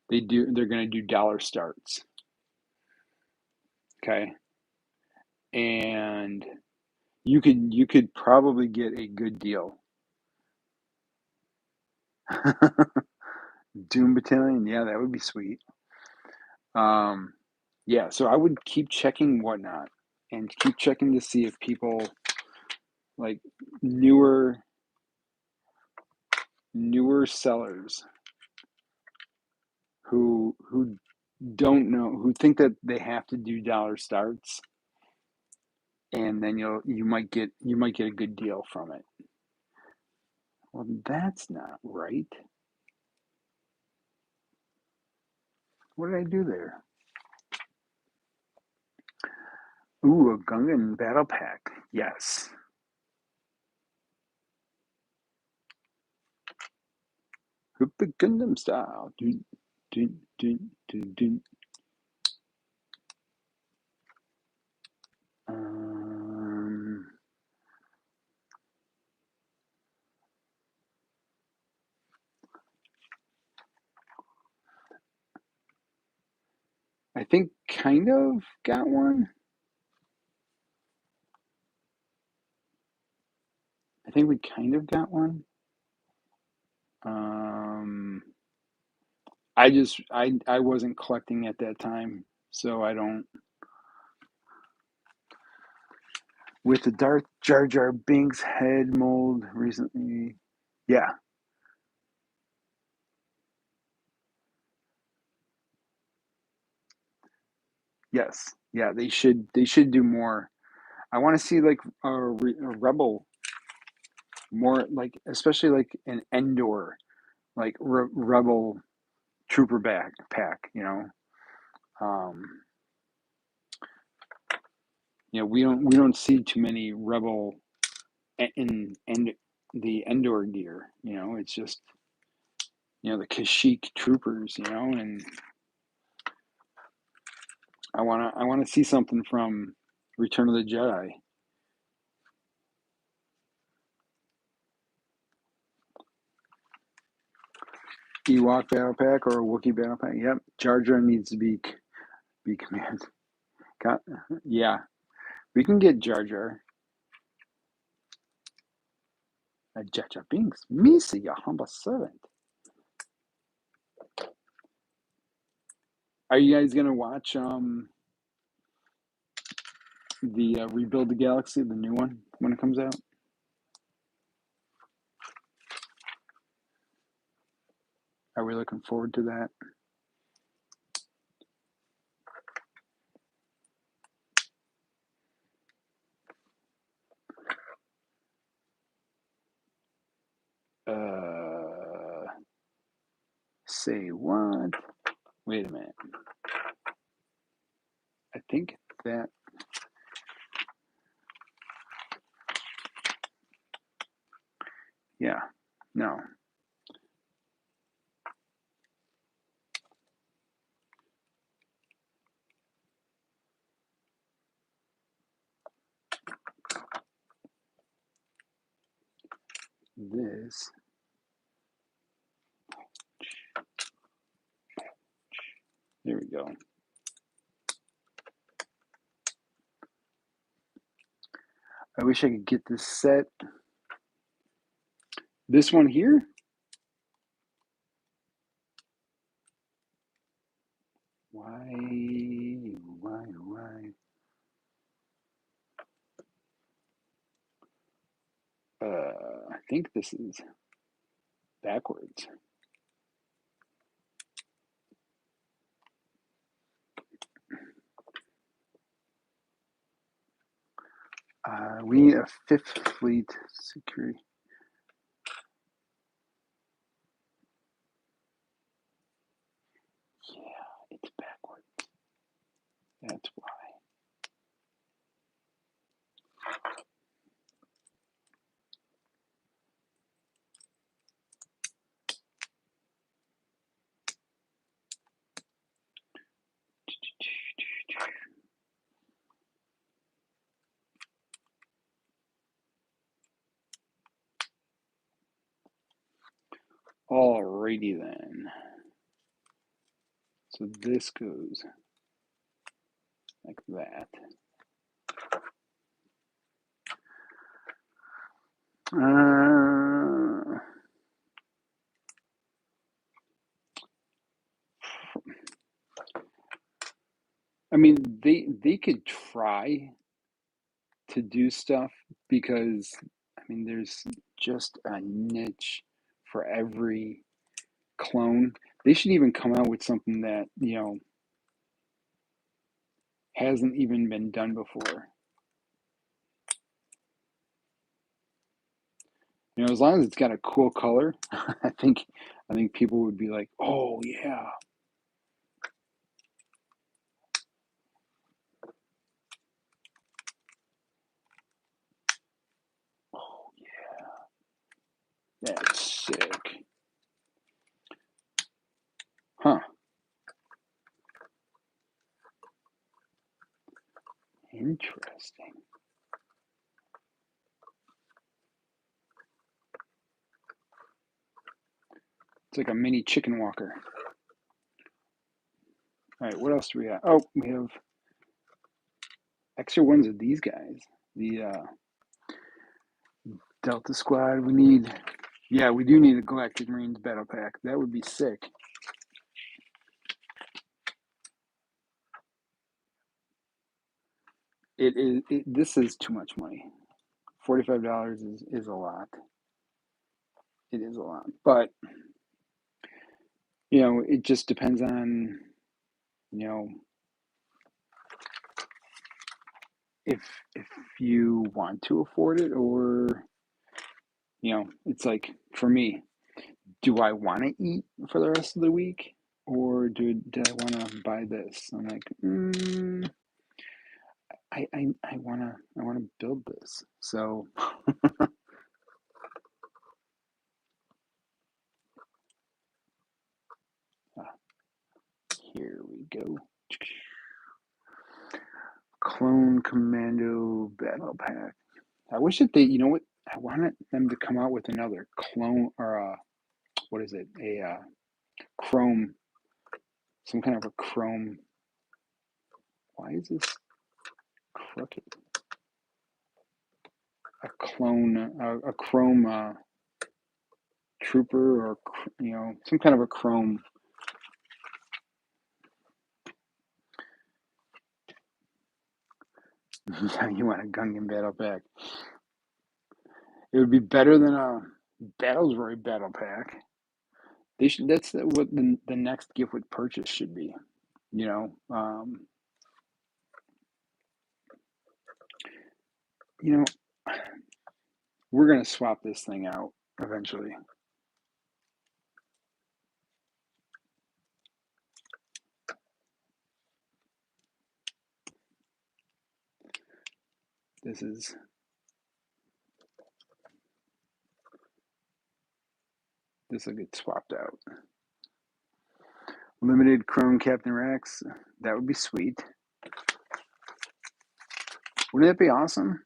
going to do dollar starts. Okay, and you could probably get a good deal. Doom Battalion, yeah, that would be sweet. Yeah, so I would keep checking Whatnot and keep checking to see if people like newer sellers who don't know, who think that they have to do dollar starts, and then you might get a good deal from it. Well, that's not right. What did I do there? Ooh, a Gungan battle pack. Yes. Hoop the Gundam style. Dun, dun, dun, dun, dun. I think kind of got one. I think we kind of got one. I wasn't collecting at that time, so I don't. With the Darth Jar Jar Binks head mold recently, yeah, yes, yeah, they should do more. I want to see like a Rebel more, like especially like an Endor, like Rebel trooper backpack, um we don't see too many Rebel in the Endor gear. It's just the Kashyyyk troopers, and I want to see something from Return of the Jedi. Ewok battle pack or a Wookiee battle pack. Yep, Jar Jar needs to be command. Got, yeah, we can get Jar Jar. Jar Jar Binks, Misa, your humble servant. Are you guys gonna watch the Rebuild the Galaxy, the new one, when it comes out? Are we looking forward to that? Say what? Wait a minute. I think that. Yeah. No. This. There we go. I wish I could get this set. This one here? Why? I think this is backwards. We need a Fifth Fleet security. Yeah, it's backwards. That's why. Alrighty then. So this goes like that. I mean, they could try to do stuff because I mean, there's just a niche for every clone. They should even come out with something that hasn't even been done before. As long as it's got a cool color, I think people would be like, "Oh yeah." Oh yeah. That's sick. Huh. Interesting. It's like a mini chicken walker. All right, what else do we have? Oh, we have extra ones of these guys. The Delta Squad. Yeah, we do need a Galactic Marines battle pack. That would be sick. It is. This is too much money. $45 is a lot. It is a lot, but it just depends on you know if if you want to afford it, or it's like for me, do I want to eat for the rest of the week, or do I want to buy this? I'm like, I wanna build this. So here we go. Clone Commando Battle Pack. I wish that I wanted them to come out with another clone, or what is it? A chrome, some kind of a chrome. Why is this crooked? A clone, a chrome trooper, or some kind of a chrome. You want a Gungan battle pack? It would be better than a Battlesroy battle pack. They should. That's what the next gift with purchase should be. You know, um, you know, we're gonna swap this thing out eventually. This will get swapped out. Limited Chrome Captain Rex. That would be sweet. Wouldn't that be awesome?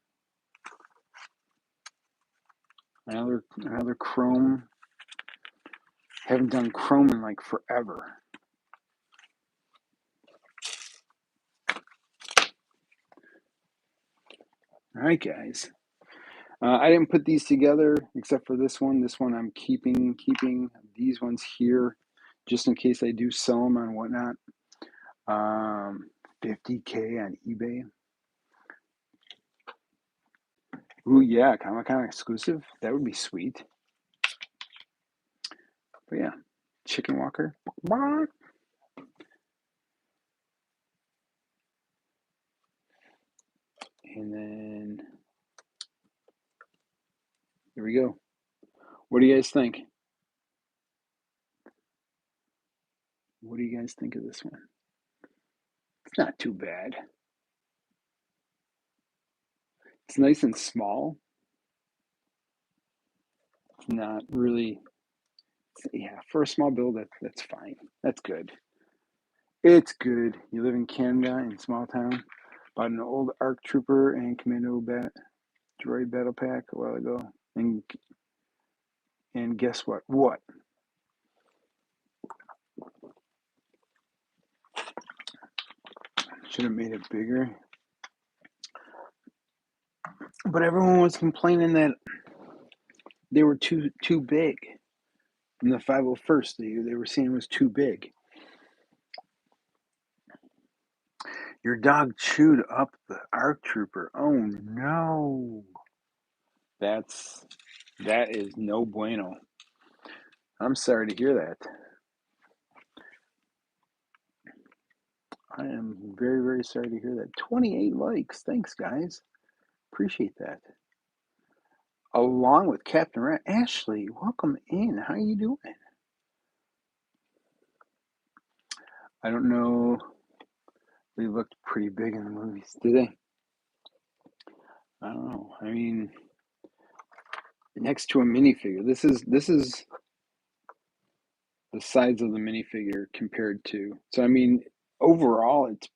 Another Chrome. Haven't done Chrome in like forever. All right, guys. I didn't put these together except for this one. This one I'm keeping these ones here just in case I do sell them and whatnot. 50K on eBay. Ooh, yeah, Comic-Con exclusive. That would be sweet. But yeah, Chicken Walker. And then here we go. What do you guys think? What do you guys think of this one? It's not too bad. It's nice and small. It's not really, yeah, for a small build, that's fine. That's good. It's good. You live in Canada, in small town. Bought an old ARC Trooper and Commando Droid Battle Pack a while ago. And guess what? What? Should have made it bigger. But everyone was complaining that they were too big. In the 501st, they were saying it was too big. Your dog chewed up the ARC Trooper. Oh no. That is no bueno. I'm sorry to hear that. I am very, very sorry to hear that. 28 likes. Thanks, guys. Appreciate that. Along with Captain Rat. Ashley, welcome in. How you doing? I don't know. They looked pretty big in the movies, did they? I don't know. I mean, next to a minifigure. This is the size of the minifigure compared to. So I mean, overall, it's,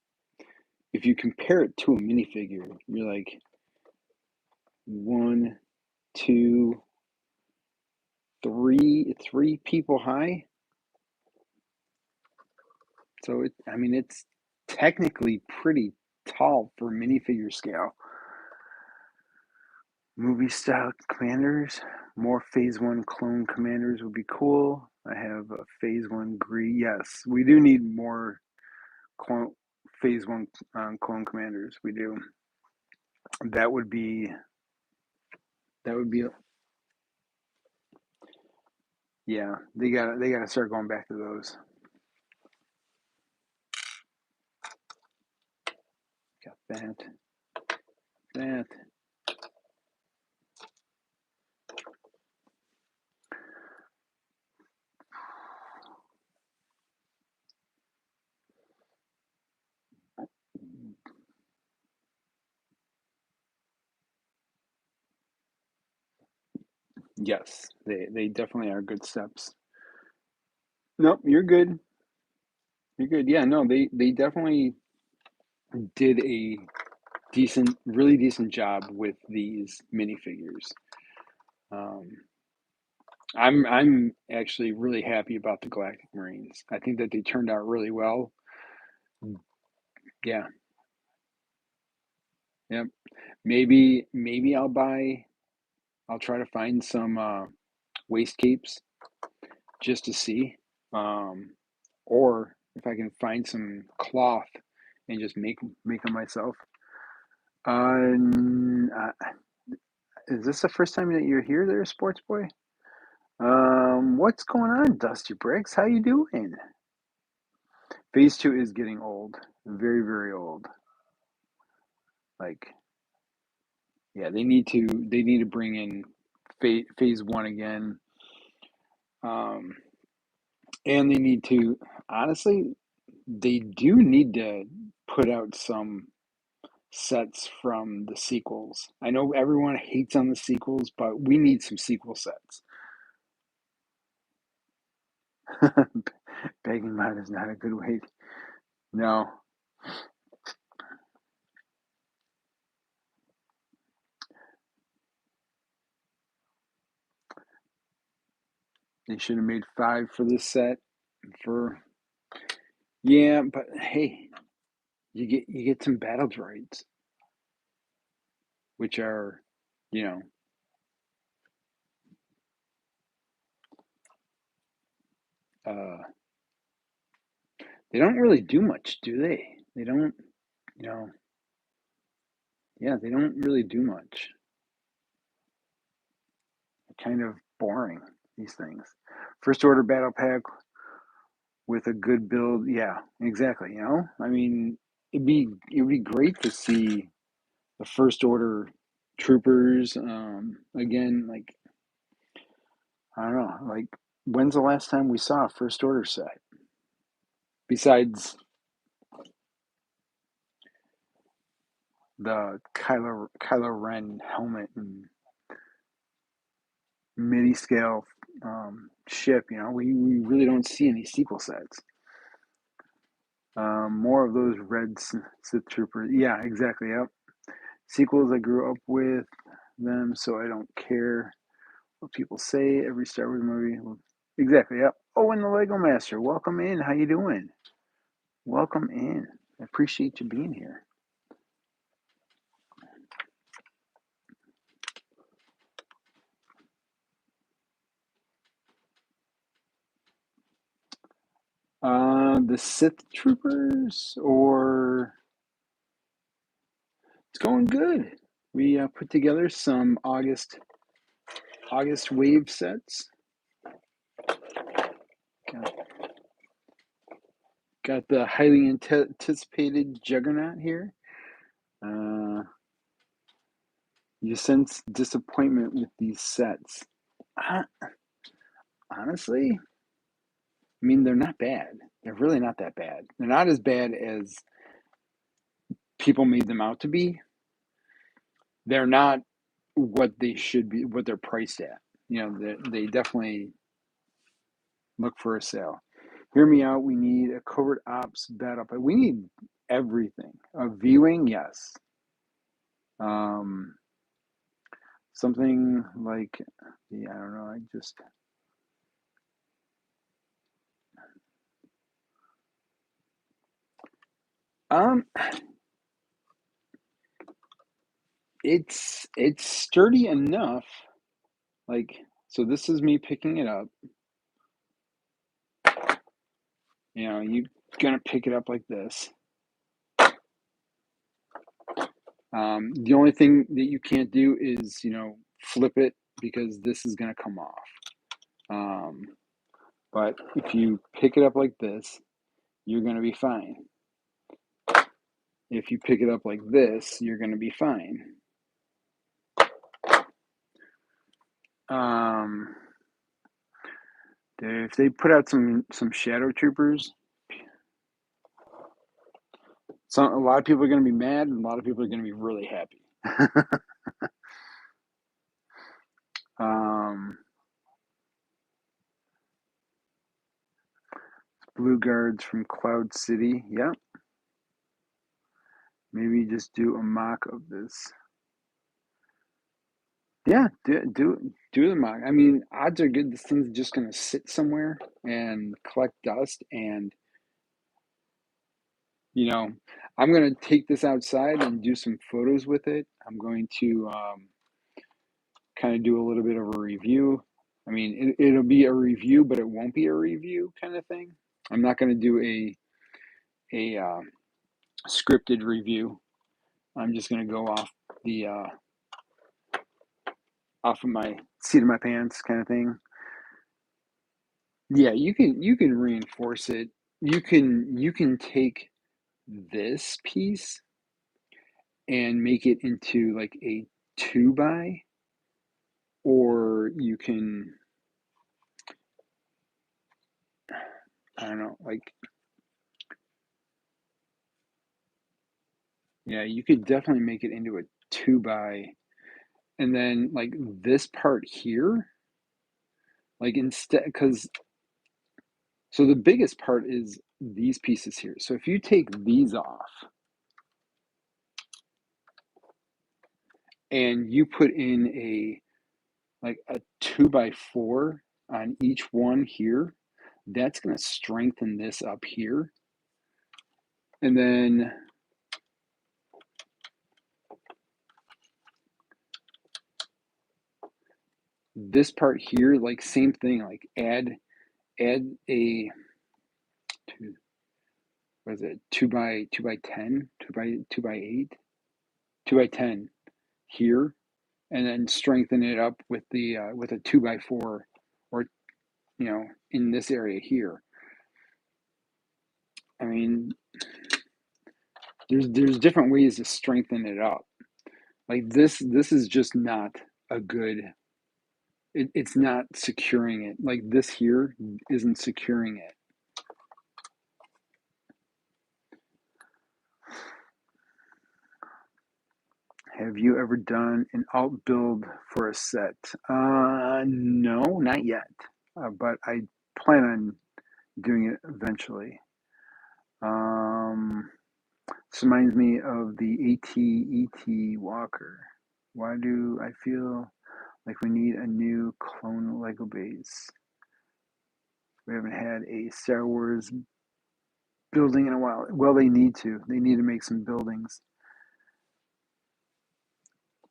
if you compare it to a minifigure, you're like 1, 2, 3 people high. So it's technically pretty tall for minifigure scale. Movie style commanders, more phase 1 clone commanders would be cool. I have a phase 1 Gree. Yes, we do need more phase 1 clone commanders. We do. That would be yeah. They gotta start going back to those. Got that. Yes, they definitely are good steps. Nope, you're good. You're good. Yeah, no, they definitely did a really decent job with these minifigures. Um, I'm actually really happy about the Galactic Marines. I think that they turned out really well. Yeah, yep. Maybe I'll try to find some waist capes just to see. Um, or if I can find some cloth and just make them myself. Is this the first time that you're here there, Sports Boy? What's going on, Dusty Bricks? How you doing? Phase 2 is getting old. Very, very old. Like, yeah, they need to bring in phase 1 again. Um, and they need to honestly, they do need to put out some sets from the sequels. I know everyone hates on the sequels, but we need some sequel sets. Begging mine is not a good way. No, they should have made 5 for this set. For yeah, but hey, you get some battle droids, which are, you know, uh, they don't really do much, do they? They don't, you know, yeah, they don't really do much. They're kind of boring, these things. First Order battle pack with a good build, yeah, exactly. I mean, it'd be great to see the First Order troopers again. Like, I don't know, like, when's the last time we saw a First Order set besides the Kylo Ren helmet and mini scale ship? We really don't see any sequel sets. More of those red Sith troopers. Yeah, exactly. Yep. Sequels, I grew up with them, so I don't care what people say. Every Star Wars movie. Exactly. Yep. Oh, and the Lego Master. Welcome in. How you doing? Welcome in. I appreciate you being here. The Sith troopers, or it's going good. We put together some August wave sets. Got, got the highly anticipated Juggernaut here. Uh, you sense disappointment with these sets. Uh, Honestly, I mean, they're not bad. They're really not that bad. They're not as bad as people made them out to be. They're not what they should be, what they're priced at. They definitely look for a sale. Hear me out. We need a covert ops battle, but we need everything. A viewing, yes. Um, something like, yeah, I don't know. I just um, it's sturdy enough. Like, so this is me picking it up. You're gonna pick it up like this. The only thing that you can't do is, flip it because this is going to come off. But if you pick it up like this, you're going to be fine. If you pick it up like this, you're going to be fine. If they put out some shadow troopers, a lot of people are going to be mad, and a lot of people are going to be really happy. Blue guards from Cloud City. Yeah. Maybe just do a mock of this. Yeah, do the mock. I mean, odds are good this thing's just going to sit somewhere and collect dust, and I'm going to take this outside and do some photos with it. I'm going to kind of do a little bit of a review. I mean, it'll be a review, but it won't be a review kind of thing. I'm not going to do a scripted review. I'm just going to go off the off of my seat of my pants kind of thing. Yeah, you can reinforce it. You can take this piece and make it into like a 2x, or you can, I don't know, like, yeah, you could definitely make it into a 2x, and then like this part here, like instead, because so the biggest part is these pieces here. So if you take these off and you put in like a 2x4 on each one here, that's going to strengthen this up here. And then this part here, like same thing, like add a what is it, 2x10, 2x8, 2x10 here, and then strengthen it up with the with a 2x4, or in this area here. I mean, there's different ways to strengthen it up. Like this is just not a good. It's not securing it. Like this here isn't securing it. Have you ever done an alt build for a set? No, not yet. But I plan on doing it eventually. This reminds me of the AT-ET Walker. Why do I feel like we need a new clone Lego base? We haven't had a Star Wars building in a while. Well, they need to. They need to make some buildings.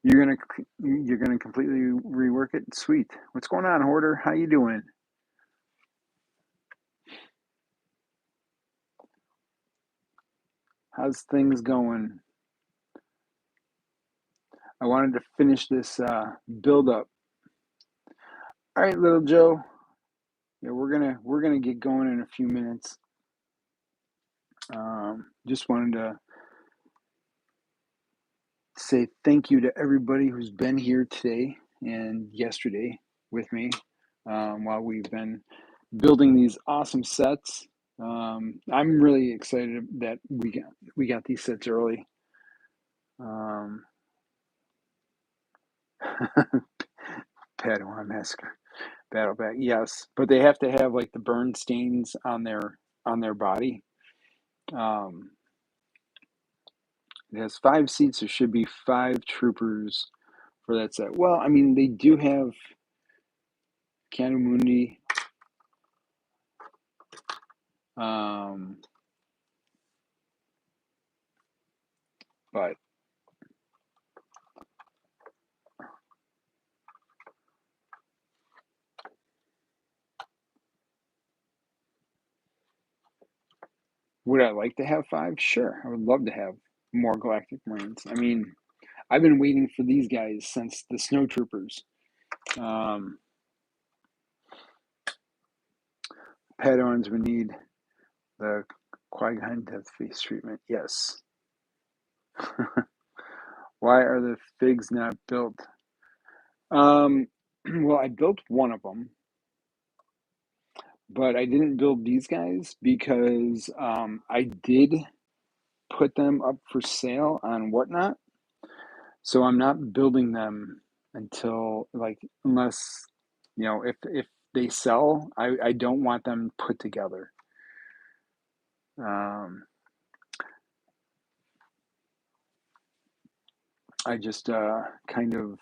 You're gonna completely rework it. Sweet. What's going on, Hoarder? How you doing? How's things going? I wanted to finish this build up. All right, little Joe. Yeah, we're gonna get going in a few minutes. Just wanted to say thank you to everybody who's been here today and yesterday with me while we've been building these awesome sets. I'm really excited that we got these sets early. Padawan Massacre, Battle Back, yes, but they have to have like the burn stains on their body. It has 5 seats. There should be 5 troopers for that set. Well, I mean, they do have Canumundi. But would I like to have 5? Sure, I would love to have more Galactic Marines. I mean, I've been waiting for these guys since the Snow Troopers. Padawans would need the Qui-Gon death face treatment. Yes. Why are the figs not built? Well, I built one of them, but I didn't build these guys because I did put them up for sale on Whatnot. So I'm not building them until unless if they sell, I don't want them put together. I just kind of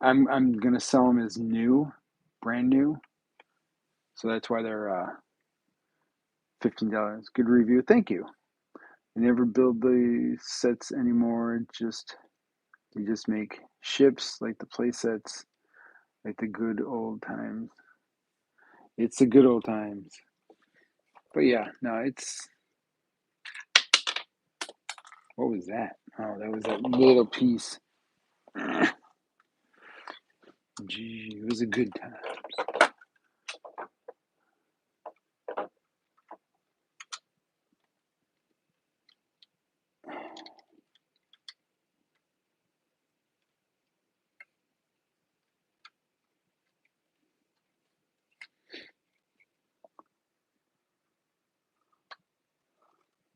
I'm gonna sell them as new, brand new. So that's why they're $15. Good review. Thank you. I never build the sets anymore. You just make ships like the play sets, like the good old times. It's the good old times. But yeah, no, it's what was that? Oh, that was that little piece. Gee, it was a good time.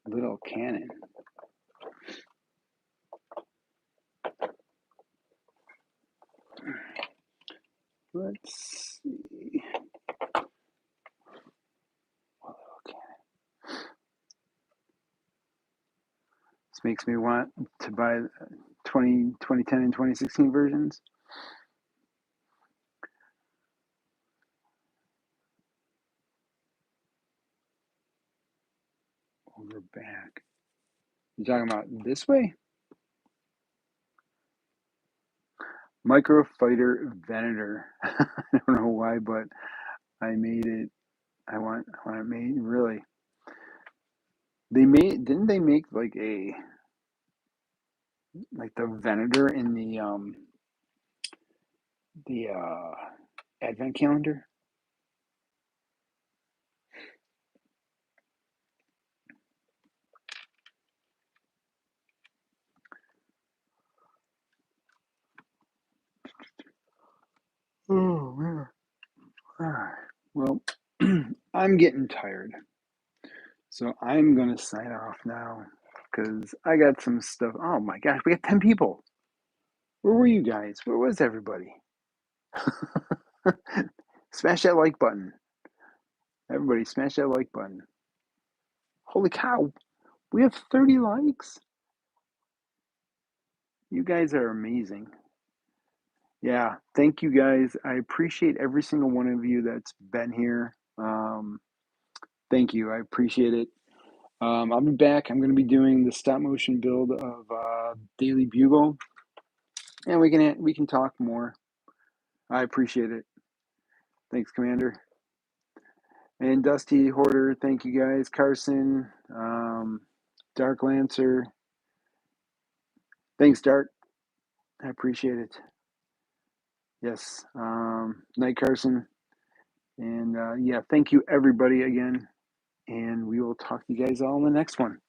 Little cannon. Let's see. Little cannon. This makes me want to buy 2010 and 2016 versions. Over back. You talking about this way? Microfighter Venator. I don't know why, but I made it. I want it made. Really? Didn't they make like the Venator in the advent calendar? Oh man. All right. Well, I'm getting tired. So I'm going to sign off now because I got some stuff. Oh my gosh, we got 10 people. Where were you guys? Where was everybody? Smash that like button. Everybody, smash that like button. Holy cow, we have 30 likes. You guys are amazing. Yeah, thank you guys. I appreciate every single one of you that's been here. Thank you. I appreciate it. I'll be back. I'm going to be doing the stop motion build of Daily Bugle, and we can talk more. I appreciate it. Thanks, Commander. And Dusty Hoarder, thank you guys. Carson, Dark Lancer. Thanks, Dark. I appreciate it. Yes. Night Carson. And yeah, thank you everybody again. And we will talk to you guys all in the next one.